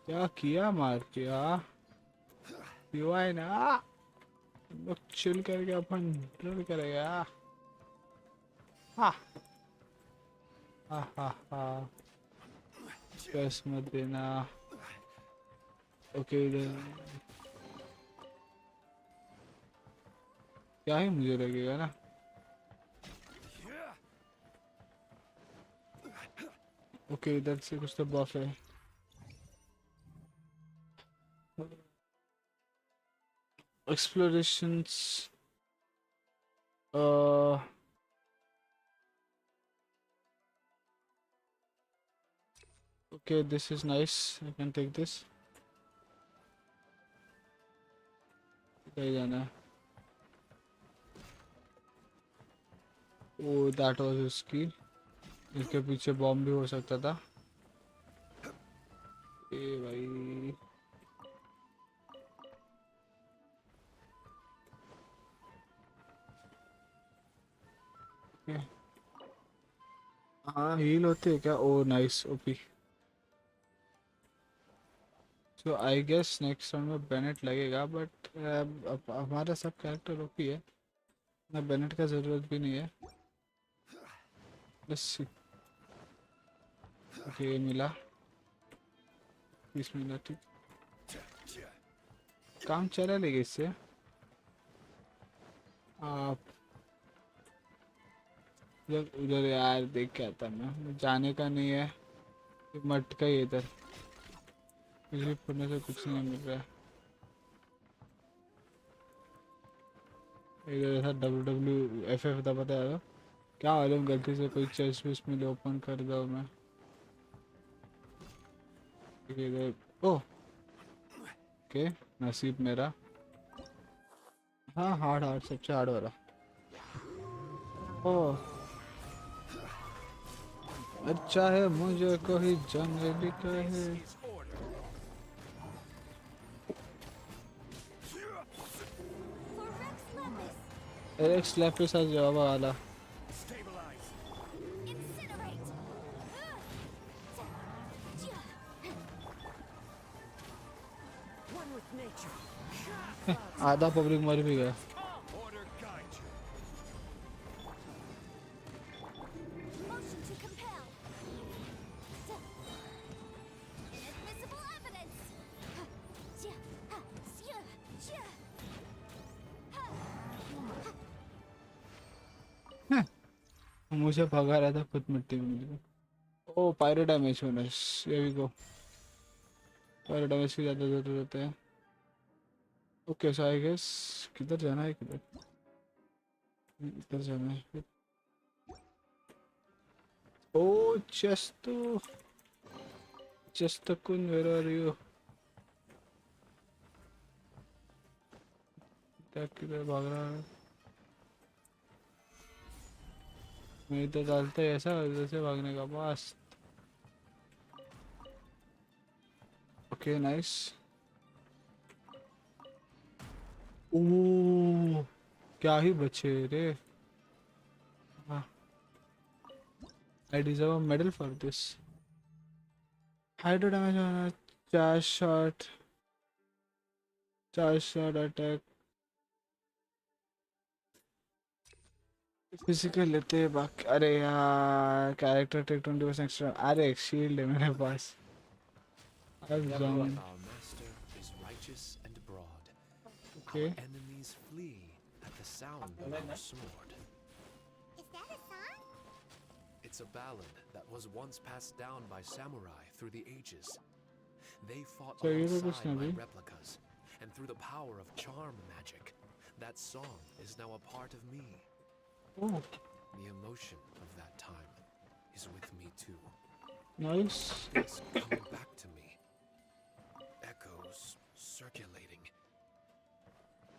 क्या किया मार किया ना लोग चिल करके अपन ड्रिल करेगा हाँ हाँ हाँ हाँ स्ट्रेस मत देना ओके क्या ही मुझे लगेगा ना ओके इधर से कुछ तो बफ है। Explorations okay, this is nice. I can take this. कहीं जाना है? Oh, that was risky. इसके पीछे बॉम्ब भी हो सकता था। ए भाई हाँ हील होते हैं क्या? Oh nice OP. So I guess next round में बेनेट लगेगा बट हमारा सब कैरेक्टर ओपी है ना, बेनेट का ज़रूरत भी नहीं है। Let's see. ओके मिला, पीस मिला, ठीक काम चला लेगा इससे। आप उधर यार देख के आता मैं, जाने का नहीं है, मट का ही है इधर, बिजली पड़ने से कुछ नहीं मिल रहा है। इधर ऐसा WWFF दबाता है क्या मालूम, गलती से कोई चेस्ट वेस्ट मिले ओपन कर दो मैं। इधर ओह ओके नसीब मेरा। हाँ हार्ड हार्ड सबसे हार्ड वाला। ओह अच्छा है मुझे कोई जंगली कहे। एलेक्स लेफ्ट के साथ जवाब वाला। आधा पब्लिक मर भी गया। मुझे भगा रहा था खुद मिट्टी में मुझे। ओ पायरो डैमेज होना, ये भी को पायरो डैमेज की ज़्यादा ज़रूरत है। ओके सो आई गेस किधर जाना है, किधर इधर जाना है। ओ चेस्ट कुन वेयर आर यू? क्या किधर भाग रहा है? मैं इधर डालते ऐसा उधर से भागने का बस। Okay nice. ओह क्या ही बचे रे। I deserve a medal for this. Hydro damage होना, चार शॉट अटैक, फिजिकल लेते हैं बाकी। अरे यार कैरेक्टर टेक 20% एक्स्ट्रा। अरे एक शील्ड है मेरे पास। Our master is righteous and broad. Okay. Our enemies flee at the sound of our sword. Is that a song? It's a ballad that was once passed down by samurai through the ages. They fought So you know alongside this my movie? replicas, and through the power of charm magic, that song is now a part of me. Oh The emotion of that time is with me too. nice. It's coming back to me. Echoes circulating.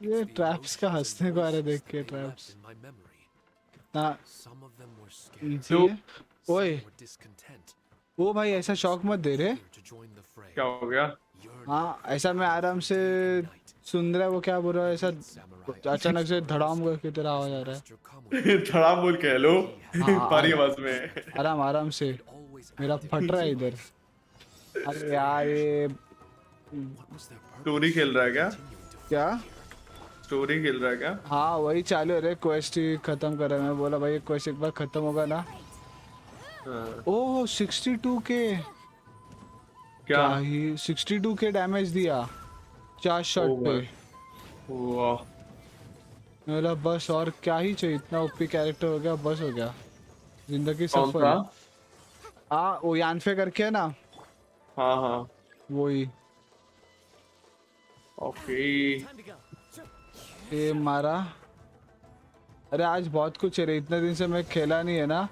ये It's the traps का emotions हंसने and को आ रहा है voices देख that के। they traps left in my memory. ना Some of them were scared. Easy है। ओए Some were discontent. ओ भाई ऐसा शौक मत दे रे। Eager to join the fray. क्या हो गया? Yearning हाँ ऐसा मैं आराम से सुन रहा है, वो क्या बोल रहा है, ऐसा अचानक से धड़ाम करके तेरा आवाज आ रहा है। Master come with थड़ा बोल के हेलो हाँ, पारी आवाज में। आराम आराम से always मेरा active फट रहा है in इधर। life. अरे यार ये What was their purpose story खेल रहा है क्या? continuing to क्या? स्टोरी खेल रहा है क्या? हाँ वही चालू है रे, क्वेस्ट ही खत्म कर रहा है। मैं बोला भाई क्वेस्ट एक बार खत्म होगा ना। हाँ। ओह 62 के क्या? ही 62 के डैमेज दिया 4 शॉट ओ पे। वाह मेरा बस और क्या ही चाहिए, इतना ओपी कैरेक्टर हो गया, बस हो गया, जिंदगी कौन सफल। सा? वो यानफे करके है ना, हाँ हाँ वही। ओके। Time to go. ये मारा। अरे आज बहुत कुछ है रे, इतने दिन से मैं खेला नहीं है ना,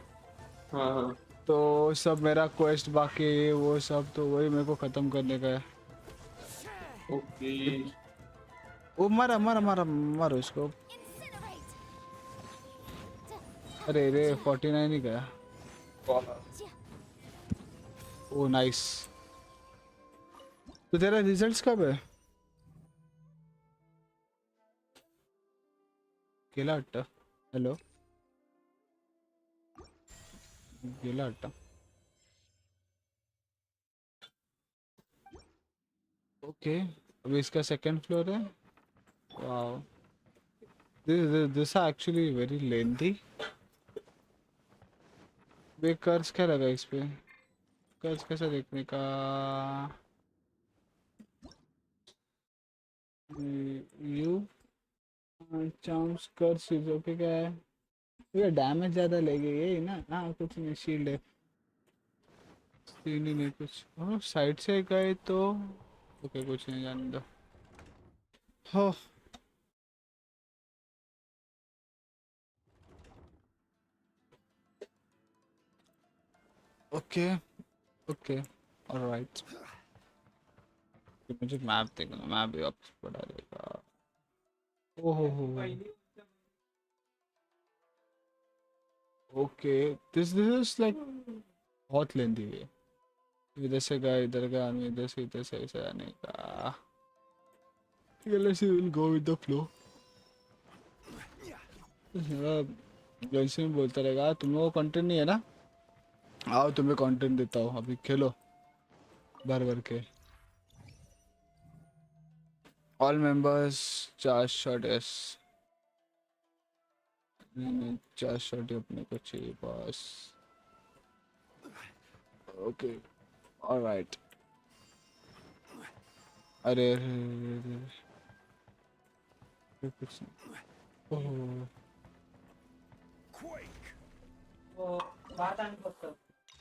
हाँ हाँ तो सब मेरा क्वेस्ट बाकी है, ये वो सब, तो वही मेरे को खत्म करने का है। ओके। वो मारा मारा मारा मारो इसको। Incinerate! अरे रे 49 ही गया। ओ नाइस। तो तेरा रिजल्ट्स कब है? केला अट्टा। हेलो केला अट्टा। ओके, अभी इसका सेकंड फ्लोर है। Wow, this actually very lengthy. वे कर्ज क्या लगा इस पे? कर्ज कैसे देखने का? यू चांस कर्ज चीजों पे क्या है? ये डैमेज ज्यादा लेगी यही ना? हाँ कुछ नहीं, शील्ड है, सीन ही नहीं कुछ। हाँ साइड से गए तो ओके, कुछ नहीं, जाने दो। हो ओके ओके ऑलराइट। मुझे मैप देखना, मैप भी वापस बढ़ा देगा। ओहो हो, ओके दिस इज लाइक बहुत लेंदी है। इधर से गए, इधर का आने, इधर से ऐसे आने का। let's see, we'll go with the flow। जेंशिन बोलता रहेगा तुम लोगों को कंटेंट नहीं है ना, आओ तुम्हें कंटेंट देता हूँ, अभी खेलो भर भर के। ऑल मेंबर्स चार शॉट एस। चार शॉट अपने को चाहिए बस। Okay alright. अरे अरे अरे, अरे, अरे, कुछ नहीं। ओह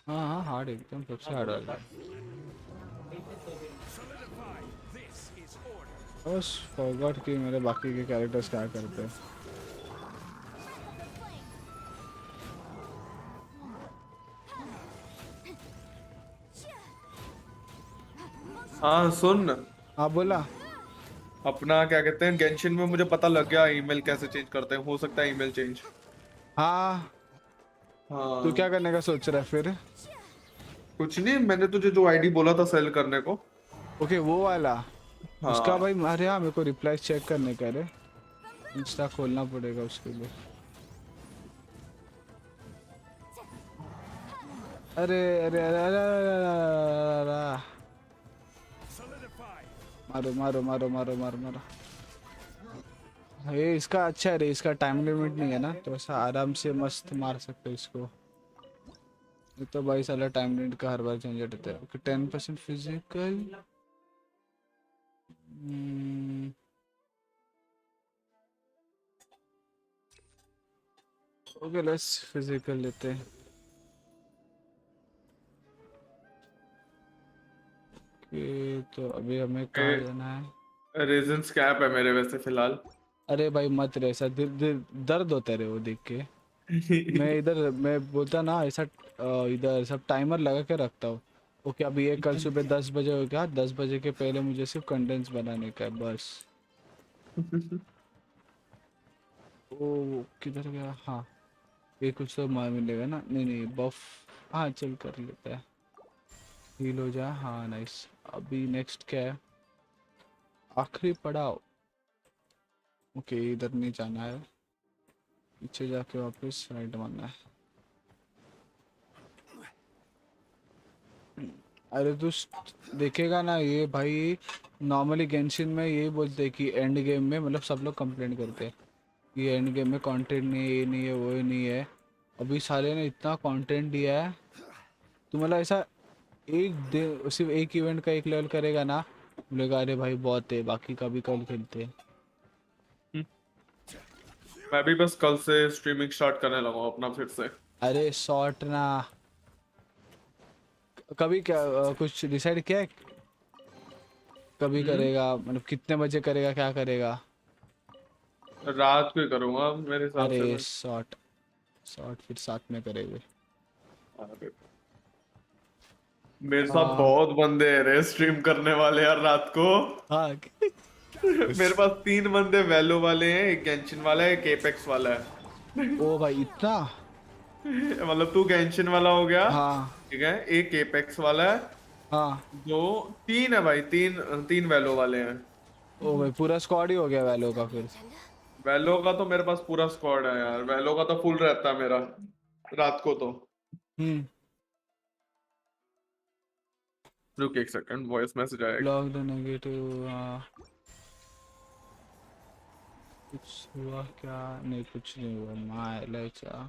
हाँ हाँ, हार्ड एकदम, सबसे हार्ड वाला। बस फॉरगॉट कि मेरे बाकी के कैरेक्टर्स क्या करते हैं। हाँ सुन, हाँ बोला। अपना क्या कहते हैं, गेंशिन में मुझे पता लग गया ईमेल कैसे चेंज करते हैं, हो सकता है ईमेल चेंज। हाँ तू हाँ क्या करने का सोच रहा है फिर? कुछ नहीं, मैंने तुझे जो आईडी बोला था सेल करने को। ओके वो वाला, उसका हाँ भाई अरे हाँ मेरे को रिप्लाई चेक करने का रे, इंस्टा खोलना पड़ेगा उसके लिए। अरे अरे अरे अरे अरे अरे, अरे, अरे, मारो मारो मारो मारो मारो मारो। ये इसका अच्छा है रे, इसका टाइम लिमिट नहीं है ना, तो ऐसा आराम से मस्त मार सकते हो इसको। ये तो भाई साला टाइम लिमिट का हर बार झंझट होता है। 10% फिजिकल। ओके लेट्स फिजिकल लेते हैं। ओके तो अभी हमें कहाँ जाना है? रेजन स्कैप है मेरे वैसे फिलहाल। अरे भाई मत रे, ऐसा दर्द होता है रे वो देख के। मैं इधर मैं बोलता ना ऐसा, इधर सब टाइमर लगा के रखता हूँ। ओके अभी ये कल सुबह 10 बजे हो गया, 10 बजे के पहले मुझे सिर्फ कंटेंट्स बनाने का है बस। ओ किधर गया? हाँ ये कुछ तो मार मिलेगा ना? नहीं नहीं बफ, हाँ चल कर लेता है। हील हो जा, हाँ नाइस। अभी नेक्स्ट क्या है? आखिरी पड़ाव। ओके इधर नहीं जाना है, पीछे जाके वापस राइट मारना है। अरे तू देखेगा ना ये भाई, नॉर्मली गेंशिन में यही बोलते हैं कि एंड गेम में, मतलब सब लोग कंप्लेंट करते हैं कि एंड गेम में कंटेंट नहीं है, ये नहीं है, वो नहीं है। अभी साले ने इतना कंटेंट दिया है, तू मतलब ऐसा एक दिन सिर्फ एक इवेंट का एक लेवल करेगा ना, बोलेगा अरे भाई बहुत है, बाकी का भी कल खेलते हैं। मैं भी बस कल से स्ट्रीमिंग स्टार्ट करने लगा हूँ अपना फिर से। अरे शॉर्ट ना, कभी क्या कुछ डिसाइड किया है? कभी करेगा मतलब कितने बजे करेगा, क्या करेगा? रात को ही करूंगा मेरे हिसाब अरे से मैं। शॉर्ट शॉर्ट फिर साथ में करेंगे। अरे, मेरे साथ हाँ बहुत बंदे हैं रे स्ट्रीम करने वाले यार रात को। हाँ। मेरे पास 3 बंदे वैलो वाले हैं, एक गेंशिन वाला है, एक एपेक्स वाला है। ओ भाई इतना। मतलब तू गेंशिन वाला हो गया, हाँ ठीक है, एक एपेक्स वाला है, हाँ। दो, तीन है भाई, तीन तीन वैलो वाले हैं। ओ भाई पूरा स्क्वाड ही हो गया वैलो का फिर। वैलो का तो मेरे पास पूरा स्क्वाड है यार, वैलो का तो फुल रहता है मेरा रात को तो। हम्म। रुक एक सेकंड, वॉइस मैसेज आएगा। Block the negative. कुछ हुआ क्या? नहीं कुछ नहीं हुआ। माय लेचा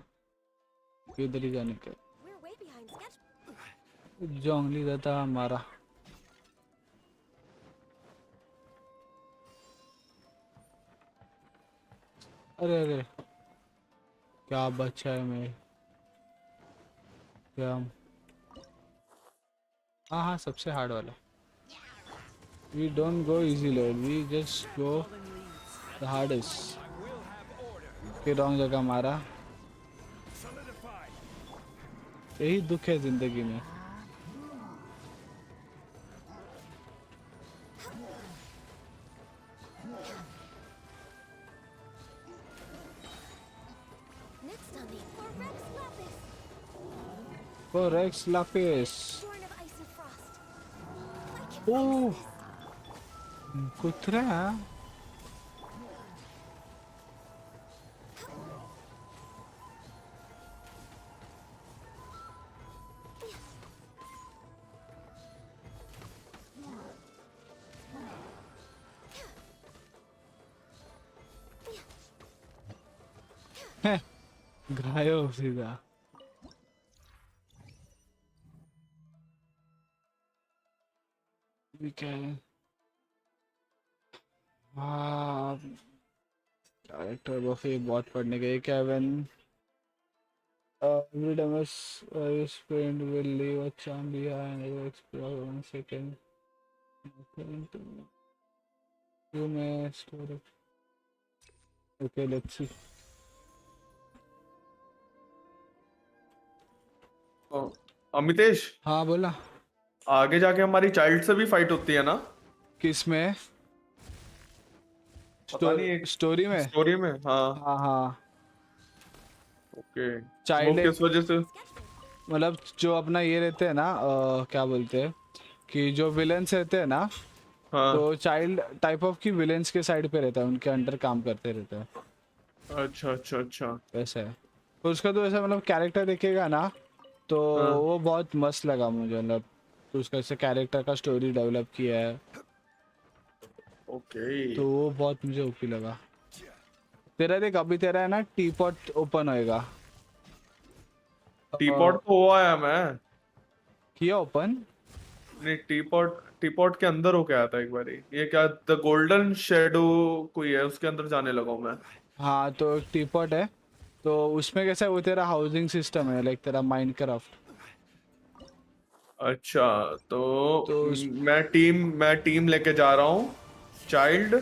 किधर ही जाने का। We're way behind schedule. जंगली रहता हमारा। अरे अरे क्या बच्चा है मैं क्या? हाँ हाँ सबसे हार्ड वाला। We don't go easy level, we just go the hardest. फिर रॉन्ग जगह मारा। यही दुख है जिंदगी में। Next on the for Rex Lapis. वो Rex Lapis. Born of ice and frost. I can oh fix this. कुतरा। है घायो सीधा। क्या है? हाँ कैरेक्टर बफे बहुत पढ़ने गए क्या? When every damage you spend will leave a charm behind. You explore 1 second. You may store it. Okay, let's see. Amitesh, हाँ बोला। आगे जाके हमारी चाइल्ड से भी फाइट होती है ना? किस में? पता नहीं, एक स्टोरी में। स्टोरी में, हाँ। हाँ हाँ। ओके, वो चाइल्ड किस वजह से? मतलब जो अपना ये रहते हैं ना क्या बोलते हैं कि जो विलेंस रहते हैं ना, हाँ। तो चाइल्ड टाइप ऑफ की विलेंस के साइड पे रहता है, उनके अंडर काम करते रहते हैं। अच्छा अच्छा अच्छा। वैसा है। तो उसका तो ऐसा मतलब कैरेक्टर देखेगा ना तो हाँ। वो बहुत मस्त लगा मुझे। मतलब तो उसका ऐसे कैरेक्टर का स्टोरी डेवलप किया है, ओके। तो वो बहुत मुझे ओपी लगा। तेरा देख अभी तेरा है ना टी पॉट ओपन होएगा। टीपॉट तो हुआ है मैं। किया ओपन। नहीं, टीपॉट के अंदर हो क्या आता है एक बारी, ये क्या द गोल्डन शेडो कोई है, उसके अंदर जाने लगा हूं मैं। हाँ तो एक टी पॉट है, तो उसमें कैसा है वो तेरा हाउसिंग सिस्टम है लाइक तेरा माइनक्राफ्ट। अच्छा, तो तो उस मैं टीम लेके जा रहा हूँ। चाइल्ड,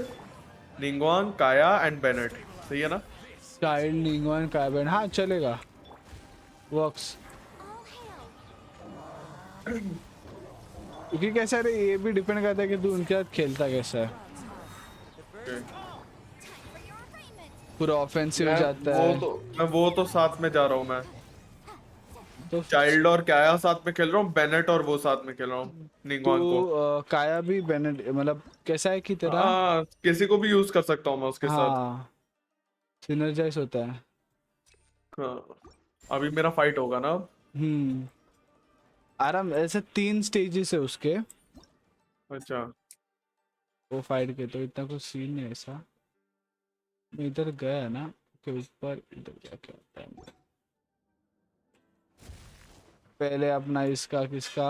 निंगवांग, काया एंड बेनेट, सही है ना? चाइल्ड निंगवन काइबन हाँ चलेगा, वर्क्स। क्योंकि कैसा है ये भी डिपेंड करता है कि तू उनके साथ खेलता कैसा है। Okay. पूरा ऑफेंसिव जाता है मैं वो तो साथ में जा रहा हूँ मैं। तो चाइल्ड और काया साथ में खेल रहा हूँ, बेनेट और वो साथ में खेल रहा हूँ, तू निंगवांग को। काया भी बेनेड मतलब कैसा है कि तेरा। हाँ, किसी को भी यूज कर सकता हूँ मैं उसके साथ। हाँ सिनर्जाइज होता है। हाँ, अभी मेरा फाइट होगा ना अब। आराम ऐसे 3 स्टेजेस है उसके। अच्छा। वो फाइट के तो इतना कुछ सीन नहीं है ऐसा। मैं इधर गया ना के ऊपर, इधर क्या क्या होता है। पहले अपना इसका किसका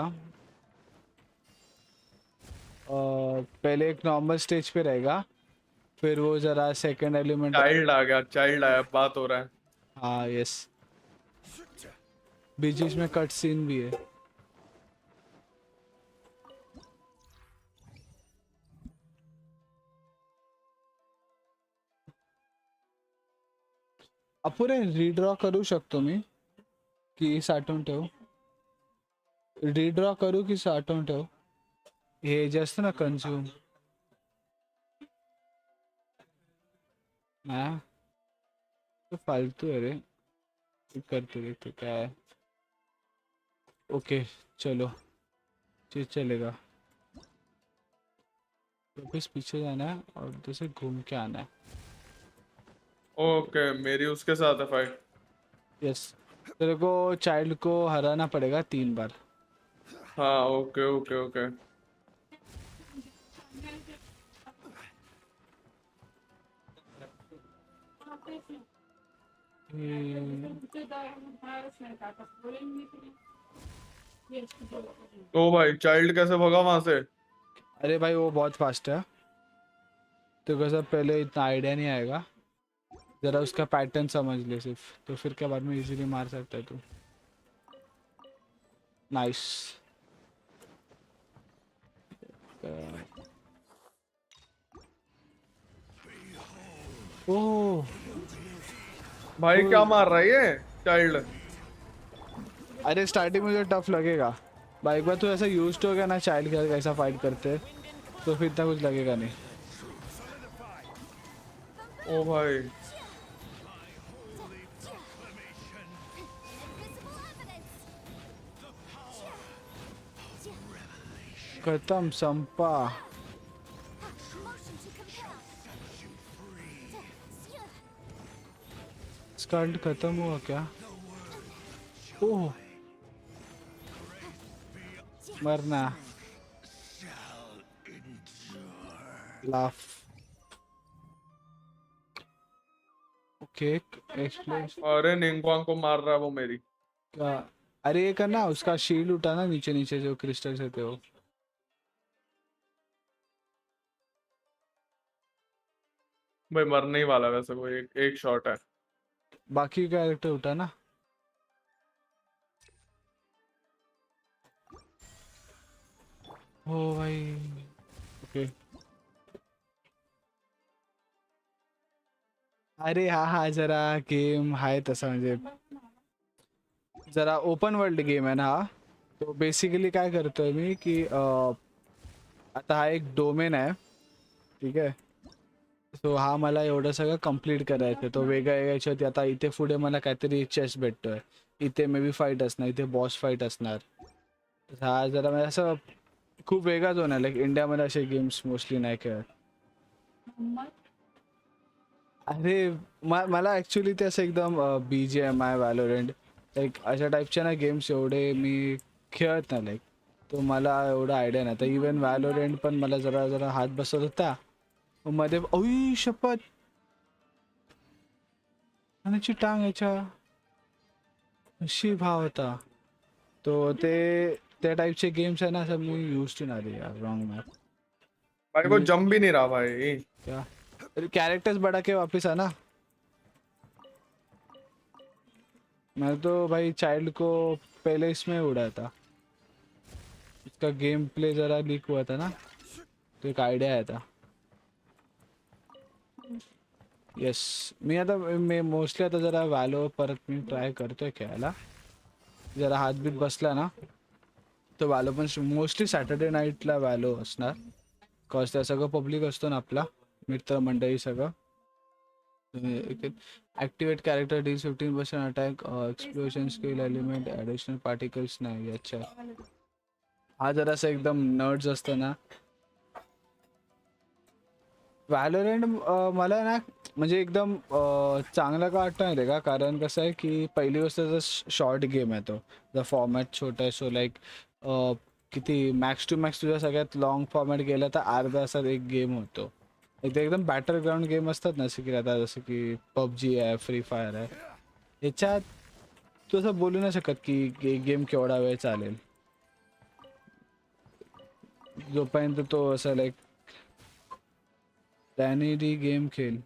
पहले एक नॉर्मल स्टेज पे रहेगा, फिर वो जरा सेकंड एलिमेंट। चाइल्ड आ गया, चाइल्ड आया, बात हो रहा है। हाँ यस, बीच बीच में कट सीन भी है। अपुरे रिड्रॉ करू शकतो मी की साठवून ठेवू? रिड्रॉ करू की साठवून ठेवू? हे जे असतं ना कन्झ्युम. हा तो फालतू है रे. करते देखते क्या है. ओके चलो ये चलेगा. वापस पीछे जाना है और उधर से घूम के आना है. ओके मेरी उसके साथ है फाइट. यस तेरे को चाइल्ड को हराना पड़ेगा 3 बार. हाँ ओके ओके ओके. ओ भाई चाइल्ड कैसे भगा वहां से? अरे भाई वो बहुत फास्ट है. तेरे को सब पहले इतना आइडिया नहीं आएगा. जरा उसका पैटर्न समझ ले सिर्फ तो फिर क्या बाद में इजीली मार सकता है तू. नाइस. ओह भाई क्या मार रहा है ये चाइल्ड? अरे स्टार्टिंग में जो टफ लगेगा भाई. एक बार तू ऐसा यूज हो गया ना चाइल्ड के कैसा फाइट करते हैं तो फिर इतना कुछ लगेगा नहीं. ओ भाई खत्म संपा. स्कल्ट खत्म हुआ क्या? ओह मरना. लाफ. Okay explore. अरे निंगवांग को मार रहा है वो मेरी. क्या? अरे ये करना उसका शील्ड उठाना नीचे नीचे जो क्रिस्टल से थे वो. भाई मरने ही वाला वैसे वो एक शॉट है. बाकी कैरेक्टर उठाना. ओ भाई ओके. अरे हा हा जरा गेम आहे तसा म्हणजे जरा ओपन वर्ल्ड गेम आहे ना हा. तो बेसिकली काय करतोय मी की आता हा एक डोमेन आहे. ठीक आहे. सो हा मला एवढं सगळं कंप्लीट करायचं. तो वेगळ्या याच्यावरती आता इथे पुढे मला काहीतरी चेस भेटतोय. इथे मे बी फाईट असणार. इथे बॉस फाईट असणार. हा जरा म्हणजे असं खूप वेगळा झोन आहे. लाईक इंडियामध्ये असे गेम्स मोस्टली नाही खेळत. अरे मला ॲक्च्युली ते असं एकदम BGMI व्हॅलोरंट लाईक अशा टाईपच्या ना गेम्स एवढे मी खेळत नाही. लाईक तो मला एवढा आयडिया नाही. तर इवन व्हॅलोरंट पण मला जरा जरा हात बसत होता मध्ये. अई शपथ आणि टांग याच्या अशी भाव होता तो. ते त्या टाईपचे गेम्स आहे ना असं मी यूज टू नाही यार. Wrong map. भाई वो जम भी नहीं रहा भाई. क्या कैरेक्टर्स बढ़ा के वापस आना. मैं तो भाई चाइल्ड को पहले इसमें उड़ा था. इसका गेम प्ले जरा लीक हुआ था ना तो एक आइडिया आया था. यस मी आता मी मोस्टली आता जरा वॅलो परत मी ट्राय करतोय खेळायला. जरा हातबीत बसला ना तो वॅलो पण मोस्टली सॅटर्डे नाईटला वॅलो असणार. कॉज त्या सगळं पब्लिक असतो ना आपला मित्रमंडळी सगळं. Activate character deals 15% attack explosion skill element additional particles नाही. अच्छा हा जरासा एकदम नर्ड्स असतं ना. व्हॅलोरंट मला ना म्हणजे एकदम चांगला का वाटतं नाही का. कारण कसं आहे की पहिली गोष्ट शॉर्ट गेम आहे तो. द फॉर्मॅट छोटा आहे. सो लाईक किती मॅक्स टू मॅक्स तुझ्या सगळ्यात लॉंग फॉर्मॅट गेला तर अर्धा तासात एक गेम होतो. ते एकदम बॅटल ग्राउंड गेम असतात ना जसं की आता जसं की PUBG आहे फ्री फायर आहे. ह्याच्यात तू असं बोलू नाही शकत की गेम केवढा वेळ चालेल. जोपर्यंत तो असं लाईक डॅनी डी गेम खेळ.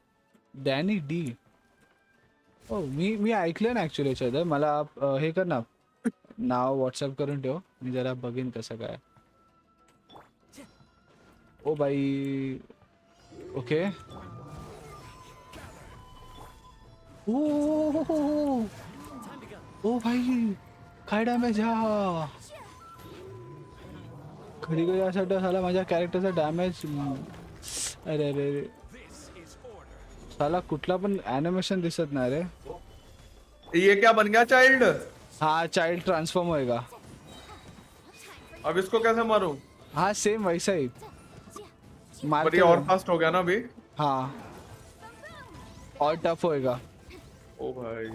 डॅनी डी हो मी ऐकलं ना ॲक्च्युली याच्यात. मला हे कर ना नाव व्हॉट्सअप करून ठेव. मी जरा बघीन कसं काय. ओ भाई ओके ओ ओ भाई काय डॅमेज हा घडी घडी यासाठी साला माझ्या कॅरेक्टरचा डॅमेज अरे अरे अरे साला कुठला पण ॲनिमेशन दिसत नाही रे ये क्या बन गया चाइल्ड? हाँ चाइल्ड ट्रांसफॉर्म होएगा अब इसको कैसे मारूं? हाँ सेम वैसा ही पर मारते ये और रहो फास्ट हो गया ना अभी। हाँ और टफ होएगा ओ भाई,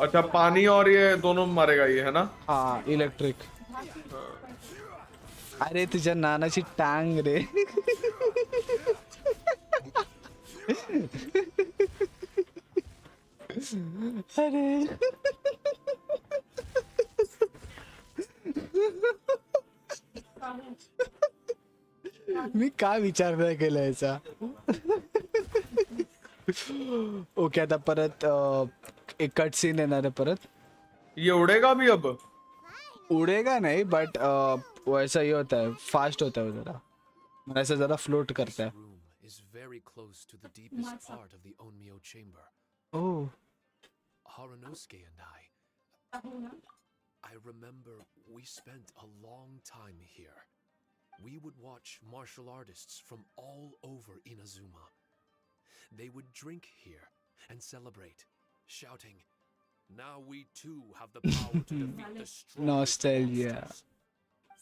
अच्छा पानी और ये दोनों मारेगा ये, है ना? हाँ इलेक्ट्रिक अरे तुझ्या नानाची टांग रे अरे मी का विचार नाही केला याचा ओके आता परत एक कट सीन येणार आहे परत ये उड़ेगा भी अब? उड़ेगा नहीं बट वैसा ये होता है फास्ट होता है वो जरा ऐसा जरा फ्लोट करता है room is very close to the deepest part of the Onmyo chamber. Oh Haranosuke and I remember we spent a long time here. We would watch martial artists from all over Inazuma. They would drink here and celebrate, shouting, "Now we too have the power to defeat the strongest Nostalgia. monsters."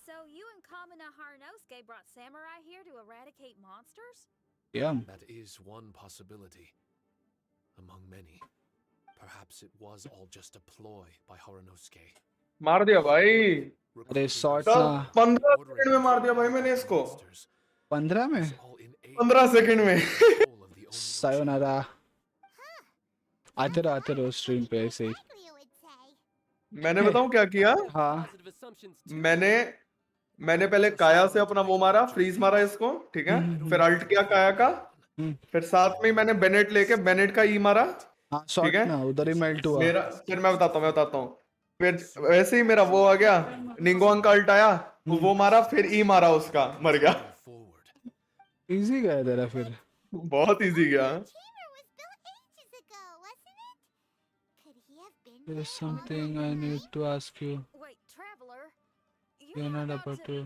So you and Kamina Haranosuke brought samurai here to eradicate monsters? yeah That is one possibility, among many. Perhaps it was all just a ploy by Haranosuke. मार दिया भाई। अरे short कब ना 15 second में मार दिया भाई मैंने इसको। 15 में 15 सेकंड में। सायोनारा आते रहो स्ट्रीम पे ऐसे ही Exactly, you would say. मैंने बताऊं क्या किया? हाँ Positive assumptions too. मैंने पहले काया से अपना वो मारा, फ्रीज मारा इसको, ठीक है? फिर अल्ट किया काया का, फिर साथ में ही मैंने बेनेट लेके बेनेट का ई मारा, हाँ ठीक शॉर्ट है? ना उधर ही मेल्ट हुआ मेरा फिर मैं बताता हूँ। फिर वैसे ही मेरा वो आ गया, निंगोंग का अल्ट आया, वो मारा, फिर ई मारा उसका, मर गया। Forward. इजी गया तेरा फिर बहुत इजी गया। Chamber was built ages ago, wasn't it? Could he have been there there is all something I along? need to ask you Wait, traveler. you're not about to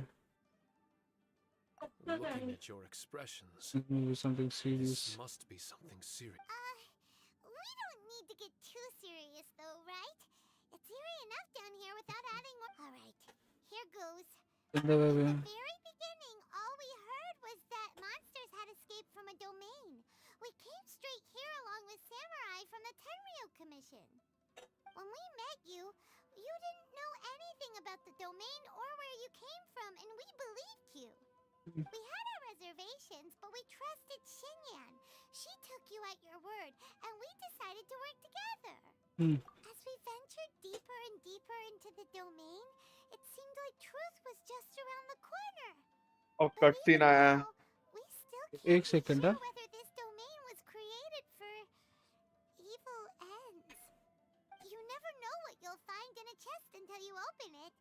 Looking at your expressions, maybe something this serious must be something serious. We don't need to get too serious, though, right? It's eerie enough down here without adding more. All right, here goes. in the way At the very beginning, all we heard was that monsters had escaped from a domain. We came straight here along with samurai from the Tenryo Commission. When we met you, you didn't know anything about the domain or where you came from, and we believed you. We had our reservations, but we trusted Shinyan. She took you at your word, and we decided to work together. As we ventured deeper and deeper into the domain, it seemed like truth was just around the corner. और But cut scene even आया। now, we still एक can't be second, sure huh? whether this domain was created for evil ends. You never know what you'll find in a chest until you open it.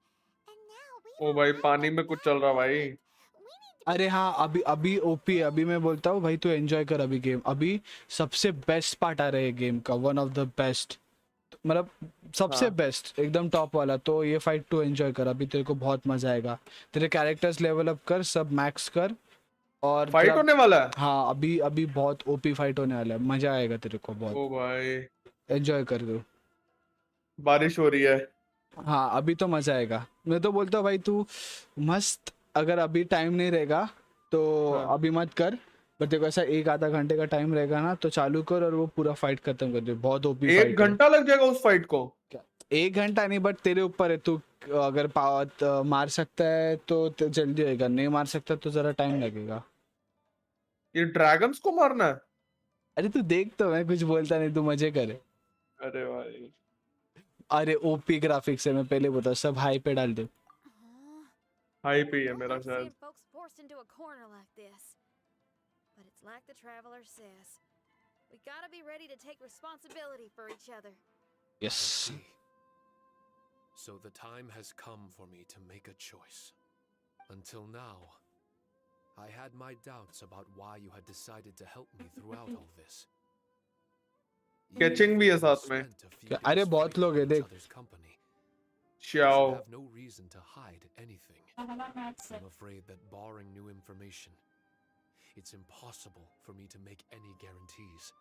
And now we O don't भाई have पानी that में कुछ time चल रहा for भाई। it. We need to be अरे हाँ अभी अभी ओपी है अभी मैं बोलता हूँ भाई तू एंजॉय कर अभी गेम अभी सबसे बेस्ट पार्ट आ रहा है गेम का वन ऑफ द बेस्ट मतलब सबसे हाँ। बेस्ट एकदम टॉप वाला तो ये फाइट तू एंजॉय कर अभी तेरे को बहुत मजा आएगा तेरे कैरेक्टर्स लेवल अप कर सब मैक्स कर और फाइट तेरा- होने वाला है? हाँ अभी अभी बहुत ओपी फाइट होने वाला है मजा आएगा तेरे को बहुत ओ भाई, एंजॉय कर तू बारिश हो रही है। हाँ अभी तो मजा आएगा मैं तो बोलता हूँ भाई तू मस्त अगर अभी टाइम नहीं रहेगा तो हाँ। अभी मत कर बट तेरे को ऐसा एक आधा घंटे का टाइम रहेगा ना तो चालू कर और वो पूरा फाइट खत्म कर दे बहुत ओपी एक फाइट है घंटा लग जाएगा उस फाइट को? एक घंटा नहीं बट तेरे ऊपर है तू अगर मार सकता है तो जल्दी होएगा नहीं मार सकता तो जरा टाइम लगेगा ये ड्रैगन्स को मारना है? अरे तू देख तो मैं कुछ बोलता नहीं तू मजे करे अरे भाई, अरे ओपी ग्राफिक्स है मैं पहले बता सब हाई पे डाल दे हाई पे ही है Don't मेरा like शायद। seeing folks forced into a corner like this. But it's like the traveler says. We gotta be ready to take responsibility for each other. Yes See. So the time has come for me to make a choice. Until now, I had my doubts about why you had decided to help me throughout all this. Catching भी है साथ में। क्या? अरे बहुत लोग हैं, देख। Xiao. I have no reason to hide anything. I'm afraid that barring new information, it's impossible for me to make any guarantees.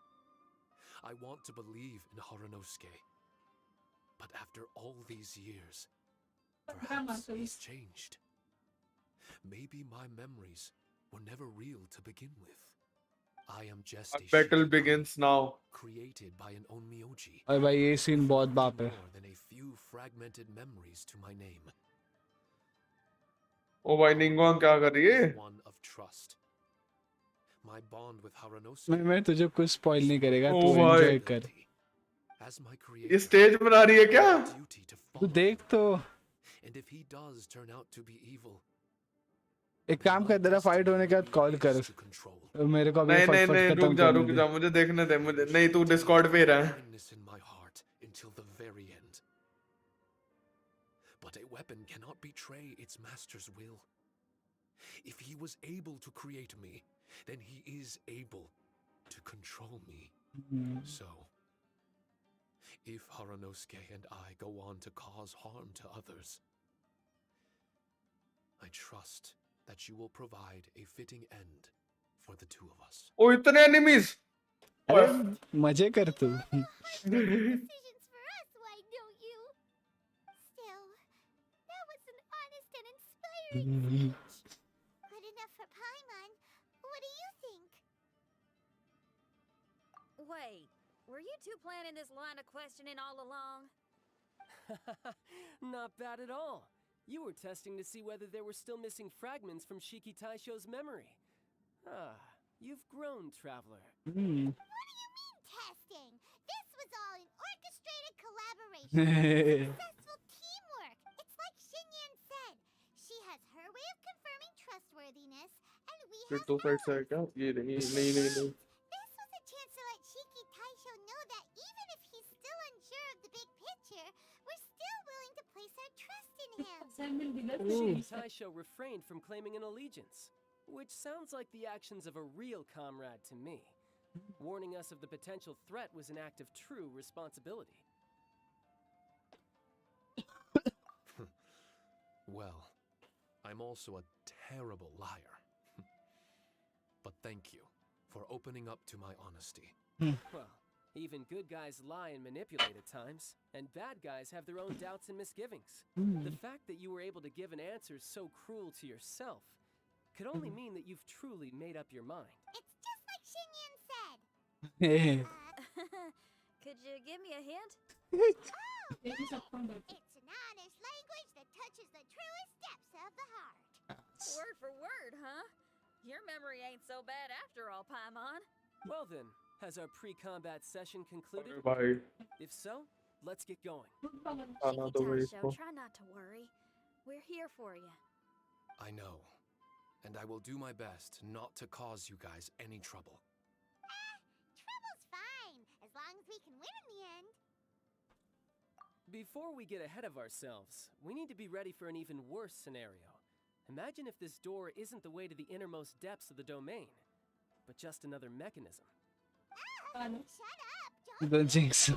I want to believe in Haranosuke, but after all these years, perhaps he's changed. Maybe my memories were never real to begin with. I am just a Battle Shikigami, begins now. created by an onmyoji. अरे भाई ये scene बहुत Nothing बाप है। more than a few fragmented memories to my name. ओ भाई निंगवांग क्या कर रही है? Is one of trust. My bond with Haranosuke मैं तुझे कुछ स्पॉइल नहीं करेगा, ओ तू भाई। एंजॉय कर। as my ये creator. स्टेज बना रही है क्या? Duty to तू follow देख him. तो। And if he does turn out to be evil, एक काम कर, तेरा फाइट होने के बाद कॉल कर to control. मेरे को, अभी नहीं नहीं फटफट नहीं, खत्म रुक करने दे। जा, मुझे देखने दे मुझे। नहीं, तू डिस्कॉर्ड पे ही रह। Kindness in my heart until the very end. But a weapon cannot betray its master's will. If he was able to create me, then he is able to control me. So, if Haranosuke and I go on to cause harm to others, I trust that you will provide a fitting end for the two of us. ओ इतने enemies. अरे मजे कर तू। Decisions for us, why don't you? Still, that was an honest and inspiring speech. Good enough for Paimon. What do you think? Wait, were you two planning this line of questioning all along? Not bad at all. You were testing to see whether there were still missing fragments from Shiki Taisho's memory. Ah, you've grown, traveler. What do you mean testing? This was all an orchestrated collaboration. Successful teamwork. It's like Xinyan said. She has her way of confirming trustworthiness, and we फिर have दो side से ours. है क्या? ये नहीं। This was a chance to let Shiki Taisho know that even if he's still unsure of the big picture, we're still willing to place our trust in him. Shiki Taisho refrained from claiming an allegiance, which sounds like the actions of a real comrade to me. Warning us of the potential threat was an act of true responsibility. Well, I'm also a terrible liar. But thank you for opening up to my honesty. Well, even good guys lie and manipulate at times, and bad guys have their own doubts and misgivings. The fact that you were able to give an answer so cruel to yourself could only mean that you've truly made up your mind. It's just like Xinyan said. Could you give me a hint? It's an honest language that touches the truest depths of the heart. Word for word, huh? Your memory ain't so bad after all, Paimon. Well then, has our pre-combat session concluded? भाई If so, let's get going. आना तो भाई Shiki इसको। Taisho, try not to worry. We're here for you. I know. And I will do my best not to cause you guys any trouble. Trouble's fine, as long as we can win in the end. Before we get ahead of ourselves, we need to be ready for an even worse scenario. Imagine if this door isn't the way to the innermost depths of the domain, but just another mechanism. Shut up! Don't jinx.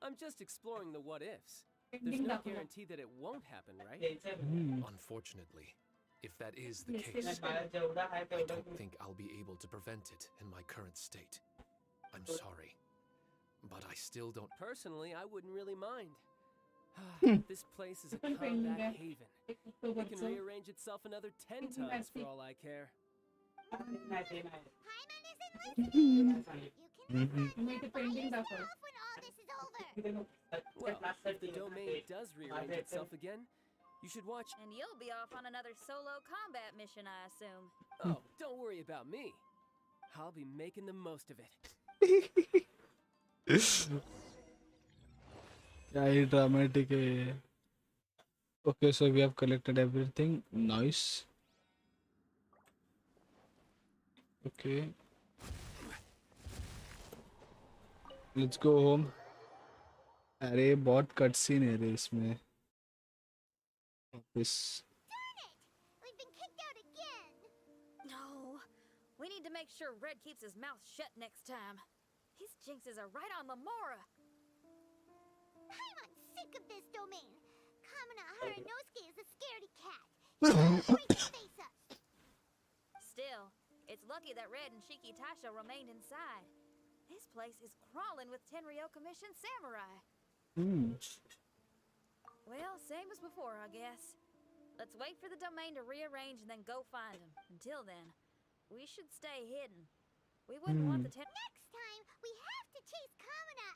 I'm just exploring the what-ifs. There's no guarantee that it won't happen, right? Unfortunately, if that is the case, I don't think I'll be able to prevent it in my current state. I'm sorry, but I still don't. Personally, I wouldn't really mind. This place is a combat haven. It can rearrange itself another 10 times for all I care. Paimon isn't listening. You can off when all this is over. Well, if the domain does rearrange itself again, you should watch. And you'll be off on another solo combat mission, I assume. Oh, don't worry about me. I'll be making the most of it. क्या ही dramatic है ये। Okay, so we have collected everything. Nice. Okay. Let's go home. अरे बहुत cutscene है रे इसमें। Office. Darn it! We've been kicked out again. No. We need to make sure Red keeps his mouth shut next time. His jinxes are right on Lamora. I'm sick of this domain. Kamina Haranosuke is a scaredy cat. He's afraid to face us. Still, it's lucky that Red and Shiki Tasha remained inside. This place is crawling with Tenryo commissioned samurai. Well, same as before, I guess. Let's wait for the domain to rearrange and then go find them. Until then, we should stay hidden. We wouldn't want the Next time, we have to chase Kamina.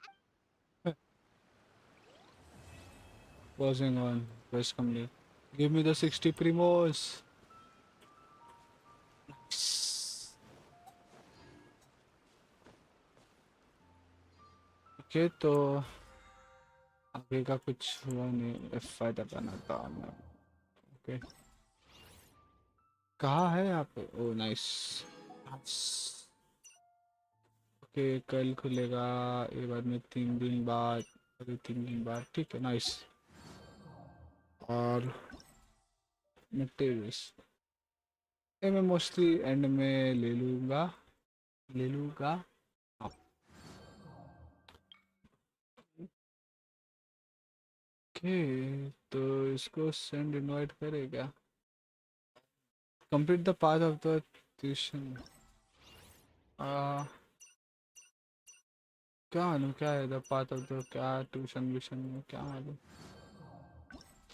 Pausing on. Quest complete. Give me the 60 primos. Okay तो आगे का कुछ हुआ नहीं फायदा बनाता मैं okay कहाँ है यहाँ पे ओ नाइस ओके कल खुलेगा ये बाद में 3 दिन बाद अभी 3 दिन बाद ठीक है नाइस और मटेरियल्स ये मैं मोस्टली एंड में ले लूँगा ओके तो इसको सेंड इनवाइट करेगा complete the path of the tuition क्या मालूम क्या है द पाथ ऑफ द क्या ट्यूशन विशन में क्या मालूम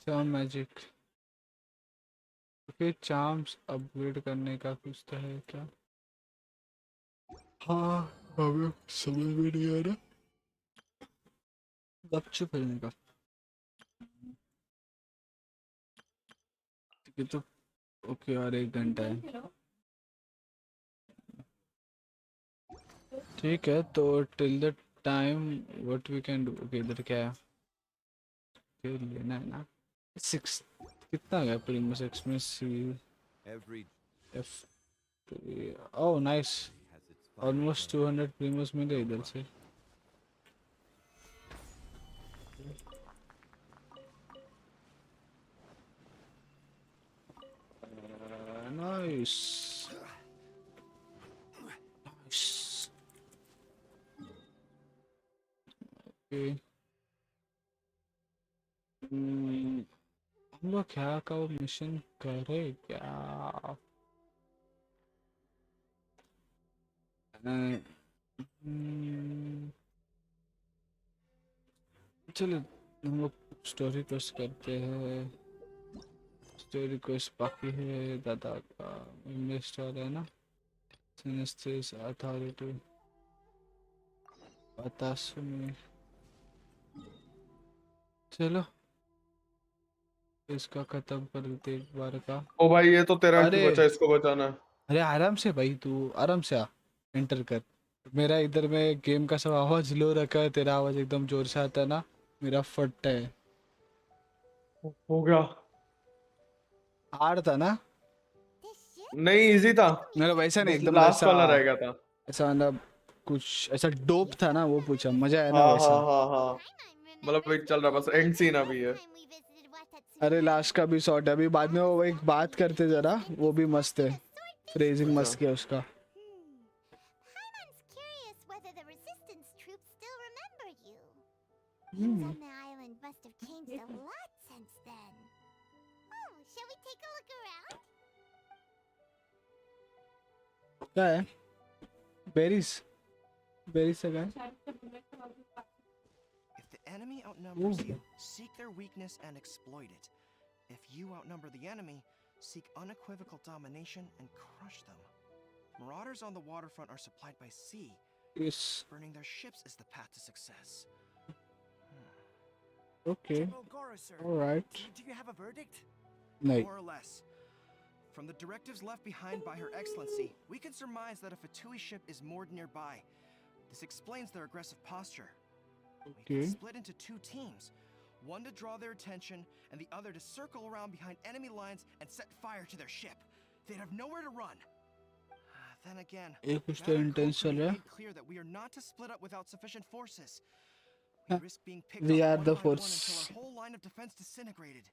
charm magic okay charms upgrade करने का कुछ तो है क्या हाँ हमें समझ में नहीं आ रहा गपचुप करने का ठीक है तो ओके और 1 घंटा है ठीक है तो till the time what we can do okay इधर क्या है फिर लेना है ना 6 कितना गया प्रीमियस एक्स में C F oh nice almost 200 primos मिले इधर से Nice. Nice. Okay. हम लोग क्या का वो मिशन करे क्या चलो हम लोग स्टोरी क्वेस्ट करते हैं स्टोरी क्वेस्ट बाकी है दादा का इन्वेस्टर है ना सिनेस्ट्रेस अथॉरिटी बतासु में चलो इसका खत्म कर देते एक बार का ओ भाई ये तो तेरा अरे बचा इसको बचाना है अरे आराम से भाई तू आराम से आ एंटर कर मेरा इधर में गेम का सब आवाज लो रखा है तेरा आवाज एकदम जोर से आता है ना मेरा फट है हो गया हार्ड था ना नहीं इजी था मेरा वैसा नहीं एकदम लास्ट ऐसा वाला रह गया था ऐसा मतलब कुछ ऐसा डोप था ना वो पूछा मजा आया ना हाँ वैसा हाँ मतलब वेट चल रहा बस एंड सीन अभी है अरे लास्ट का भी शॉट है अभी बाद में वो एक बात करते जरा वो भी मस्त है फ्रेजिंग मस्त है उसका Paimon's curious whether the resistance troops still remember you. Things on the island must have changed a lot since then. Oh, shall we take a look around? क्या है बेरीज बेरीज से क्या If the enemy outnumbers you, seek their weakness and exploit it. If you outnumber the enemy, seek unequivocal domination and crush them. Marauders on the waterfront are supplied by sea. Yes. Burning their ships is the path to success. Okay. General Goro, sir. All right. Do you have a verdict? No. More or less. From the directives left behind by Her Excellency, we can surmise that a Fatui ship is moored nearby. This explains their aggressive posture. We Okay. can split into 2 teams. One to draw their attention, and the other to circle around behind enemy lines and set fire to their ship. They'd have nowhere to run. Then again, ये कुछ तो Madam intense Koku चल रहा है made clear that we are not to split up without sufficient forces. We risk being picked We off are one the by force. one until our whole line of defense disintegrated.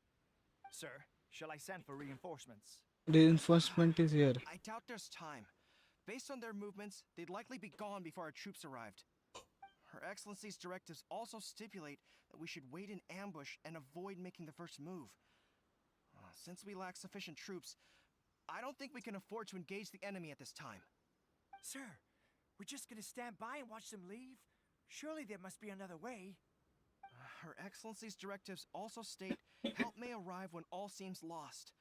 Sir, shall I send for reinforcements? reinforcement is here I doubt there's time. Based on their movements, they'd likely be gone before our troops arrived. Her Excellency's directives also stipulate that we should wait in ambush and avoid making the first move. Since we lack sufficient troops, I don't think we can afford to engage the enemy at this time. Sir, we're just gonna stand by and watch them leave? Surely there must be another way. Her Excellency's directives also state help may arrive when all seems lost.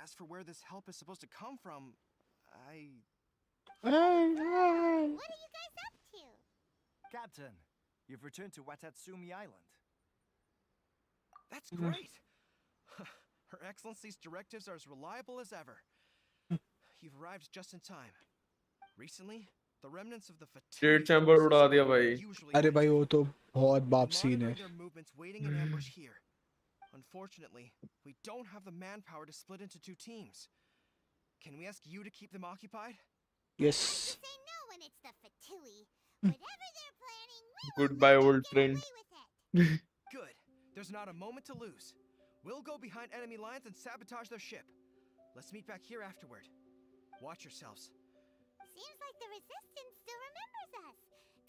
As for where this help is supposed to come from, What are you guys up to? Captain, you've returned to Watatsumi Island. That's great! Her Excellency's directives are as reliable as ever. You've arrived just in time. Recently, the remnants of the state chamber उड़ा दिया भाई. अरे भाई वो तो बहुत बाप scene है. their movements waiting in ambush here. Unfortunately, we don't have the manpower to split into two teams. Can we ask you to keep them occupied? Yes. Say no when it's the Fatui. Whatever they're planning, we Goodbye, old get friend. away with it. Good. There's not a moment to lose. We'll go behind enemy lines and sabotage their ship. Let's meet back here afterward. Watch yourselves. Seems like the Resistance still remembers us.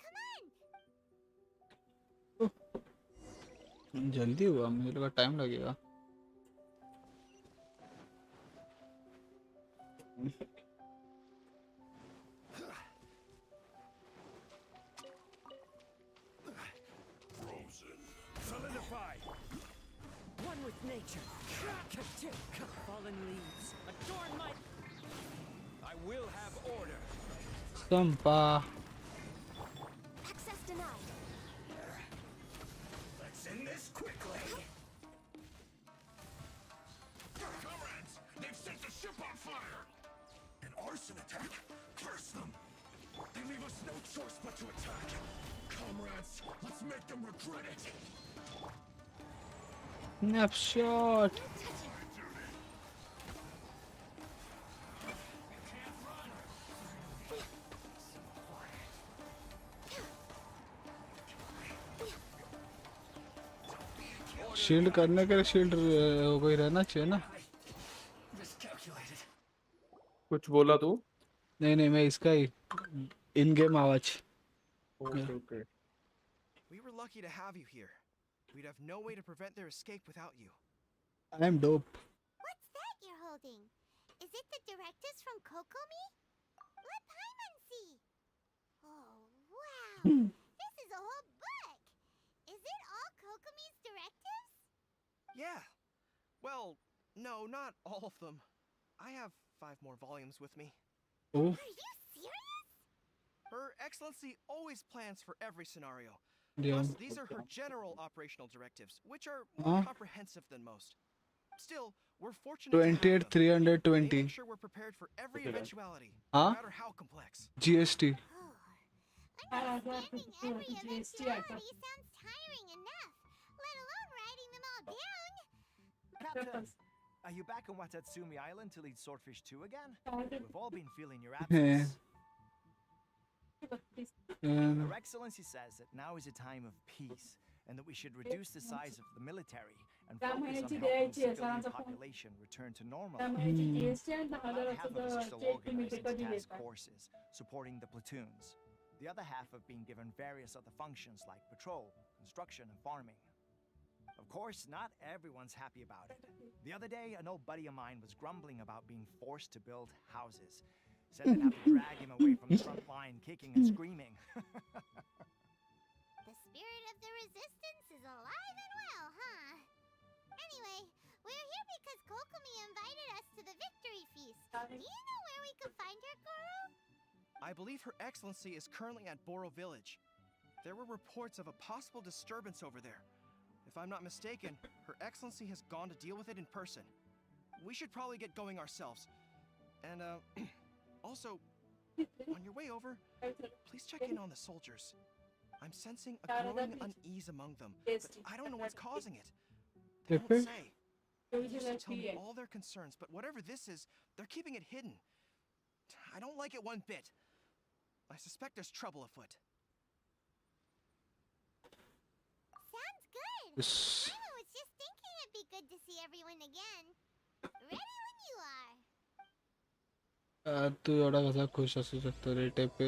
Come on. जल्दी हुआ, मुझे लगा time लगेगा. Solidify! One with nature. Fallen leaves. Adorn my... I will have order. Sampa. Access denied. Let's end this quickly. Comrades, they've set the ship on fire. An arson attack. Curse them. They leave us no choice but to attack. Comrades, let's make them regret it. Snapshot. Shield करने के लिए shield कोई रहना चाहिए ना. कुछ बोला तू? नहीं नहीं, मैं इसका ही इन गेम आवाज. Okay. We were lucky to have you here. We'd have no way to prevent their escape without you. I am dope. What's that you're holding? Is it the directives from Kokomi? Let Paimon see. Oh, wow. This is a whole book. Is it all Kokomi's directives? Yeah. Well, no, not all of them. I have 5 more volumes with me. Oh. Are you serious? Her Excellency always plans for every scenario. Yeah. Plus, these are her general operational directives, which are more comprehensive than most. Still, we're fortunate to have 28,320. They make sure we're prepared for every eventuality, no matter how complex. GST. Understanding every eventuality sounds tiring enough, let alone writing them all down. Captain, are you back on Watatsumi Island to lead Swordfish 2 again? We've all been feeling your absence. Her Excellency says that now is a time of peace, and that we should reduce the size of the military and focus on helping the civilian population return to normal. About half of us are still organized into task forces, supporting the platoons. The other half have been given various other functions like patrol, construction, and farming. Of course, not everyone's happy about it. The other day, an old buddy of mine was grumbling about being forced to build houses. Said they'd have to drag him away from the front line, kicking and screaming. The spirit of the Resistance is alive and well, huh? Anyway, we're here because Kokomi invited us to the victory feast. Do you know where we could find her, Goro? I believe Her Excellency is currently at Boro Village. There were reports of a possible disturbance over there. If I'm not mistaken, Her Excellency has gone to deal with it in person. We should probably get going ourselves. And, also, on your way over, please check in on the soldiers. I'm sensing a growing unease among them, but I don't know what's causing it. They won't say. They used to tell me all their concerns, but whatever this is, they're keeping it hidden. I don't like it one bit. I suspect there's trouble afoot. Sounds good. Yes. I was just thinking it'd be good to see everyone again. Ready when you are. तू एवढा कसा खुश असू शकतो रे टेपे.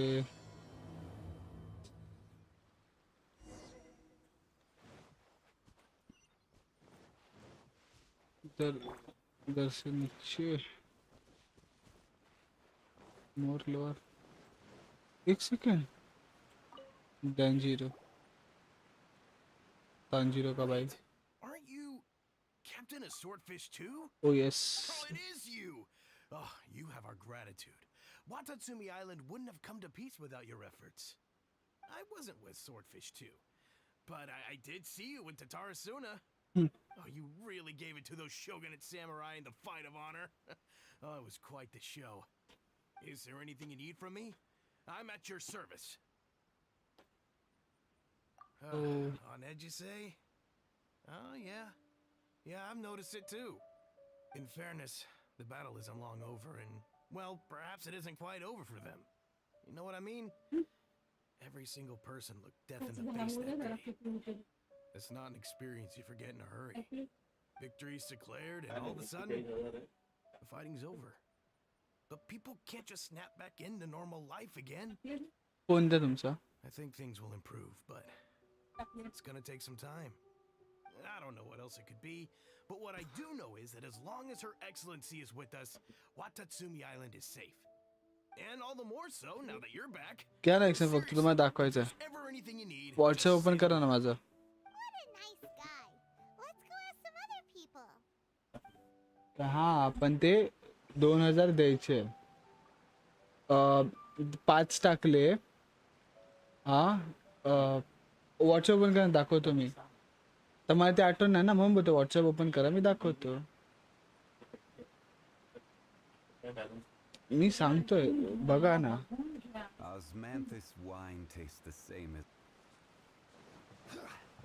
इधर से नीचे मोर लोअर 1 सेकेंड Tanjiro का भाई Aren't you Captain of Swordfish too? oh yes Oh, it is you! Oh, you have our gratitude. Watatsumi Island wouldn't have come to peace without your efforts. I wasn't with Swordfish too, but I did see you with Tatarasuna. Oh, you really gave it to those shogunate samurai in the fight of honor. Oh, it was quite the show. Is there anything you need from me? I'm at your service. On edge, you say? Oh, yeah. Yeah, I've noticed it too. In fairness, the battle isn't long over, and, well, perhaps it isn't quite over for them. You know what I mean? Every single person looked death in the face that day. It's not an experience you forget in a hurry. Victory's declared, and all of a sudden, the fighting's over. But people can't just snap back into normal life again. Phone दे तुमचा I think things will improve, but it's gonna take some time. I don't know what else it could be, but what I do know is that as long as Her Excellency is with us, Watatsumi Island is safe. And all the more so now that you're back. क्या नाही फक्त तुम्हाला दाखवायचं Ever anything you need, WhatsApp just open say करा the ना word. माझं What a nice guy. Let's go ask some other people. हा पण ते 2000 द्यायचे 5 टाकले हा व्हॉट्सअप ओपन करा दाखवतो मी तर मला ते आठवण नाही ना म्हणून बोलतो व्हॉट्सअप ओपन करा मी दाखवतो मी सांगतोय बघा ना Osmanthus wine tastes the same as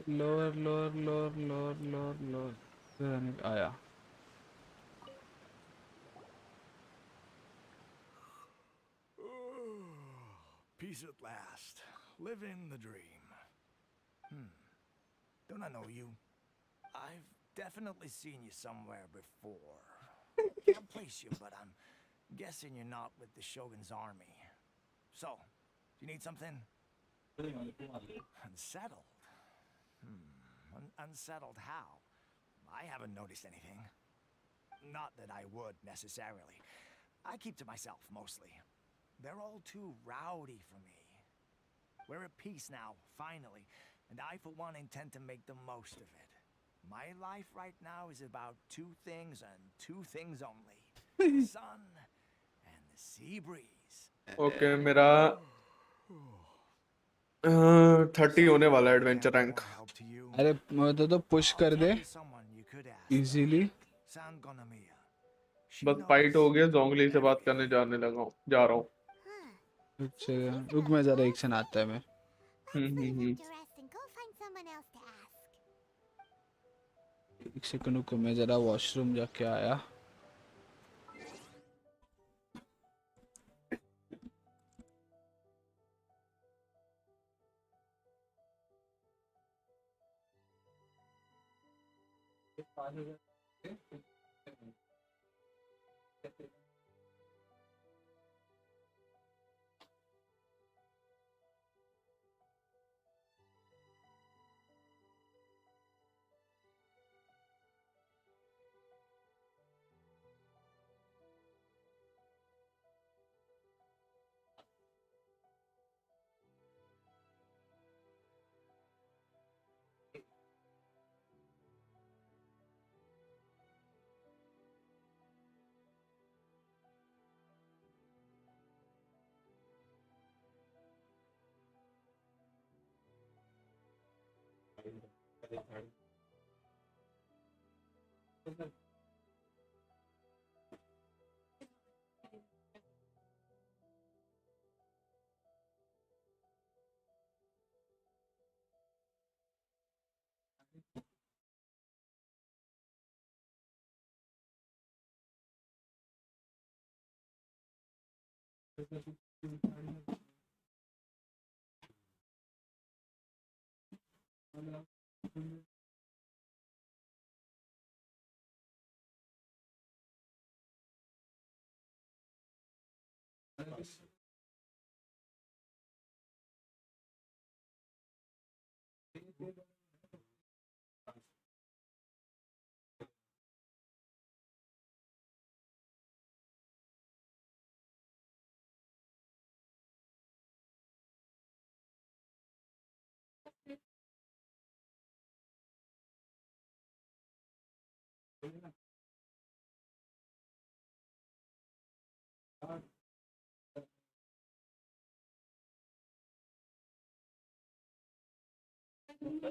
lower आया Peace at last. Living the dream. Don't I know you? I've definitely seen you somewhere before. Can't place you, but I'm guessing you're not with the Shogun's army. So, do you need something? Unsettled? Unsettled how? I haven't noticed anything. Not that I would, necessarily. I keep to myself, mostly. They're all too rowdy for me. We're at peace now, finally, and I, for one, intend to make the most of it. My life right now is about 2 things and 2 things only. The sun and the sea breeze. Okay मेरा 30 होने वाला है adventure rank अरे मैं तो push कर they easily बस fight हो गया जोंगली से बात करने जा रहा हूँ रुक मैं जरा एक से आता है मैं Interesting. Go find someone else to ask. एक सेकंड रुको मैं जरा वॉशरूम जाके आया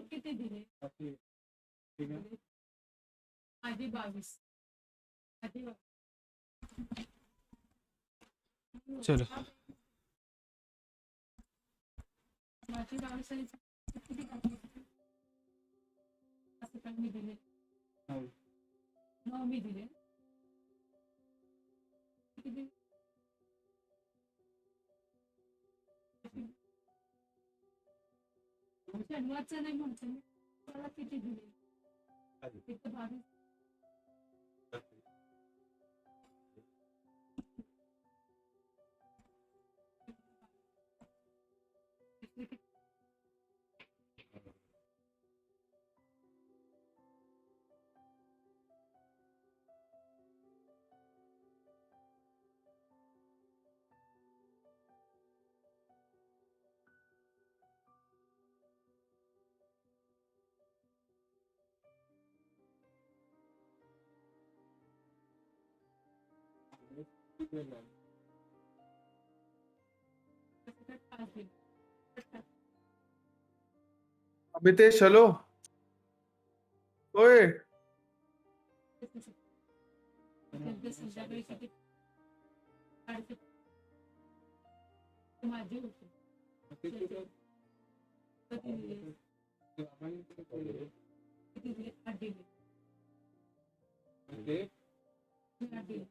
किती दिले? आधी 22. चलो माझी 22 आहे. किती टाकले? असं पण मी दिले. 9 मी दिले. किती दिले? शनिवारचं नाही म्हणते मी. मला किती दिले? एक तर 22. अमितेश चलो। ओए संध्याकाळी किती माझी होती. किती दिले? 8 दिले. 8 दिले.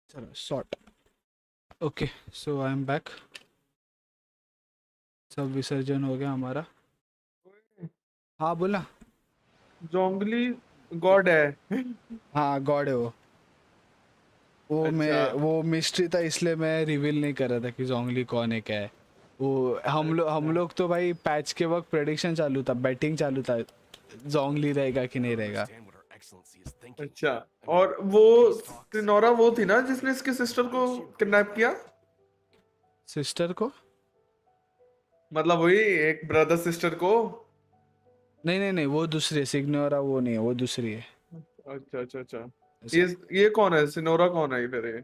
चलो sort. Okay so I am back. सब विसर्जन हो गया हमारा. हाँ बोला. जोंगली गॉड है। हाँ गॉड है वो. अच्छा वो मिस्ट्री था इसलिए मैं रिवील नहीं कर रहा था कि जोंगली कौन है क्या है. वो हम लोग तो भाई पैच के वक्त प्रेडिक्शन चालू था, बैटिंग चालू था, जोंगली रहेगा कि नहीं रहेगा. अच्छा और वो सिनोरा वो थी ना जिसने इसके सिस्टर को किडनैप किया। सिस्टर को मतलब वही एक ब्रदर सिस्टर को। नहीं वो दूसरी है. सिग्नोरा वो नहीं है, वो दूसरी है. अच्छा अच्छा अच्छा ये कौन है सिनोरा कौन है फिर ये।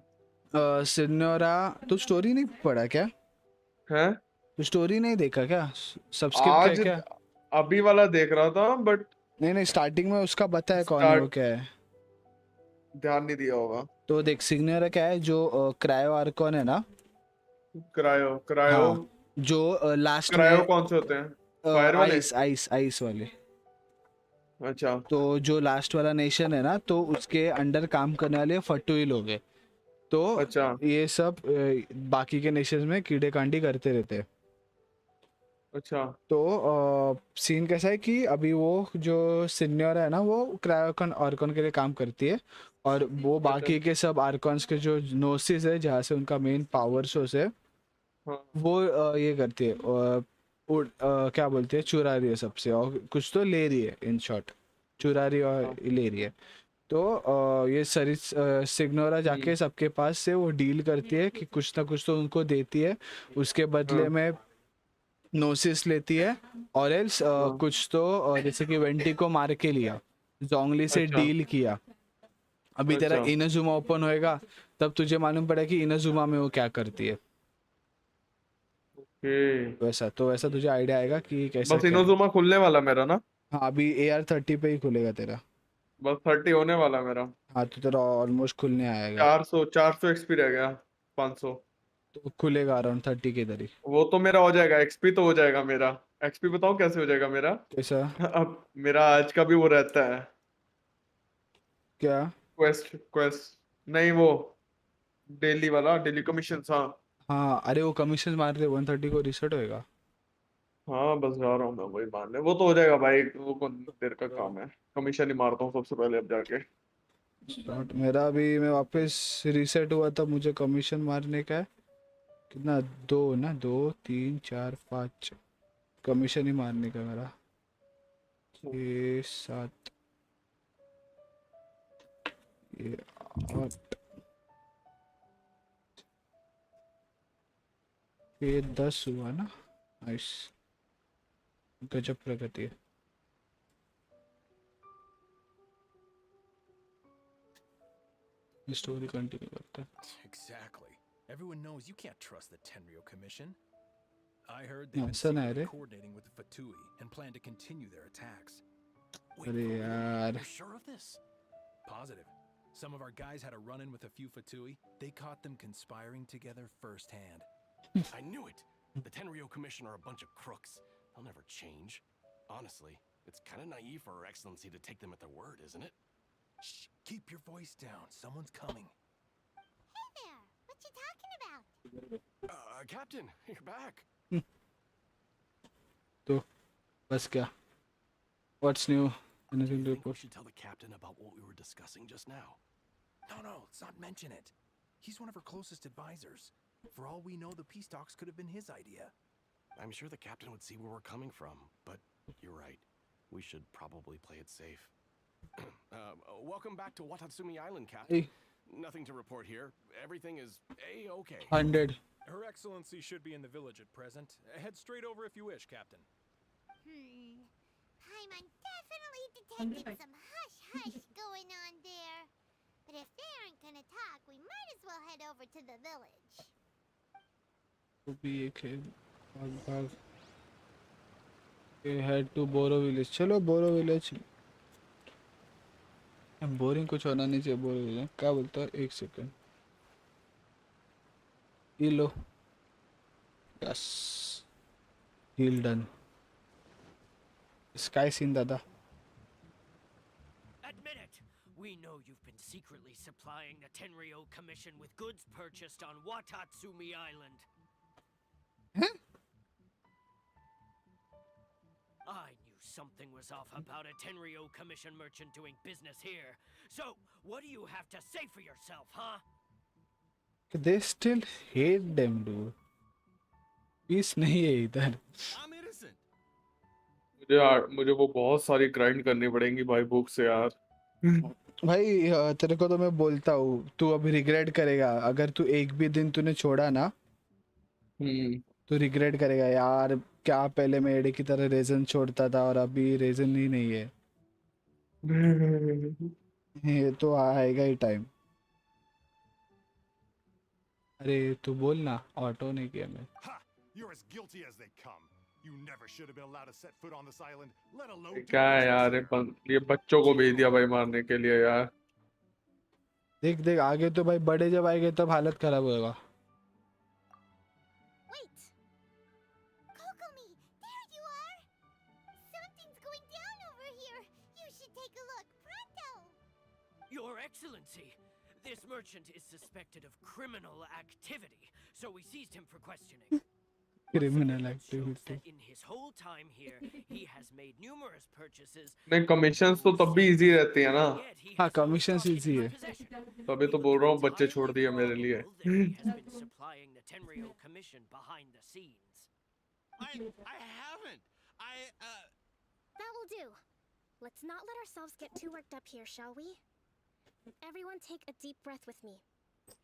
सिग्नोरा तू स्टोरी नहीं पढ़ा क्या? हैं तू स्टोरी नहीं देखा क्या? सब्सक्रिप्ट किया आज क्या? अभी वाला देख रहा था बट नहीं स्टार्टिंग में उसका बताया कौन है वो स्टार्ट क्या है. ध्यान नहीं दिया होगा। तो देख सिग्नोरा क्या है, जो क्रायो आर्कॉन है ना. क्रायो क्रायो हाँ जो लास्ट क्रायो में कौन से होते हैं फायर वाले। आइस वाले. अच्छा तो जो लास्ट वाला नेशन है ना, तो उसके अंडर काम करने वाले फटुई लोग हैं. तो अच्छा ये सब बाकी के नेशंस में कीड़े कांडी करते रहते हैं. अच्छा तो सीन कैसा है कि अभी वो जो सीनियर है ना, वो क्रायोकन आर्कॉन के लिए काम करती है, और वो अच्छा बाकी के सब आर्कॉन्स के जो नोसिस है जहाँ से उनका मेन पावर सोर्स है, हाँ वो ये करती है, क्या बोलते हैं, चुरा रही है सबसे, और कुछ तो ले रही है, इन शॉर्ट चुरा रही है और हाँ ले रही है। तो ये सिग्नोरा जाके सबके पास से वो डील करती है कि कुछ ना कुछ तो उनको देती है, उसके बदले हाँ में नोसिस लेती है, और एल्स हाँ कुछ तो जैसे कि वेंटी को मार के लिया, जोंगली से अच्छा डील किया। अभी तेरा अच्छा इनाजुमा ओपन होएगा, तब तुझे मालूम पड़ेगा कि इनाजुमा में वो क्या करती है। ओके। वैसा तुझे आइडिया आएगा कि कैसा बस क्या है। इनोजुमा खुलने वाला मेरा ना। हाँ, अभी AR30 पे ही खुलेगा तेरा। बस 30 होने वाला मेरा। हाँ, तो तेरा ऑलमोस्ट खुलने आएगा। 400 एक्सपी रह गया। 500। तो खुलेगा अराउंड 30 के इधर ही। वो तो मेरा हो जाएगा, एक्सपी तो हो जाएगा मेरा। एक्सपी बताओ कैसे हो जाएगा मेरा। कैसा? अब मेरा आज का भी वो रहता है। क्या? क्वेस्ट क्वेस्ट नहीं, वो डेली वाला, डेली कमीशन। हाँ हाँ, अरे वो कमीशन मार रहे 130 को रिसेट होएगा। हाँ, बस जा रहा हूँ मैं वही मारने। वो तो हो जाएगा भाई, वो कौन देर का काम है। कमीशन ही मारता हूँ सबसे पहले अब जाके। मेरा अभी मैं वापस रीसेट हुआ था, मुझे कमीशन मारने का है। कितना? दो ना, 2 3 4 5 कमीशन ही मारने का मेरा। 6 7, ये 8, ये 10 हुआ ना। नाइस, गजब प्रगति है। स्टोरी कंटिन्यू करता है। Exactly. Everyone knows you can't trust the Tenryo Commission. I heard they've been ऐसा ना है secretly रे। coordinating with the Fatui and plan to continue their attacks. Wait, अरे for real? यार, You're sure of this? Positive. Some of our guys had a run-in with a few Fatui. They caught them conspiring together firsthand. I knew it! The Tenryo Commission are a bunch of crooks. They'll never change. Honestly, it's kind of naive for Her Excellency to take them at their word, isn't it? Shh! Keep your voice down. Someone's coming. Hey there! What you talking about? Captain, you're back. तो बस क्या? What's new? Anything to We report? should tell the captain about what we were discussing just now. No, let's not mention it. He's one of our closest advisors. For all we know, the peace talks could have been his idea. I'm sure the captain would see where we're coming from, but you're right. We should probably play it safe. Welcome back to Watatsumi Island, Captain. Hey. Nothing to report here. Everything is A-okay. 100. Her Excellency should be in the village at present. Head straight over if you wish, Captain. Paimon definitely detected some hush-hush going on there. But if they aren't gonna talk, we might as well head over to the village. तो भी एक है, भाग भाग। Head to Boro village. चलो Boro village. Boring कुछ होना नहीं चाहिए बोरो विलेज। क्या बोलता है? 1 सेकंड। ये लो। Yes, heal done. स्काई सीन दादा। Admit it! We know you've been secretly supplying the Tenryo Commission with goods purchased on Watatsumi Island. Huh? I knew something was off about a Tenryo Commission merchant doing business here. So, what do you have to say for yourself, huh? They still hate them, dude. Piece नहीं है इधर। I'm innocent. मुझे वो बहुत सारी grind करनी पड़ेंगी भाई बुक से यार। भाई तेरे को तो मैं बोलता हूँ, तू अभी रिग्रेट करेगा अगर तू एक भी दिन तूने छोड़ा ना। तू रिग्रेट करेगा यार, क्या पहले मैं एडे की तरह रेजन छोड़ता था और अभी रेजन ही नहीं है। ये तो आएगा ही टाइम। अरे तू बोल ना, ऑटो नहीं किया मैं। Ha! You're as guilty as they come. You never should have been allowed to set foot on this island, let alone do क्या है यार, ये बच्चों को भेज दिया भाई मारने के लिए यार। देख देख आगे तो भाई बड़े जब आएंगे तब हालत खराब होगा। Wait! Kokomi, there you are! Something's going down over here. You should take a look, pronto! Your Excellency! This merchant is suspected of criminal activity, so we seized him for questioning. Criminal Shows activity. that in his whole time here, he has made numerous purchases, नहीं commissions तो तब भी easy रहती है ना, and yet he हाँ has no commission stock in easy his है. possession. तभी तो It बोल looks रहा हूँ बच्चे छोड़ entirely दिए मेरे लिए. probable that he has been supplying the Tenryo Commission behind the scenes. I haven't. That will do. Let's not let ourselves get too worked up here, shall we? Everyone take a deep breath with me.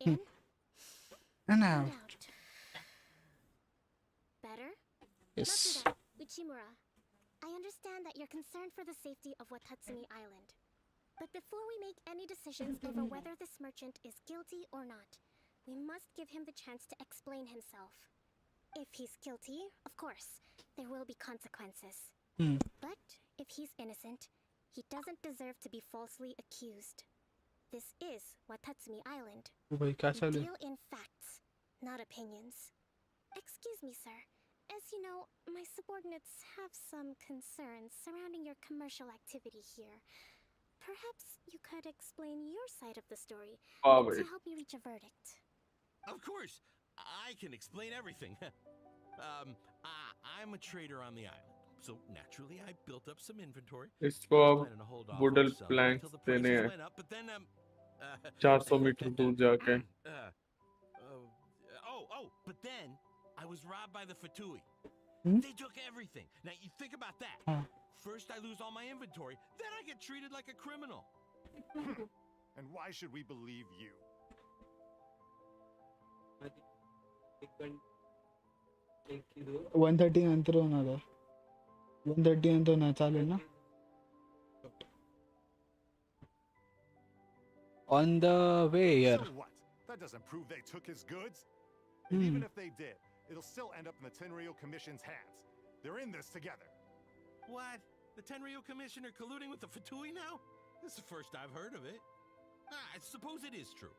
In And and out. out. Better? Yes. Matsuda, Uchimura, I understand that you're concerned for the safety of Watatsumi Island. But before we make any decisions over whether this merchant is guilty or not, we must give him the chance to explain himself. If he's guilty, of course, there will be consequences. Hmm. But if he's innocent, he doesn't deserve to be falsely accused. This is Watatsumi Island. ओ भाई क्या We चालू है? deal in facts, not opinions. Excuse me, sir. As you know, my subordinates have some concerns surrounding your commercial activity here. Perhaps you could explain your side of the story हाँ to भाई. help me reach a verdict. Of course, I can explain everything. I'm a trader on the island, so naturally I built up some inventory. इसको I was अब planning to hold off wooden on selling planks until the देने prices हैं went up, but then 400 metre दूर जाके. But then I was robbed by the Fatui. Hmm? They took everything. Now you think about that. Huh. First I lose all my inventory, then I get treated like a criminal. And why should we believe you? 130 नंतर होणार आहे. 130 नंतर नाही चालेल ना? On the way here. So what? That doesn't prove they took his goods. And even if they did, it'll still end up in the Tenryo Commission's hands. They're in this together. What? The Tenryo Commission are colluding with the Fatui now? This is the first I've heard of it. I suppose it is true.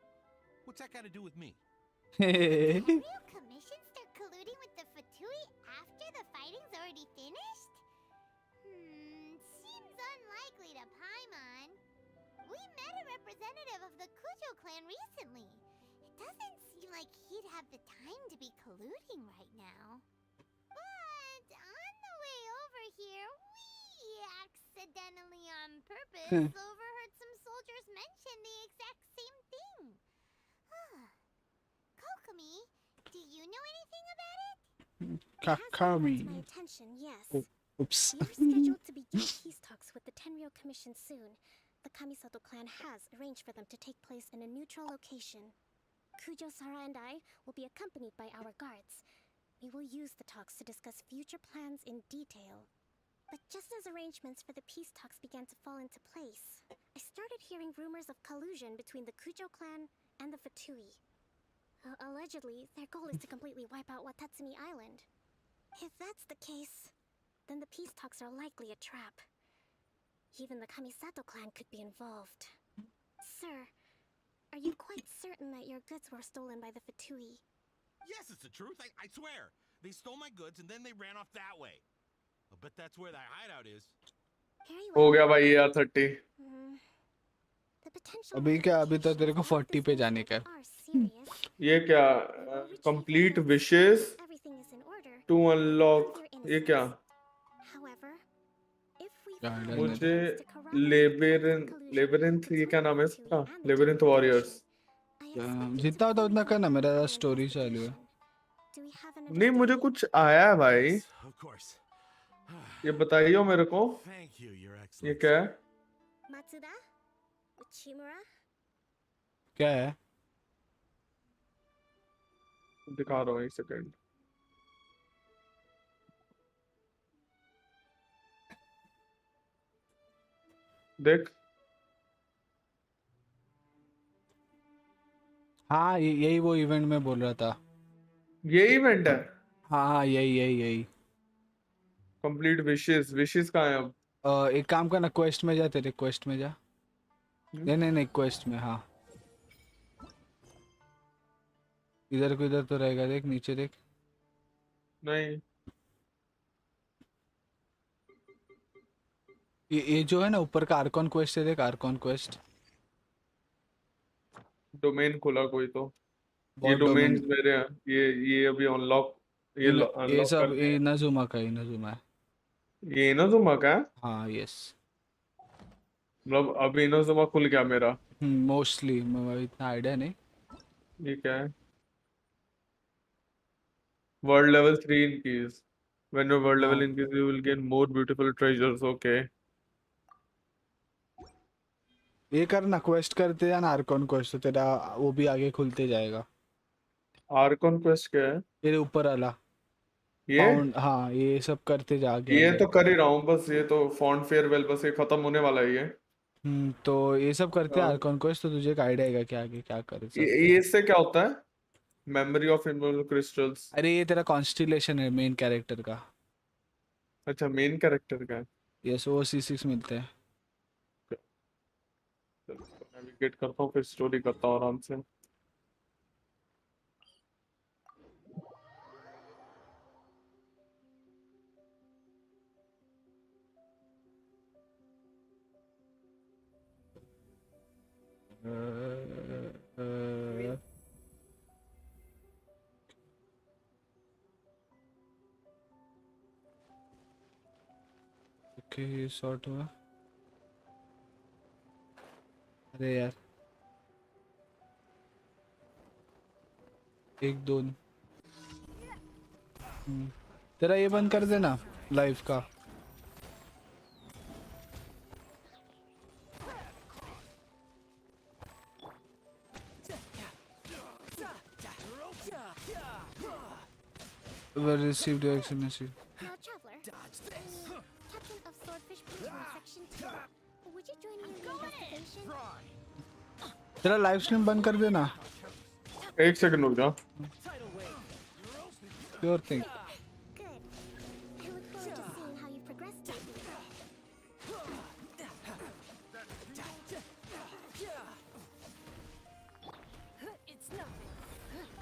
What's that got to do with me? Tenryo Commission start colluding with the Fatui after the fighting's already finished? Seems unlikely to Paimon. We met a representative of the Kujo clan recently. It doesn't seem like he'd have the time to be colluding right now. But on the way over here, we accidentally on purpose overheard some soldiers mention the exact same thing. Kokomi, do you know anything about it? Kakami. It has been brought to my attention, yes. Oops. We're scheduled to begin peace talks with the Tenryo Commission soon. The Kamisato clan has arranged for them to take place in a neutral location. Kujo Sara and I will be accompanied by our guards. We will use the talks to discuss future plans in detail. But just as arrangements for the peace talks began to fall into place, I started hearing rumors of collusion between the Kujo clan and the Fatui. Allegedly, their goal is to completely wipe out Watatsumi Island. If that's the case, then the peace talks are likely a trap. Even the Kamisato clan could be involved. Sir, are you quite certain that your goods were stolen by the Fatui? Yes, it's the truth. I swear. They stole my goods and then they ran off that way. I'll bet that's where that hideout is. Very हो well. गया भाई यार 30. The potential अभी क्या अभी तो तेरे को ramifications of 40 पे this जाने का है. are serious. ये क्या? We will retrieve Complete your goods wishes once everything is in order to and unlock. prove your ये क्या? innocence. However, if we Yeah, find it doesn't. मुझे evidence to corroborate the collusion labyrinth ये क्या between नाम है the इसका? Fatui and the labyrinth Tenryo warriors. Commission, I expect you to जितना होता fully उतना करना. cooperate मेरा with our स्टोरी चालू है. investigation. Do we have an नहीं मुझे understanding? कुछ आया है भाई. Yes, of course. ये बताइए मेरे को. Thank you, Your ये Excellency. क्या है? Matsuda? Uchimura? क्या है? दिखा रहा हूँ एक सेकंड. देख. हाँ यही वो इवेंट में बोल रहा था. ये इवेंट है. हाँ यही. Complete wishes. विशेस कहाँ है अब? एक काम करना, क्वेस्ट में जा. तेरे क्वेस्ट में जा. नहीं क्वेस्ट में. हाँ इधर को इधर तो रहेगा. देख नीचे देख. नहीं. ये जो है ना ऊपर का आर्कॉन क्वेस्ट है. देख आर्कॉन क्वेस्ट. डोमेन खोला कोई तो. ये बहुत डोमेन्स डोमेन. मेरे हैं. ये अभी अनलॉक ये ये अनलॉक सब कर दिया। इनाजुमा का इनाजुमा है। ये इनोजुमा का है? हाँ यस। मतलब अभी इनोजुमा खुल गया मेरा। मोस्टली इतना आइडिया नहीं। ये क्या है? World level 3 increase. When your world level हाँ increases, you will gain more beautiful treasures. Okay. ये करना, क्वेस्ट करते जाना आर्कॉन क्वेस्ट, तो तेरा वो भी आगे खुलते जाएगा। आर्कॉन क्वेस्ट क्या है? तेरे ऊपर वाला ये फाउंड, हाँ ये सब करते जा आगे ये आगे। तो कर ही रहा हूँ, बस ये तो फॉन्ट फेयरवेल बस ये खत्म होने वाला है ये। तो ये सब करते हाँ। आर्कॉन क्वेस्ट, तो तुझे एक आइडिया आएगा कि आगे क्या कर ये सकते हैं। ये इससे क्या होता है? Memory of involve crystals. अरे ये तेरा कॉन्स्टिलेशन है मेन कैरेक्टर का। अच्छा, मेन कैरेक्टर का है। यस, वो C6 मिलते हैं। नेविगेट करता हूँ फिर स्टोरी करता हूँ आराम से। ओके ये सॉर्ट हुआ। अरे यार, एक दो तेरा ये बंद कर देना लाइव का। Well received your excellency. Now, traveler, captain of Swordfish Patrol Section 2, would you join me in the investigation? तेरा लाइव स्ट्रीम बंद कर देना। एक सेकंड रुक जा। Sure thing. Good. I look forward to seeing how you progress lately. It's nothing.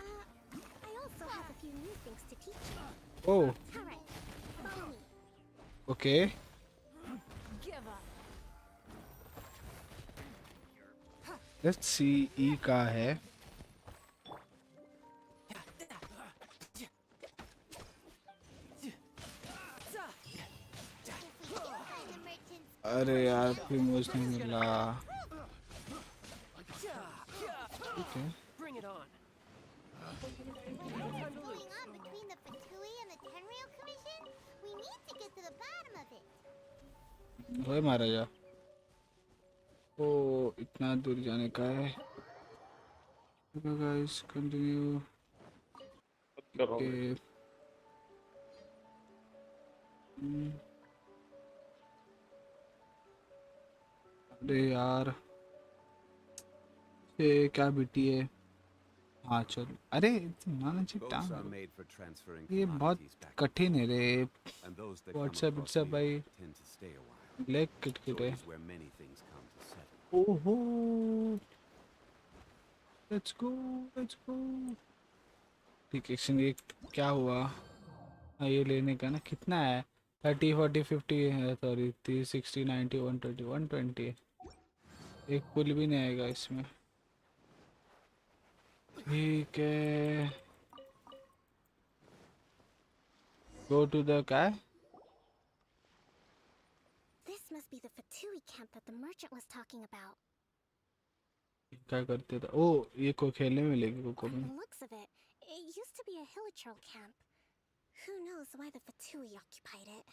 I also have a few new things to teach you. Oh, Alright, follow me. okay. Give up. Let's see E का है। अरे यार फिर मुझे नहीं मिला। ठीक है। Bring it on. What's going on between the Fatui and the Tenryou Commission? We need to get to the bottom of it. ओए महाराजा, ओ इतना दूर जाने का है। Guys continue. ओके अरे यार ये क्या बिटी है। हाँ चल, अरे माना Boats are made for transferring ये बहुत commodities back. कठिन है रे। And those that come WhatsApp across WhatsApp me भाई tend to stay a while. लेग किटकिट है। Shore is where many things come to settle. ओहो लेट्स गो लेट्स गो। ठीक है, ये क्या हुआ। हाँ ये लेने का ना, कितना है 30 40 50 है, सॉरी 30 60 90 120 120। एक पुल भी नहीं आएगा इसमें। ठीक है, गो टू द क्या This must be the Fatui camp that the merchant was talking about. क्या करते थे। ओ ये को खेलने में मिलेगी को From में। the looks of it, it used to be a hilichurl camp. Who knows why the Fatui occupied it?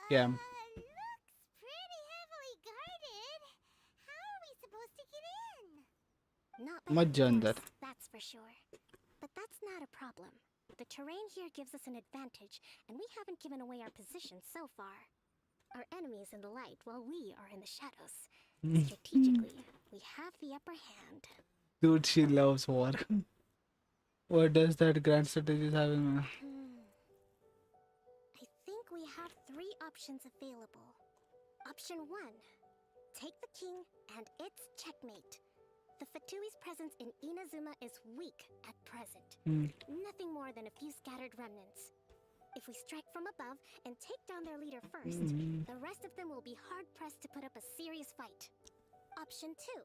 कैम Looks pretty heavily guarded. How are we supposed to get in? Not by मत जा अंदर। force, that's for sure. But that's not a problem. The terrain here gives us an advantage, and we haven't given away our position so far. Our enemy is in the light while we are in the shadows. Strategically, we have the upper hand. Dude, she loves war. What does that grand strategy have in mind? I think we have 3 options available. Option 1. Take the king, and it's checkmate. The Fatui's presence in Inazuma is weak at present. Nothing more than a few scattered remnants. If we strike from above and take down their leader first, the rest of them will be hard-pressed to put up a serious fight. Option 2.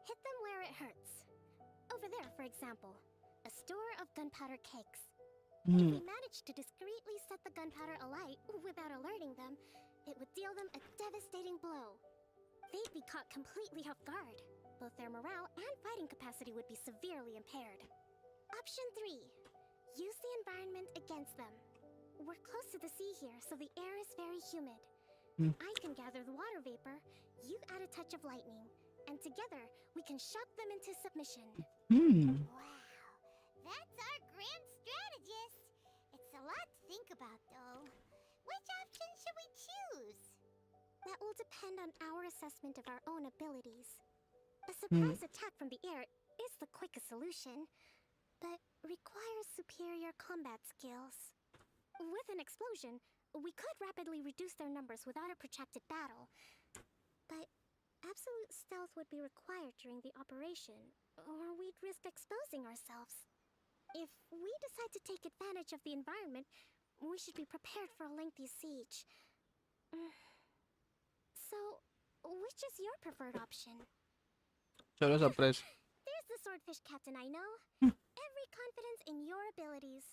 Hit them where it hurts. Over there, for example. A store of gunpowder cakes. If we managed to discreetly set the gunpowder alight without alerting them, it would deal them a devastating blow. They'd be caught completely off guard. Both their morale and fighting capacity would be severely impaired. Option 3. Use the environment against them. We're close to the sea here, so the air is very humid. I can gather the water vapor, you add a touch of lightning, and together we can shock them into submission. Wow, that's our grand strategist. It's a lot to think about, though. Which option should we choose? That will depend on our assessment of our own abilities. A surprise attack from the air is the quickest solution, but requires superior combat skills. With an explosion, we could rapidly reduce their numbers without a protracted battle, but absolute stealth would be required during the operation, or we'd risk exposing ourselves. If we decide to take advantage of the environment, we should be prepared for a lengthy siege. So, which is your preferred option? चलो surprise. There's the swordfish captain I know. Every confidence in your abilities.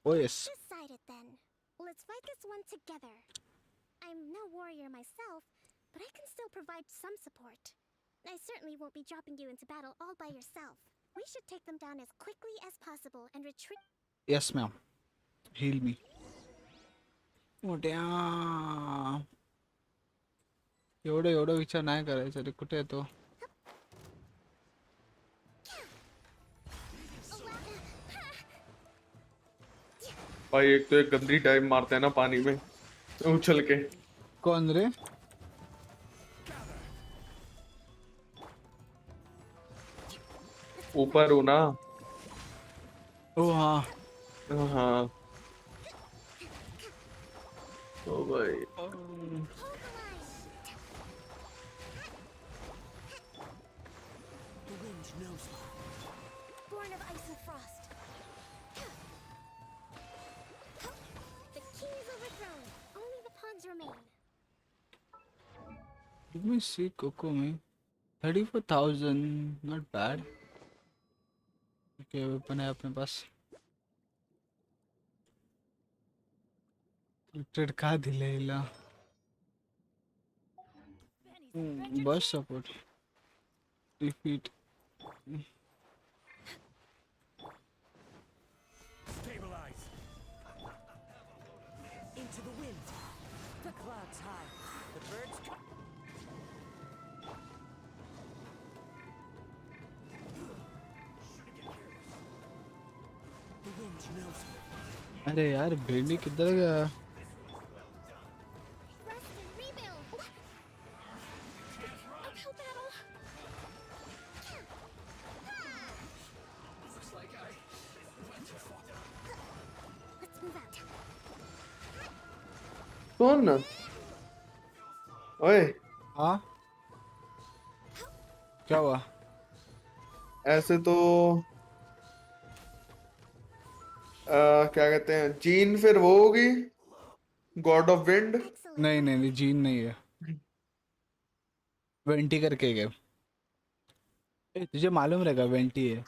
Oh yes. Decided then. Let's fight this one together. I'm no warrior myself, but I can still provide some support. I certainly won't be dropping you into battle all by yourself. We should take them down as quickly as possible and retreat. Yes ma'am. Heal me. Oh damn. एवढं विचार नाही करायचं रे. कुठे आहे तो? भाई एक तो एक गंदी डाइव मारते हैं ना पानी में उछल के. कौन रे? ऊपर हो ना. ओ हाँ. हाँ. ओ भाई. The wind knows me. Born of ice and frost. The king is overthrown. Only the pawns remain. Let me see Kokumi. 34,000. Not bad. Okay, weapon है अपने पास. Lifted का दिले इला. Burst support. Defeat. Stabilize. Into the wind. The clouds high. The birds come. The wind knows me. अरे यार भेड़ी किधर गया? Rest and rebuild. Uphill battle. Looks like I went too far. Let's move out. कौन? ओए. हाँ. क्या हुआ? ऐसे तो क्या कहते हैं जीन फिर वो होगी गॉड ऑफ विंड. नहीं नहीं नहीं जीन नहीं है. वेंटी करके गए. तुझे मालूम रहेगा वेंटी है.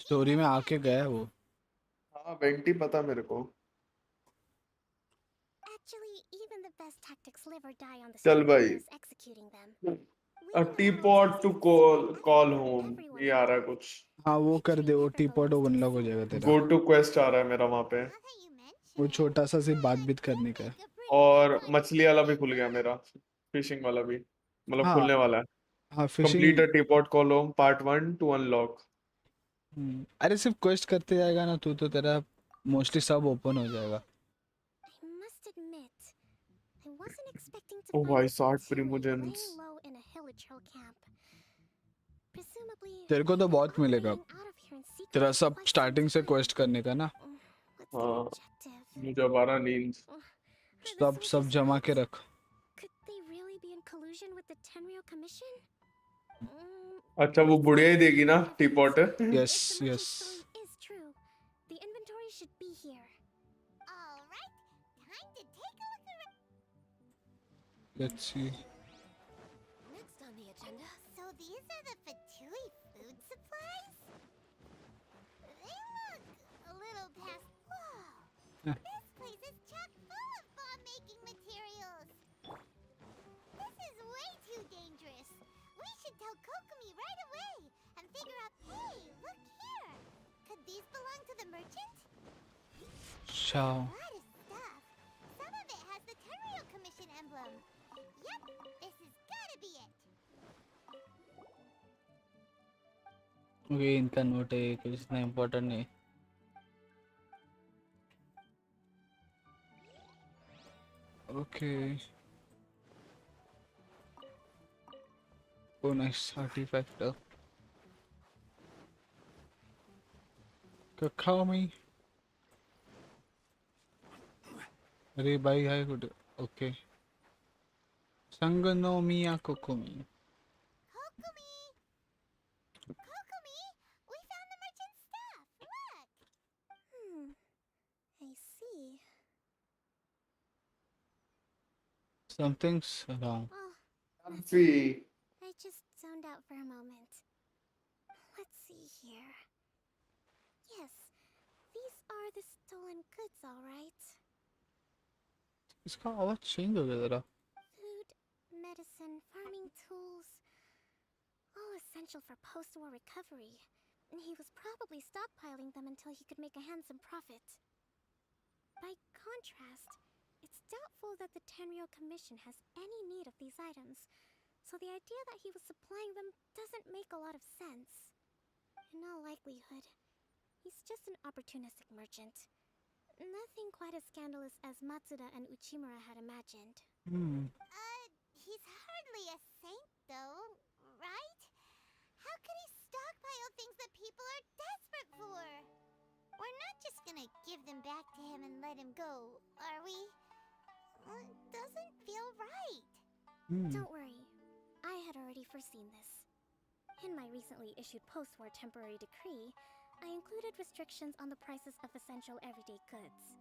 स्टोरी में आके गया वो. हाँ वेंटी पता मेरे को. Actually, even the best tactics live or die on the चल भाई. executing them. A teapot to call home. ये आ रहा है कुछ. हाँ वो कर दे. वो टीपॉट वो अनलॉक हो जाएगा तेरा. Go to quest आ रहा है मेरा वहाँ पे. वो छोटा सा सिर्फ बात करने का है. और मछली वाला भी खुल गया मेरा. फिशिंग वाला भी मतलब हाँ. खुलने वाला है. हाँ fishing. Complete a teapot call home part 1 to unlock. अरे सिर्फ क्वेस्ट करते जाएगा ना तू तो तेरा मोस्टली सब ओपन हो जाएगा. I must admit, I wasn't expecting to Oh find भाई this 60 material primogens. laying low in a hill-trail camp. Presumably, तेरे को तो बहुत मिलेगा. out of here in secret तेरा for सब quite स्टार्टिंग some से time. क्वेस्ट करने का ना. हाँ मुझे अब आ रहा नींद. सब जमा के रख. Could they really be in collusion with the Tenryou Commission? अच्छा वो बुढ़िया ही देगी ना teapot. Yes yes. Is true. The inventory should be here. All right, time to take a look around. Let's see. Next on the agenda. So these are the Fatui food supplies? They look a little past tell Kokomi right away and figure out, hey, look here. Could these belong to the merchant? अच्छा A lot of stuff. Some of it has the Tenryou Commission emblem. Yep, this has gotta be it. Okay इनका note है कुछ इतना important नहीं okay oh nice artifact Kakami अरे भाई hi good okay Sangonomiya Kokomi Kokomi! Kokomi! We found the merchant's stuff! Look! I see. something's wrong Oh, See. I just zoned out for a moment. Let's see here. Yes, these are the stolen goods, all right. इसका आवाज change हो गया जरा Food, medicine, farming tools, all essential for post-war recovery. And he was probably stockpiling them until he could make a handsome profit. By contrast, it's doubtful that the Tenryou Commission has any need of these items, so the idea that he was supplying them doesn't make a lot of sense. In all likelihood, he's just an opportunistic merchant. Nothing quite as scandalous as Matsuda and Uchimura had imagined. He's hardly a saint, though, right? How could he stockpile things that people are desperate for? We're not just gonna give them back to him and let him go, are we? Doesn't feel right. Don't worry, I had already foreseen this. In my recently issued post-war temporary decree, I included restrictions on the prices of essential everyday goods.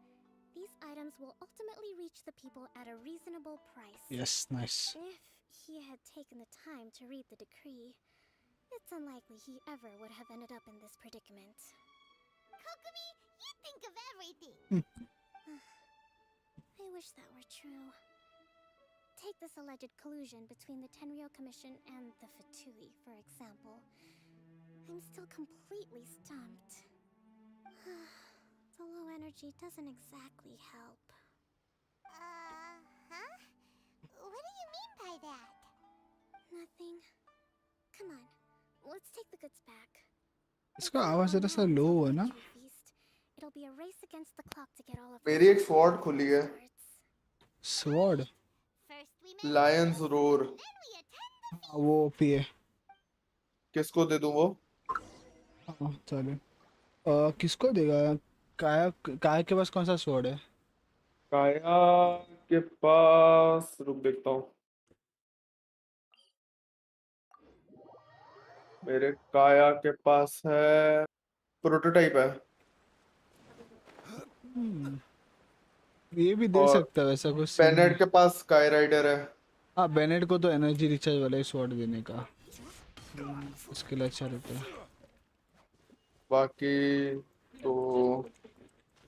These items will ultimately reach the people at a reasonable price. yes nice If he had taken the time to read the decree, it's unlikely he ever would have ended up in this predicament. Kokomi, you think of everything. I wish that were true. Take this alleged collusion between the Tenryou Commission and the Fatui, for example. I'm still completely stumped. The low energy doesn't exactly help. Huh? What do you mean by that? Nothing. Come on, let's take the goods back. इसका आवाज जरा सा लो है ना It'll be a race against the clock to get all of मेरी एक sword खुली है sword लायंस रोर वो पिए किसको दे दूं वो चलो किसको देगा काया काया के पास कौन सा स्वॉर्ड है काया के पास रुक देखता हूँ मेरे काया के पास है प्रोटोटाइप है ये भी दे सकता है वैसा कुछ बेनेट के पास स्काई राइडर है हाँ बेनेट को तो एनर्जी रिचार्ज वाला ही स्वॉर्ड देने का उसके लिए अच्छा रहता है बाकी तो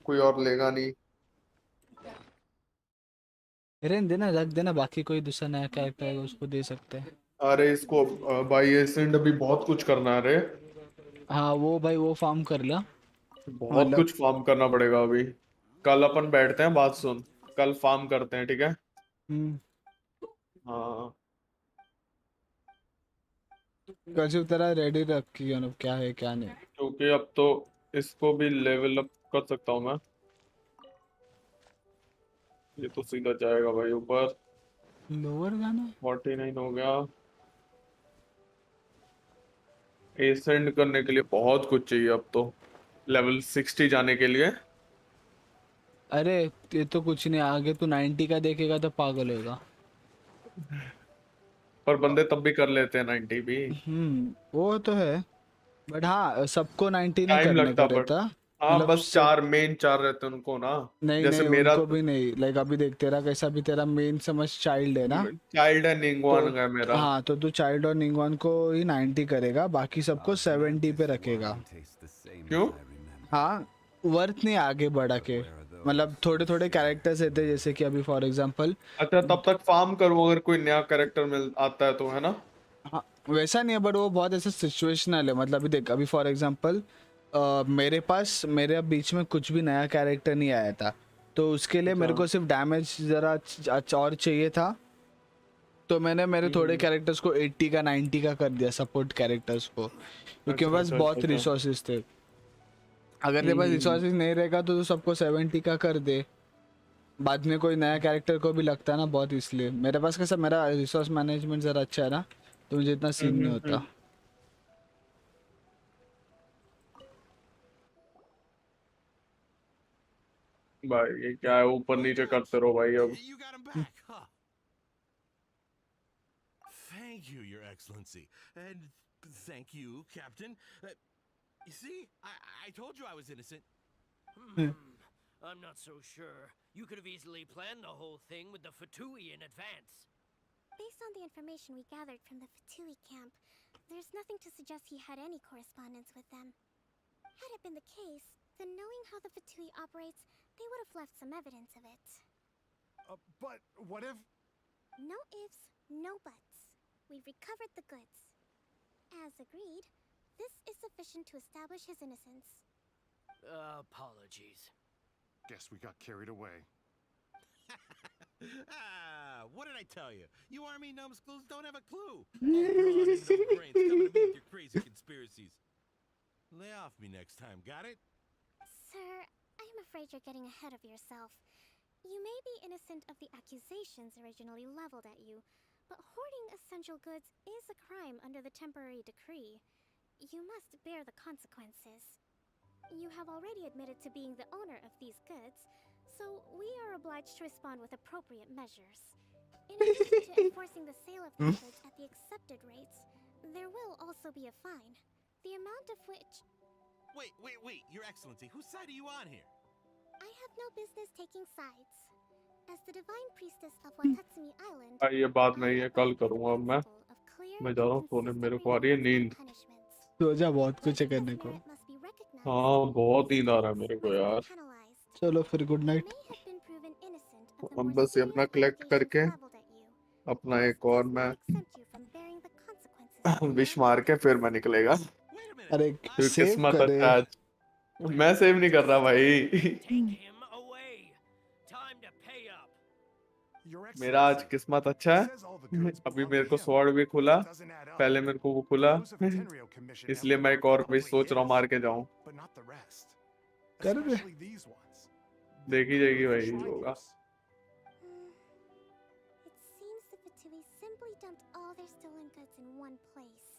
कोई और लेगा नहीं रेन देना रख देना बाकी कोई दूसरा नया कैरेक्टर है उसको दे सकते हैं अरे इसको भाई एसेंड अभी बहुत कुछ करना है रे हाँ वो भाई वो फार्म कर ला बहुत कुछ फार्म करना पड़ेगा अभी कल अपन बैठते हैं बात सुन कल फार्म करते हैं ठीक है हाँ कल सिर्फ तेरा रेडी रख कि क्या है क्या नहीं क्योंकि अब तो इसको भी लेवल अप कर सकता हूँ मैं ये तो सीधा जाएगा भाई ऊपर लोअर जाना 49 हो गया एसेंड करने के लिए बहुत कुछ चाहिए अब तो लेवल 60 जाने के लिए अरे ये तो कुछ नहीं आगे तू 90 का देखेगा तो पागल होगा पर बंदे तब भी कर लेते हैं 90 भी वो तो है बट हाँ सबको 90 नहीं टाइम करने लगता का रहता हाँ मतलब बस चार मेन चार रहते हैं उनको ना नहीं जैसे नहीं मेरा उनको भी नहीं लाइक अभी देख तेरा कैसा भी तेरा मेन समझ चाइल्ड है ना चाइल्ड है निंगवान है मेरा हाँ तो तू चाइल्ड और निंगवान को ही 90 करेगा बाकी सबको 70 पे रखेगा क्यों हाँ वर्थ नहीं आगे बढ़ा के मतलब थोड़े थोड़े कैरेक्टर्स रहते हैं जैसे कि अभी फॉर एग्जांपल अच्छा तब तक फार्म करूँ अगर कोई नया कैरेक्टर मिल आता है तो है ना हाँ वैसा नहीं है बट वो बहुत ऐसा सिचुएशनल है। मतलब अभी देख, अभी फॉर एग्जांपल मेरे पास मेरे बीच में कुछ भी नया कैरेक्टर नहीं आया था, तो उसके लिए मेरे को सिर्फ डैमेज ज़रा और चाहिए था, तो मैंने मेरे थोड़े कैरेक्टर्स को 80 का 90 का कर दिया, सपोर्ट कैरेक्टर्स को, क्योंकि मेरे पास बहुत रिसोर्सेज थे। अगर तेरे पास रिसोर्सेज नहीं रहेगा तो सबको 70 का कर दे, बाद में कोई नया कैरेक्टर को भी लगता है ना बहुत, इसलिए मेरे पास कैसा मेरा रिसोर्स मैनेजमेंट ज़रा अच्छा है ना, तो मुझे इतना सीन नहीं होता। भाई ये क्या है, ऊपर नीचे करते रहो भाई अब। You got him back, huh? Thank you, Your Excellency. And thank you, Captain. You see? I told you I was innocent. I'm not so sure. You could have easily planned the whole thing with the Fatui in advance. Based on the information we gathered from the Fatui camp, there's nothing to suggest he had any correspondence with them. Had it been the case, then knowing how the Fatui operates, they would have left some evidence of it. But what if... No ifs, no buts. We've recovered the goods. As agreed, this is sufficient to establish his innocence. Apologies. Guess we got carried away. What did I tell you? You army numbskulls don't have a clue. All brawn and no brains coming to me with your crazy conspiracies. Lay off me next time, got it? Sir, I'm afraid you're getting ahead of yourself. You may be innocent of the accusations originally leveled at you, but hoarding essential goods is a crime under the temporary decree. You must bear the consequences. You have already admitted to being the owner of these goods, so we are obliged to respond with appropriate measures. In addition to enforcing the sale of these goods at the accepted rates, there will also be a fine, the amount of which... Wait, Your Excellency, whose side are you on here? I have no business taking sides. As the divine priestess of Watatsumi Island, ये बात नहीं है, कल करूँगा अब मैं जा रहा हूँ सोने, मेरे को आ रही है नींद। तो जा, बहुत कुछ है करने को। हाँ बहुत नींद आ रहा है मेरे को यार। चलो फिर गुड नाइट। हम बस ये अपना कलेक्ट करके अपना एक और मैं विश मार के फिर मैं निकलेगा। अरे सेव किस्मत करे। अच्छा आज मैं सेव नहीं कर रहा भाई। मेरा आज किस्मत अच्छा है, अभी मेरे को स्वॉर्ड भी खुला, पहले मेरे को वो खुला, इसलिए मैं एक और भी सोच रहा हूँ मार के जाऊं। कर दे, देखी जाएगी भाई जो होगा। It seems the Fatui simply dumped all their stolen goods in one place.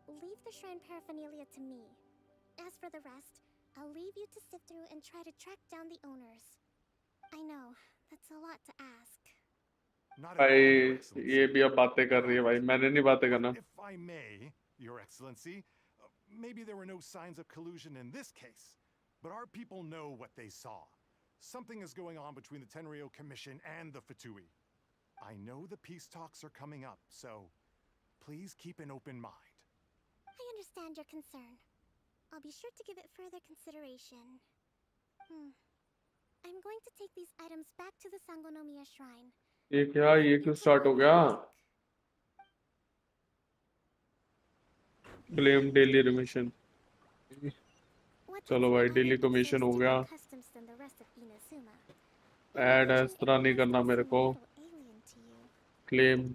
Leave the shrine paraphernalia to me. As for the rest, I'll leave you to sift through and try to track down the owners. I know, that's a lot to ask. भाई ये भी अब बातें कर रही है भाई, मैंने नहीं बातें करना। If I may, Your Excellency, maybe there were no signs of collusion in this case, but our people know what they saw. Something is going on between the Tenryou Commission and the Fatui. I know the peace talks are coming up, so please keep an open mind. I understand your concern. I'll be sure to give it further consideration. I'm going to take these items back to the Sangonomiya Shrine. ये क्या, ये क्यों start हो गया? Claim daily remission. चलो भाई daily commission हो गया। ऐड इस तरह नहीं करना मेरे को। Claim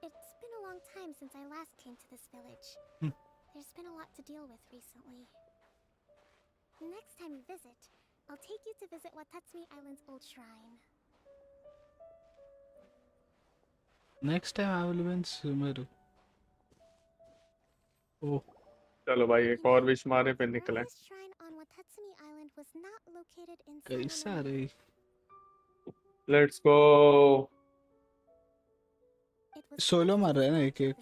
It's been a long time since I last came to this village. There's been a lot to deal with recently. Next time we visit, I'll take you to visit Watatsumi Island's old shrine. Next time I will be in Sumeru. Oh. चलो भाई एक और wish मारे पे निकले। Shrine on Watatsumi Island was not located in कैसा रही? Let's go. Solo मार रहा है ना एक एक।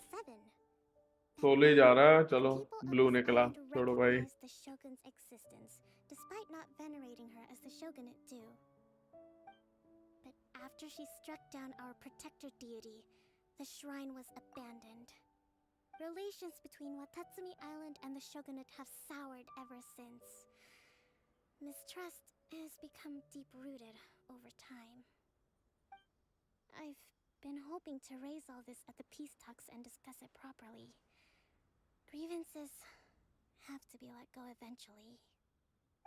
सोलो ही जा रहा है, चलो ब्लू निकला, छोड़ो भाई। despite not venerating her as the shogunate do. But after she struck down our protector deity, the shrine was abandoned. Relations between Watatsumi Island and the shogunate have soured ever since. Mistrust has become deep-rooted over time. I've been hoping to raise all this at the peace talks and discuss it properly. Grievances have to be let go eventually.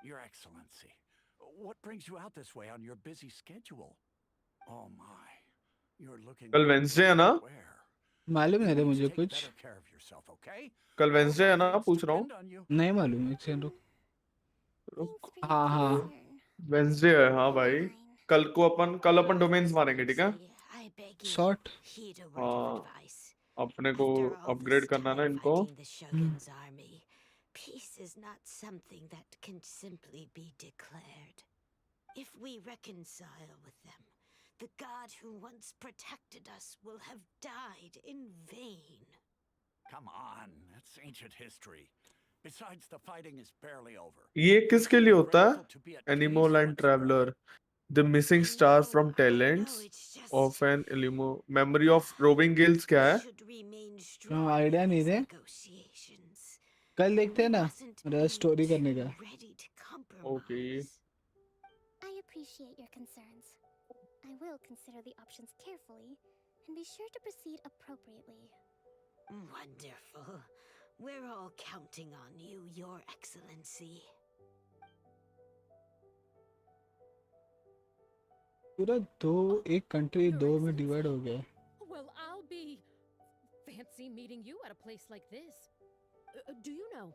Your Excellency, what brings you out this way on your busy schedule? Oh my, you're looking कल like Wednesday है ना? मालूम नहीं you था need to मुझे take कुछ। better care of yourself, okay? कल All Wednesday my है ना? needs पूछ रहा हूँ। depend on you. नहीं मालूम, एक सेकंड रुक। हाँ हाँ वेंसडे है, हाँ भाई। कल अपन डोमेन्स मारेंगे, ठीक है? शॉर्ट। हाँ, अपने को अपग्रेड करना ना इनको। The Shogun's army. Peace is not something that can simply be declared. If we reconcile with them, the god who once protected us will have died in vain. Come on, that's ancient history. Besides, the fighting is barely over. ये किसके लिए होता है? Animal and Traveler. The missing star from talents of an Elimo. Memory of roving gills क्या है? हाँ idea नहीं दे। कल देखते हैं ना, मेरा स्टोरी करने का। Okay. I appreciate your concerns. I will consider the options carefully and be sure to proceed appropriately. Wonderful. We're all counting on you, Your Excellency. पूरा एक कंट्री दो में डिवाइड हो गया। Well, I'll be fancy meeting you at a place like this. Do you know,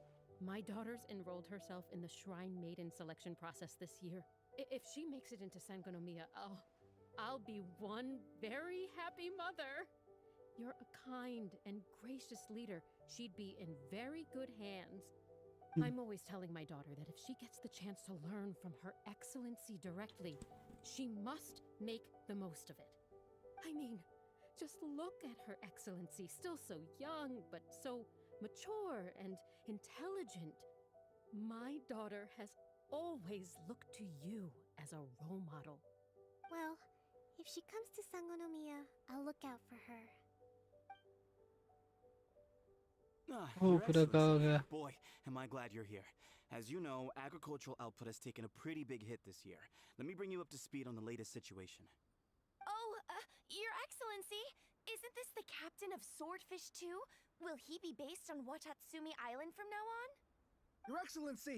my daughter's enrolled herself in the Shrine Maiden selection process this year. If she makes it into Sangonomiya, I'll be one very happy mother. You're a kind and gracious leader. She'd be in very good hands. I'm always telling my daughter that if she gets the chance to learn from Her Excellency directly, she must make the most of it. I mean, just look at Her Excellency, still so young, but so mature and intelligent. My daughter has always looked to you as a role model. Well, if she comes to Sangonomiya, I'll look out for her. Your पूरा का हो Excellency, गया। boy, am I glad you're here. As you know, agricultural output has taken a pretty big hit this year. Let me bring you up to speed on the latest situation. Oh, Your Excellency, isn't this the captain of Swordfish 2? Will he be based on Watatsumi Island from now on? Your Excellency!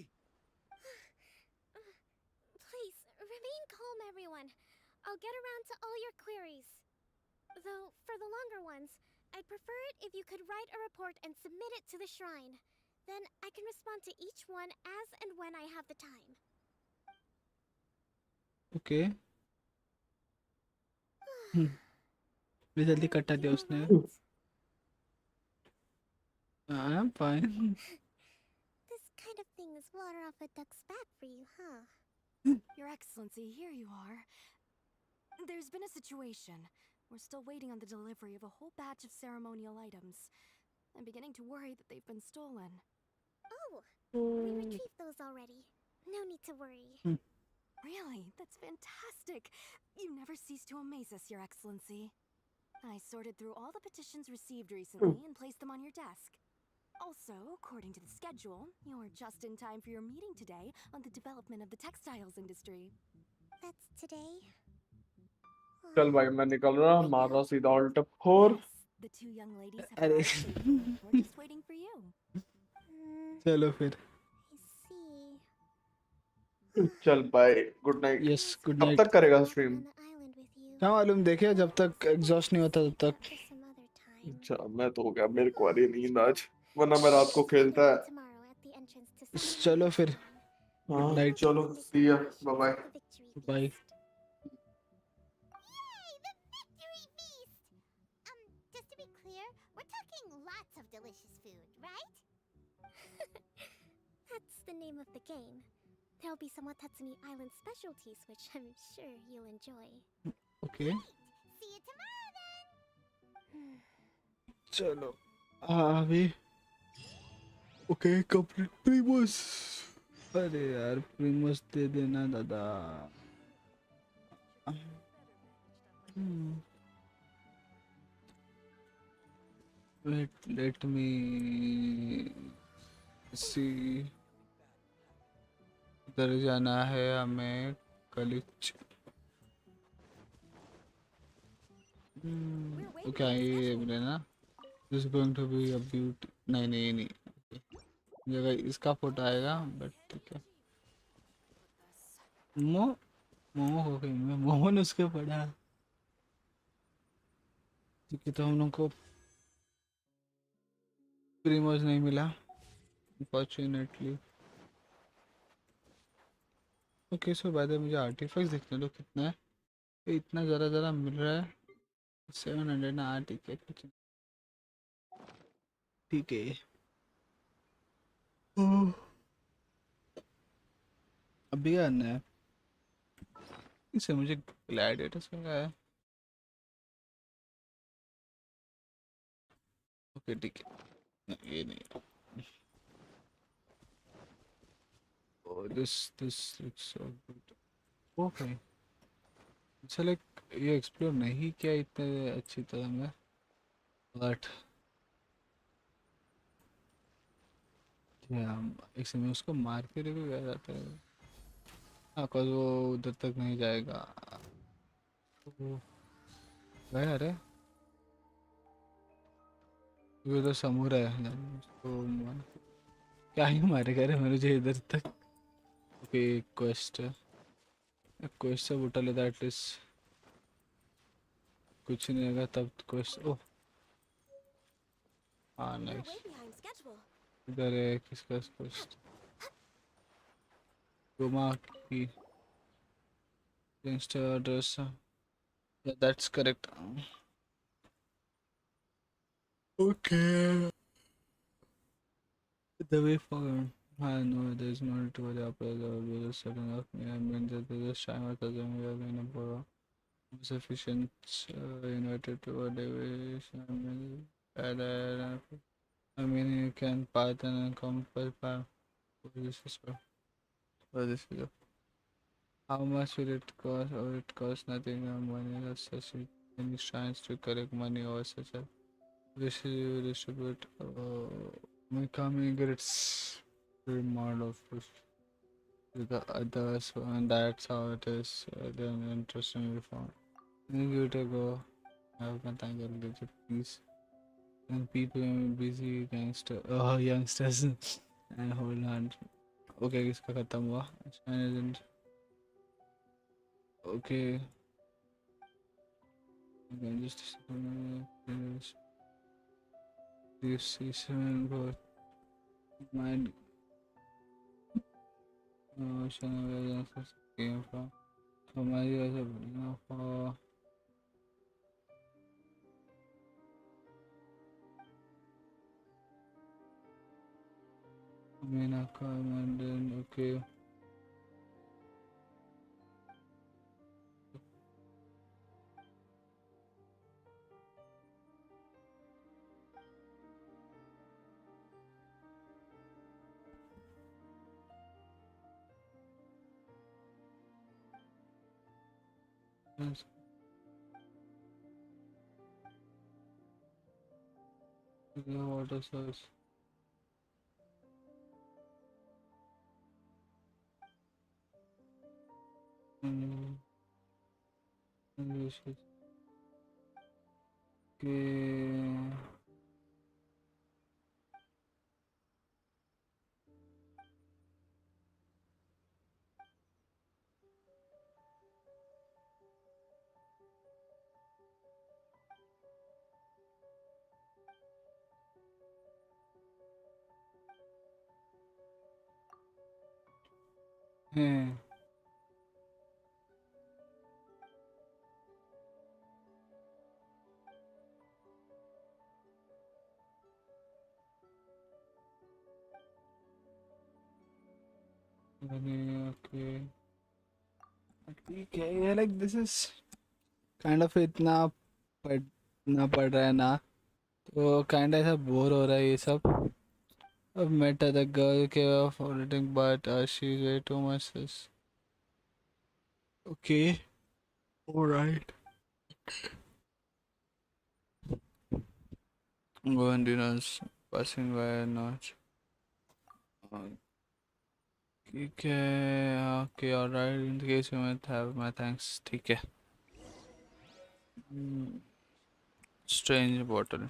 Please, remain calm, everyone. I'll get around to all your queries. Though, for the longer ones, I'd prefer it if you could write a report and submit it to the shrine. Then I can respond to each one as and when I have the time. Okay. भी जल्दी कटा दिया उसने। I'm fine. This kind of thing is water off a duck's back for you, huh? Your Excellency, here you are. There's been a situation. We're still waiting on the delivery of a whole batch of ceremonial items. I'm beginning to worry that they've been stolen. Oh, we retrieved those already. No need to worry. Really? That's fantastic. You never cease to amaze us, Your Excellency. I sorted through all the petitions received recently and placed them on your desk. Also, according to the schedule, you're just in time for your meeting today on the development of the textiles industry. That's today? चल भाई मैं निकल रहा, मार रहा सीधा alt 4। The two young ladies have अरे arrived safely. We're just waiting for you. चलो फिर। चल bye, good night. Yes good कब नाइट। तक करेगा स्ट्रीम? क्या मालूम, देखिए जब तक एग्जॉस्ट नहीं होता तब तक। अच्छा मैं तो हो गया, मेरे को आ रही नींद आज, वरना मैं रात को खेलता है। चलो फिर हाँ गुड नाइट। चलो, see ya, bye bye. Bye. Just to be clear, we're talking lots of delicious food, right? That's the name of the game. There'll be some Watatsumi Island specialties, which I'm sure you'll enjoy. Okay. See you tomorrow then. चलो अभी okay complete previous अरे यार primus दे देना दादा। let me see। इधर जाना है हमें कलिच। तो क्या ये बोले ना this going to be a beauty. नहीं नहीं नहीं जगह इसका फोटो आएगा बट ठीक है। मो मोमो हो गई मैं मोमो ने उसके पढ़ा। ठीक है तो हम लोग को प्रीमोज नहीं मिला अनफॉर्चुनेटली। ओके सो बाद में मुझे आर्टिफैक्ट्स देखने दो कितना है। ये इतना ज़रा ज़रा मिल रहा है 700 ना। ठीक है कुछ ठीक है। अभी आना है इसे मुझे ग्लैडिएटर्स का है। ओके ठीक है ये नहीं। Oh, this looks so good. Okay अच्छा लाइक ये एक्सप्लोर नहीं किया इतने अच्छी तरह में बट क्या एक समय उसको मार के लेके गया जाता है। हाँ cause वो उधर तक नहीं जाएगा। वो गया अरे ये तो समूरा है तो क्या ही मारेगा रे मुझे इधर तक। ओके क्वेस्ट क्वेस्ट से उठा लेता एटलीस्ट कुछ नहीं होगा तब क्वेस्ट। ओह हाँ नाइस। इधर है किसका क्वेस्ट रोमा की gangster address। Yeah, that's correct. Okay. The way forward. I know there is no need to worry about the setting up. I mean, there is time at the time we are going to borrow sufficient invited to a deviation. I mean, you can pattern and compare for this is for this video. How much will it cost? Or it costs nothing money as such. Any science to correct money or such. Distribute becoming its mod of push to the others, and that's how it is. Then interesting reform. Then give it a go. Have a thank you, legit peace. And people busy gangster, oh youngsters, and hold on. Okay, इसका खत्म हुआ. China okay. Okay, just this is good. Mind. China where came from. हमारी वजह बढ़िया हुआ। मीना का मंडन okay water source के हैं ओके ठीक है ये like this is kind of इतना पढ़ना पड़ रहा है ना तो काइंड ऐसा बोर हो रहा है ये सब I've met the girl capable of auditing, but she's way too much. Okay, alright. Go and dinners passing by not. ठीक है okay alright in the case you might have my thanks ठीक है strange bottle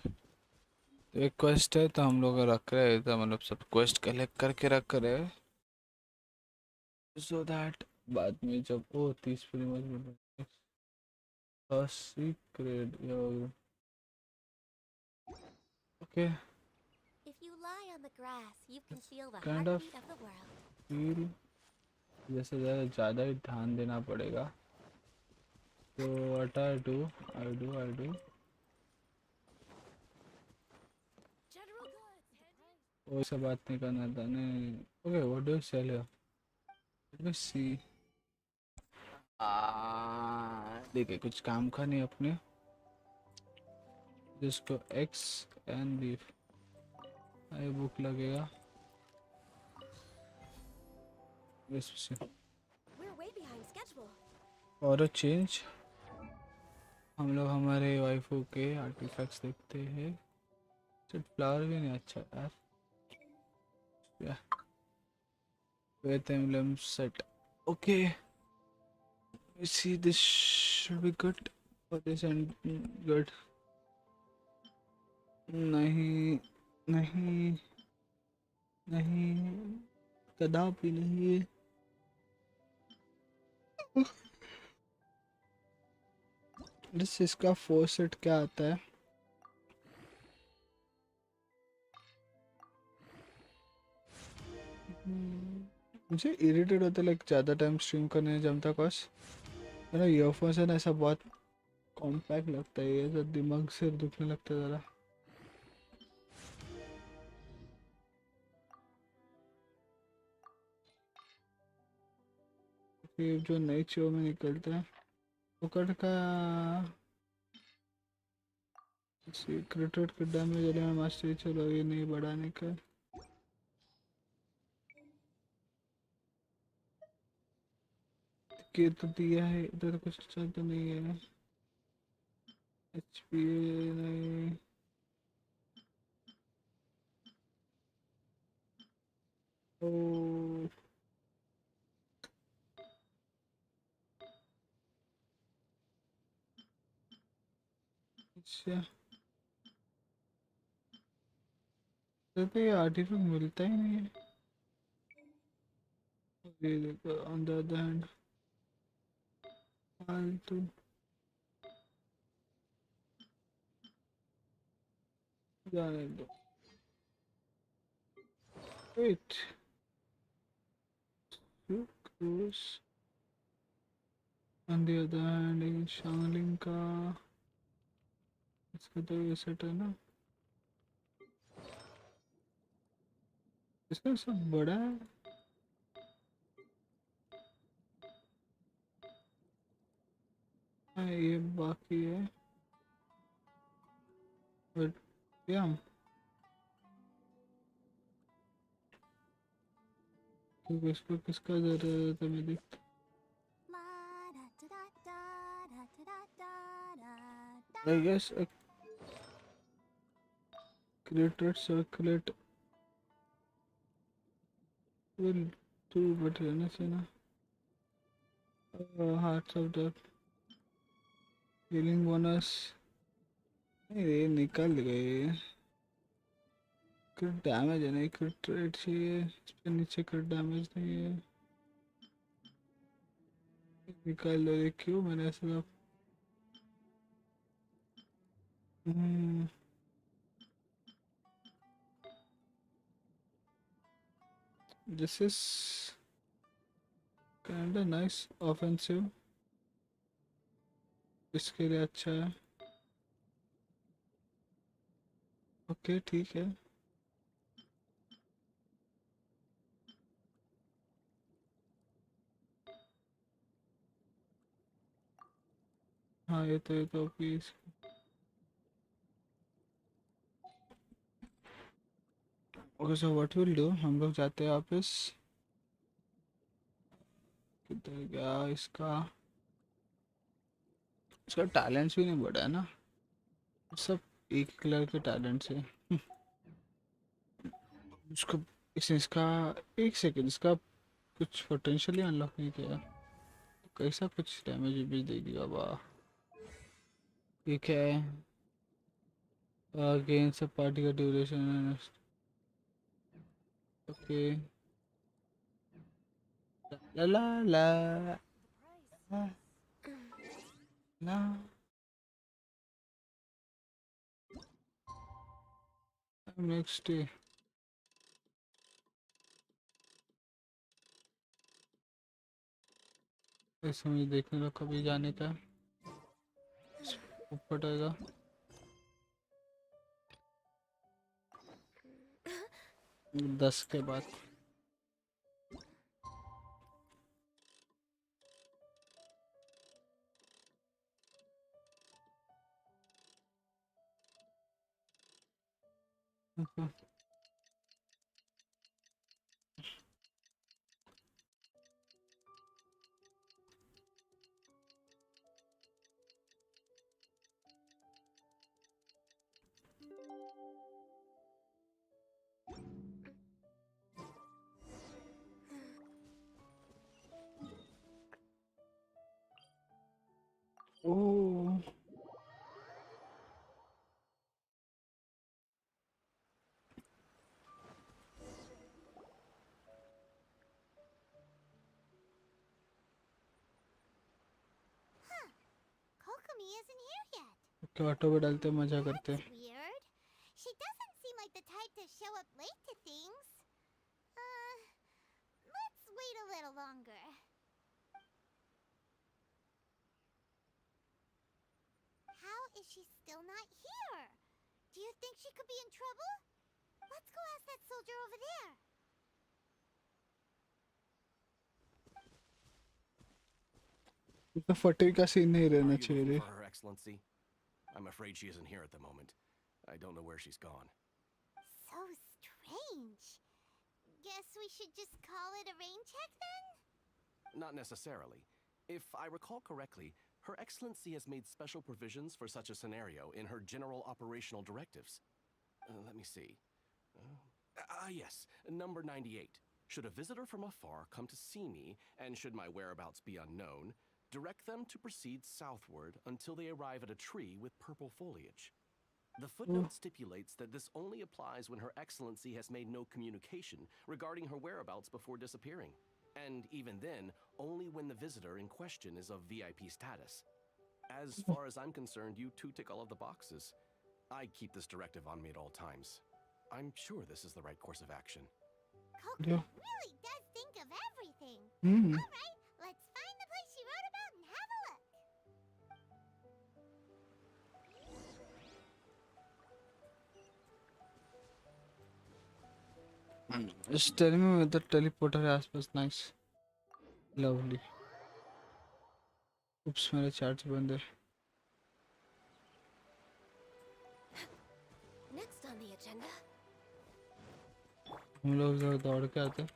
तो एक quest है तो हम लोग रख रहे हैं तो मतलब सब क्वेस्ट कलेक्ट करके रख रहे हैं so that बाद में जब वो 30 film secret okay If you lie on the grass, you can feel the kind of heartbeat of the world. feel जैसे ज़्यादा ही ध्यान देना पड़ेगा so what I do वो सब बात नहीं करना था नहीं okay what do you sell here let me see देखिए कुछ काम का नहीं अपने जिसको x and beef I book लगेगा We're way behind schedule. और अ चेंज हम लोग हमारे वाइफू के आर्टिफैक्ट्स देखते हैं सिर्फ फ्लावर भी नहीं अच्छा यार या with emblem set okay we see this should be good for this and good नहीं नहीं नहीं कदापि नहीं है इसका 4 सेट क्या आता है मुझे इरिटेट होता है लाइक ज़्यादा टाइम स्ट्रीम करने नहीं जमता कॉस मेरा ईयरफोन्स है ना ऐसा बहुत कॉम्पैक्ट लगता है ये ऐसा दिमाग से दुखने लगता है ज़रा फिर जो नई चीज़ों में निकलता है पकड़ का सीक्रेट का डैमेज एलिमेंट मास्टरी चलो ये नहीं बढ़ाने का के तो दिया है इधर कुछ अच्छा तो नहीं है एचपी नहीं ओ अच्छा तो ये आर्टिफैक्ट मिलता ही नहीं है ये देखो ऑन द अदर हैंड फालतू जाने दो वेट क्रूज on the other hand Xiangling का इसका तो ये सेट है ना इसका सब बड़ा है हाँ ये बाकी है बट क्या क्योंकि इसको किसका जरूरत है मैं देखता I guess a created circulate will do but anything hearts of the healing bonus ये निकल गए क्रिट डैमेज है नहीं क्रिट रेट चाहिए इस पे नीचे क्रिट डैमेज नहीं है निकाल लो ये क्यों मैंने ऐसा सब this is kind of nice offensive इसके लिए अच्छा है ओके ठीक है हाँ ये तो piece okay so what will do, हम लोग जाते हैं वापस। किधर गया इसका इसका टैलेंट्स भी नहीं बढ़ा है ना, सब एक कलर के टैलेंट्स है। उसको इसका एक सेकंड, इसका कुछ पोटेंशियल ही अनलॉक नहीं किया, कैसा कुछ डैमेज भी देगी बाबा। ये क्या है, गेन सब पार्टी का ड्यूरेशन। ओके ला ला ला ला नेक्स्ट डे। ऐसे मुझे देखने का कभी जाने का पड़ेगा। 10 के बाद ओह Kokomi isn't here yet. क्या ऑटो पे डालते मजा करते। Weird. She doesn't seem like the type to show up late to things. Let's wait a little longer. How is she still not here? Do you think she could be in trouble? Let's go ask that soldier over there. इतना फटे का scene नहीं रहना Are you चाहिए looking रे। for Her Excellency? I'm afraid she isn't here at the moment. I don't know where she's gone. So strange. Guess we should just call it a rain check then? Not necessarily. If I recall correctly, Her Excellency has made special provisions for such a scenario in her general operational directives. Let me see. Yes, number 98. Should a visitor from afar come to see me, and should my whereabouts be unknown, direct them to proceed southward until they arrive at a tree with purple foliage. The footnote stipulates that this only applies when Her Excellency has made no communication regarding her whereabouts before disappearing. And even then, only when the visitor in question is of VIP status. As far as I'm concerned, you two tick all of the boxes. I keep this directive on me at all times. I'm sure this is the right course of action. Kokomi really does think of everything. Hmm. All right, let's find the place she wrote about and have a look. Just tell me whether teleporter है आसपास। Nice lovely. उप्स मेरे charge बंद है। Next on the agenda. हम लोग जरा दौड़ के आते हैं।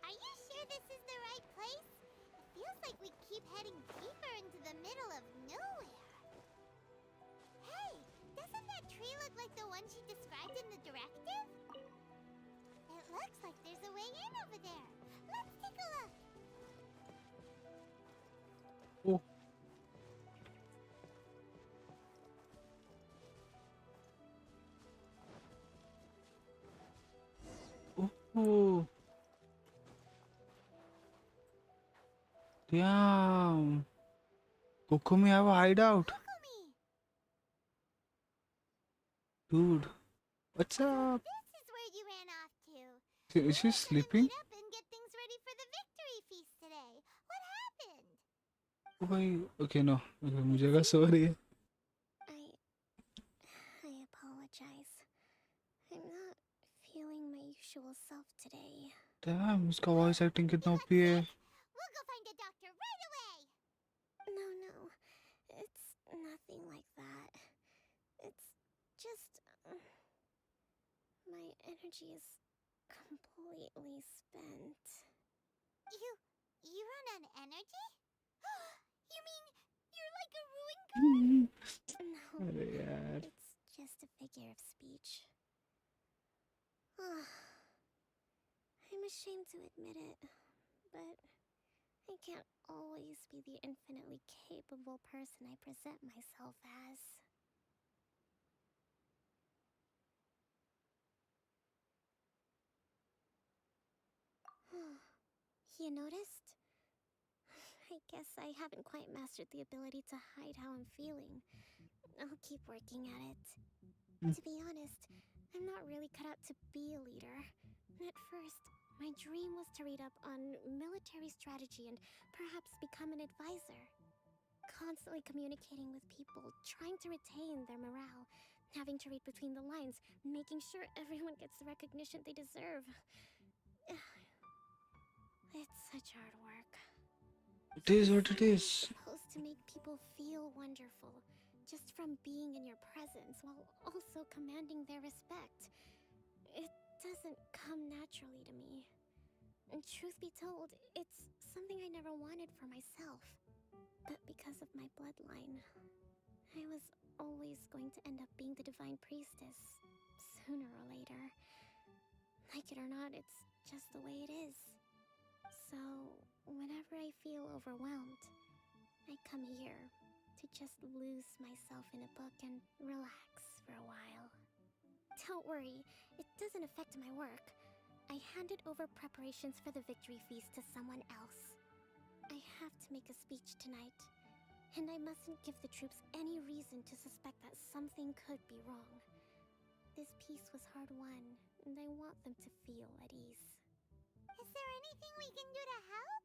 Are you sure this is the right place? It feels like we keep heading deeper into the middle of nowhere. Hey, doesn't that tree look like the one she described in the directive? It looks like there's a way in over there. Let's take a look. Oh. Oh. Damn. Kokomi have a hideout. Dude, what's up? This is where you ran off to. Is she sleeping? Meet up and get things ready for the victory feast today. What happened? Oh भाई, okay no, okay, मुझे लगा सो रही है। I apologize. I'm not feeling my usual self today. Damn, उसका voice acting कितना OP है। energy is completely spent. You run on energy? You mean you're like a ruined girl? No, अरे यार it's just a figure of speech. I'm ashamed to admit it, but I can't always be the infinitely capable person I present myself as. You noticed? I guess I haven't quite mastered the ability to hide how I'm feeling. I'll keep working at it. To be honest, I'm not really cut out to be a leader. At first, my dream was to read up on military strategy and perhaps become an advisor. Constantly communicating with people, trying to retain their morale, having to read between the lines, making sure everyone gets the recognition they deserve. It's such hard work. it is what it is. Supposed to make people feel wonderful just from being in your presence while also commanding their respect. It doesn't come naturally to me. And truth be told, it's something I never wanted for myself. But because of my bloodline, I was always going to end up being the divine priestess, sooner or later. Like it or not, it's just the way it is. So, whenever I feel overwhelmed, I come here to just lose myself in a book and relax for a while. Don't worry, it doesn't affect my work. I handed over preparations for the victory feast to someone else. I have to make a speech tonight, and I mustn't give the troops any reason to suspect that something could be wrong. This peace was hard-won, and I want them to feel at ease. Is there anything we can do to help?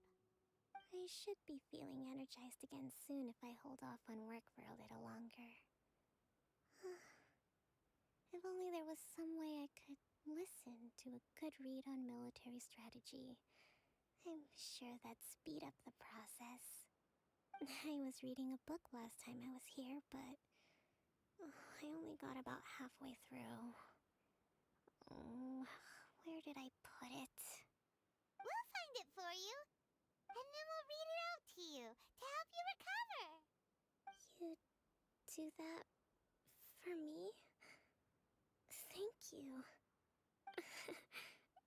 I should be feeling energized again soon if I hold off on work for a little longer. If only there was some way I could listen to a good read on military strategy. I'm sure that'd speed up the process. I was reading a book last time I was here, but I only got about halfway through. Oh, where did I put it? We'll find it for you. And then we'll read it out to you to help you recover. You do that for me? Thank you.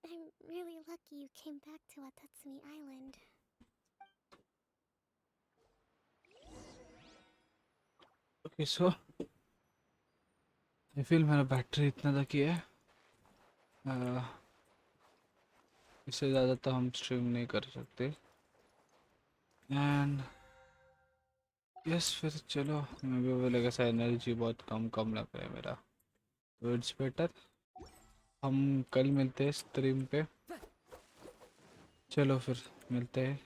I'm really lucky you came back to Watatsumi Island. Okay, so I feel मेरा battery इतना तक ही है. इससे ज़्यादा तो हम stream नहीं कर सकते. एंड यस फिर चलो, मैं भी वो लगा सा एनर्जी बहुत कम लग रहा है मेरा, तो इट्स बेटर हम कल मिलते हैं स्ट्रीम पे. चलो फिर मिलते हैं.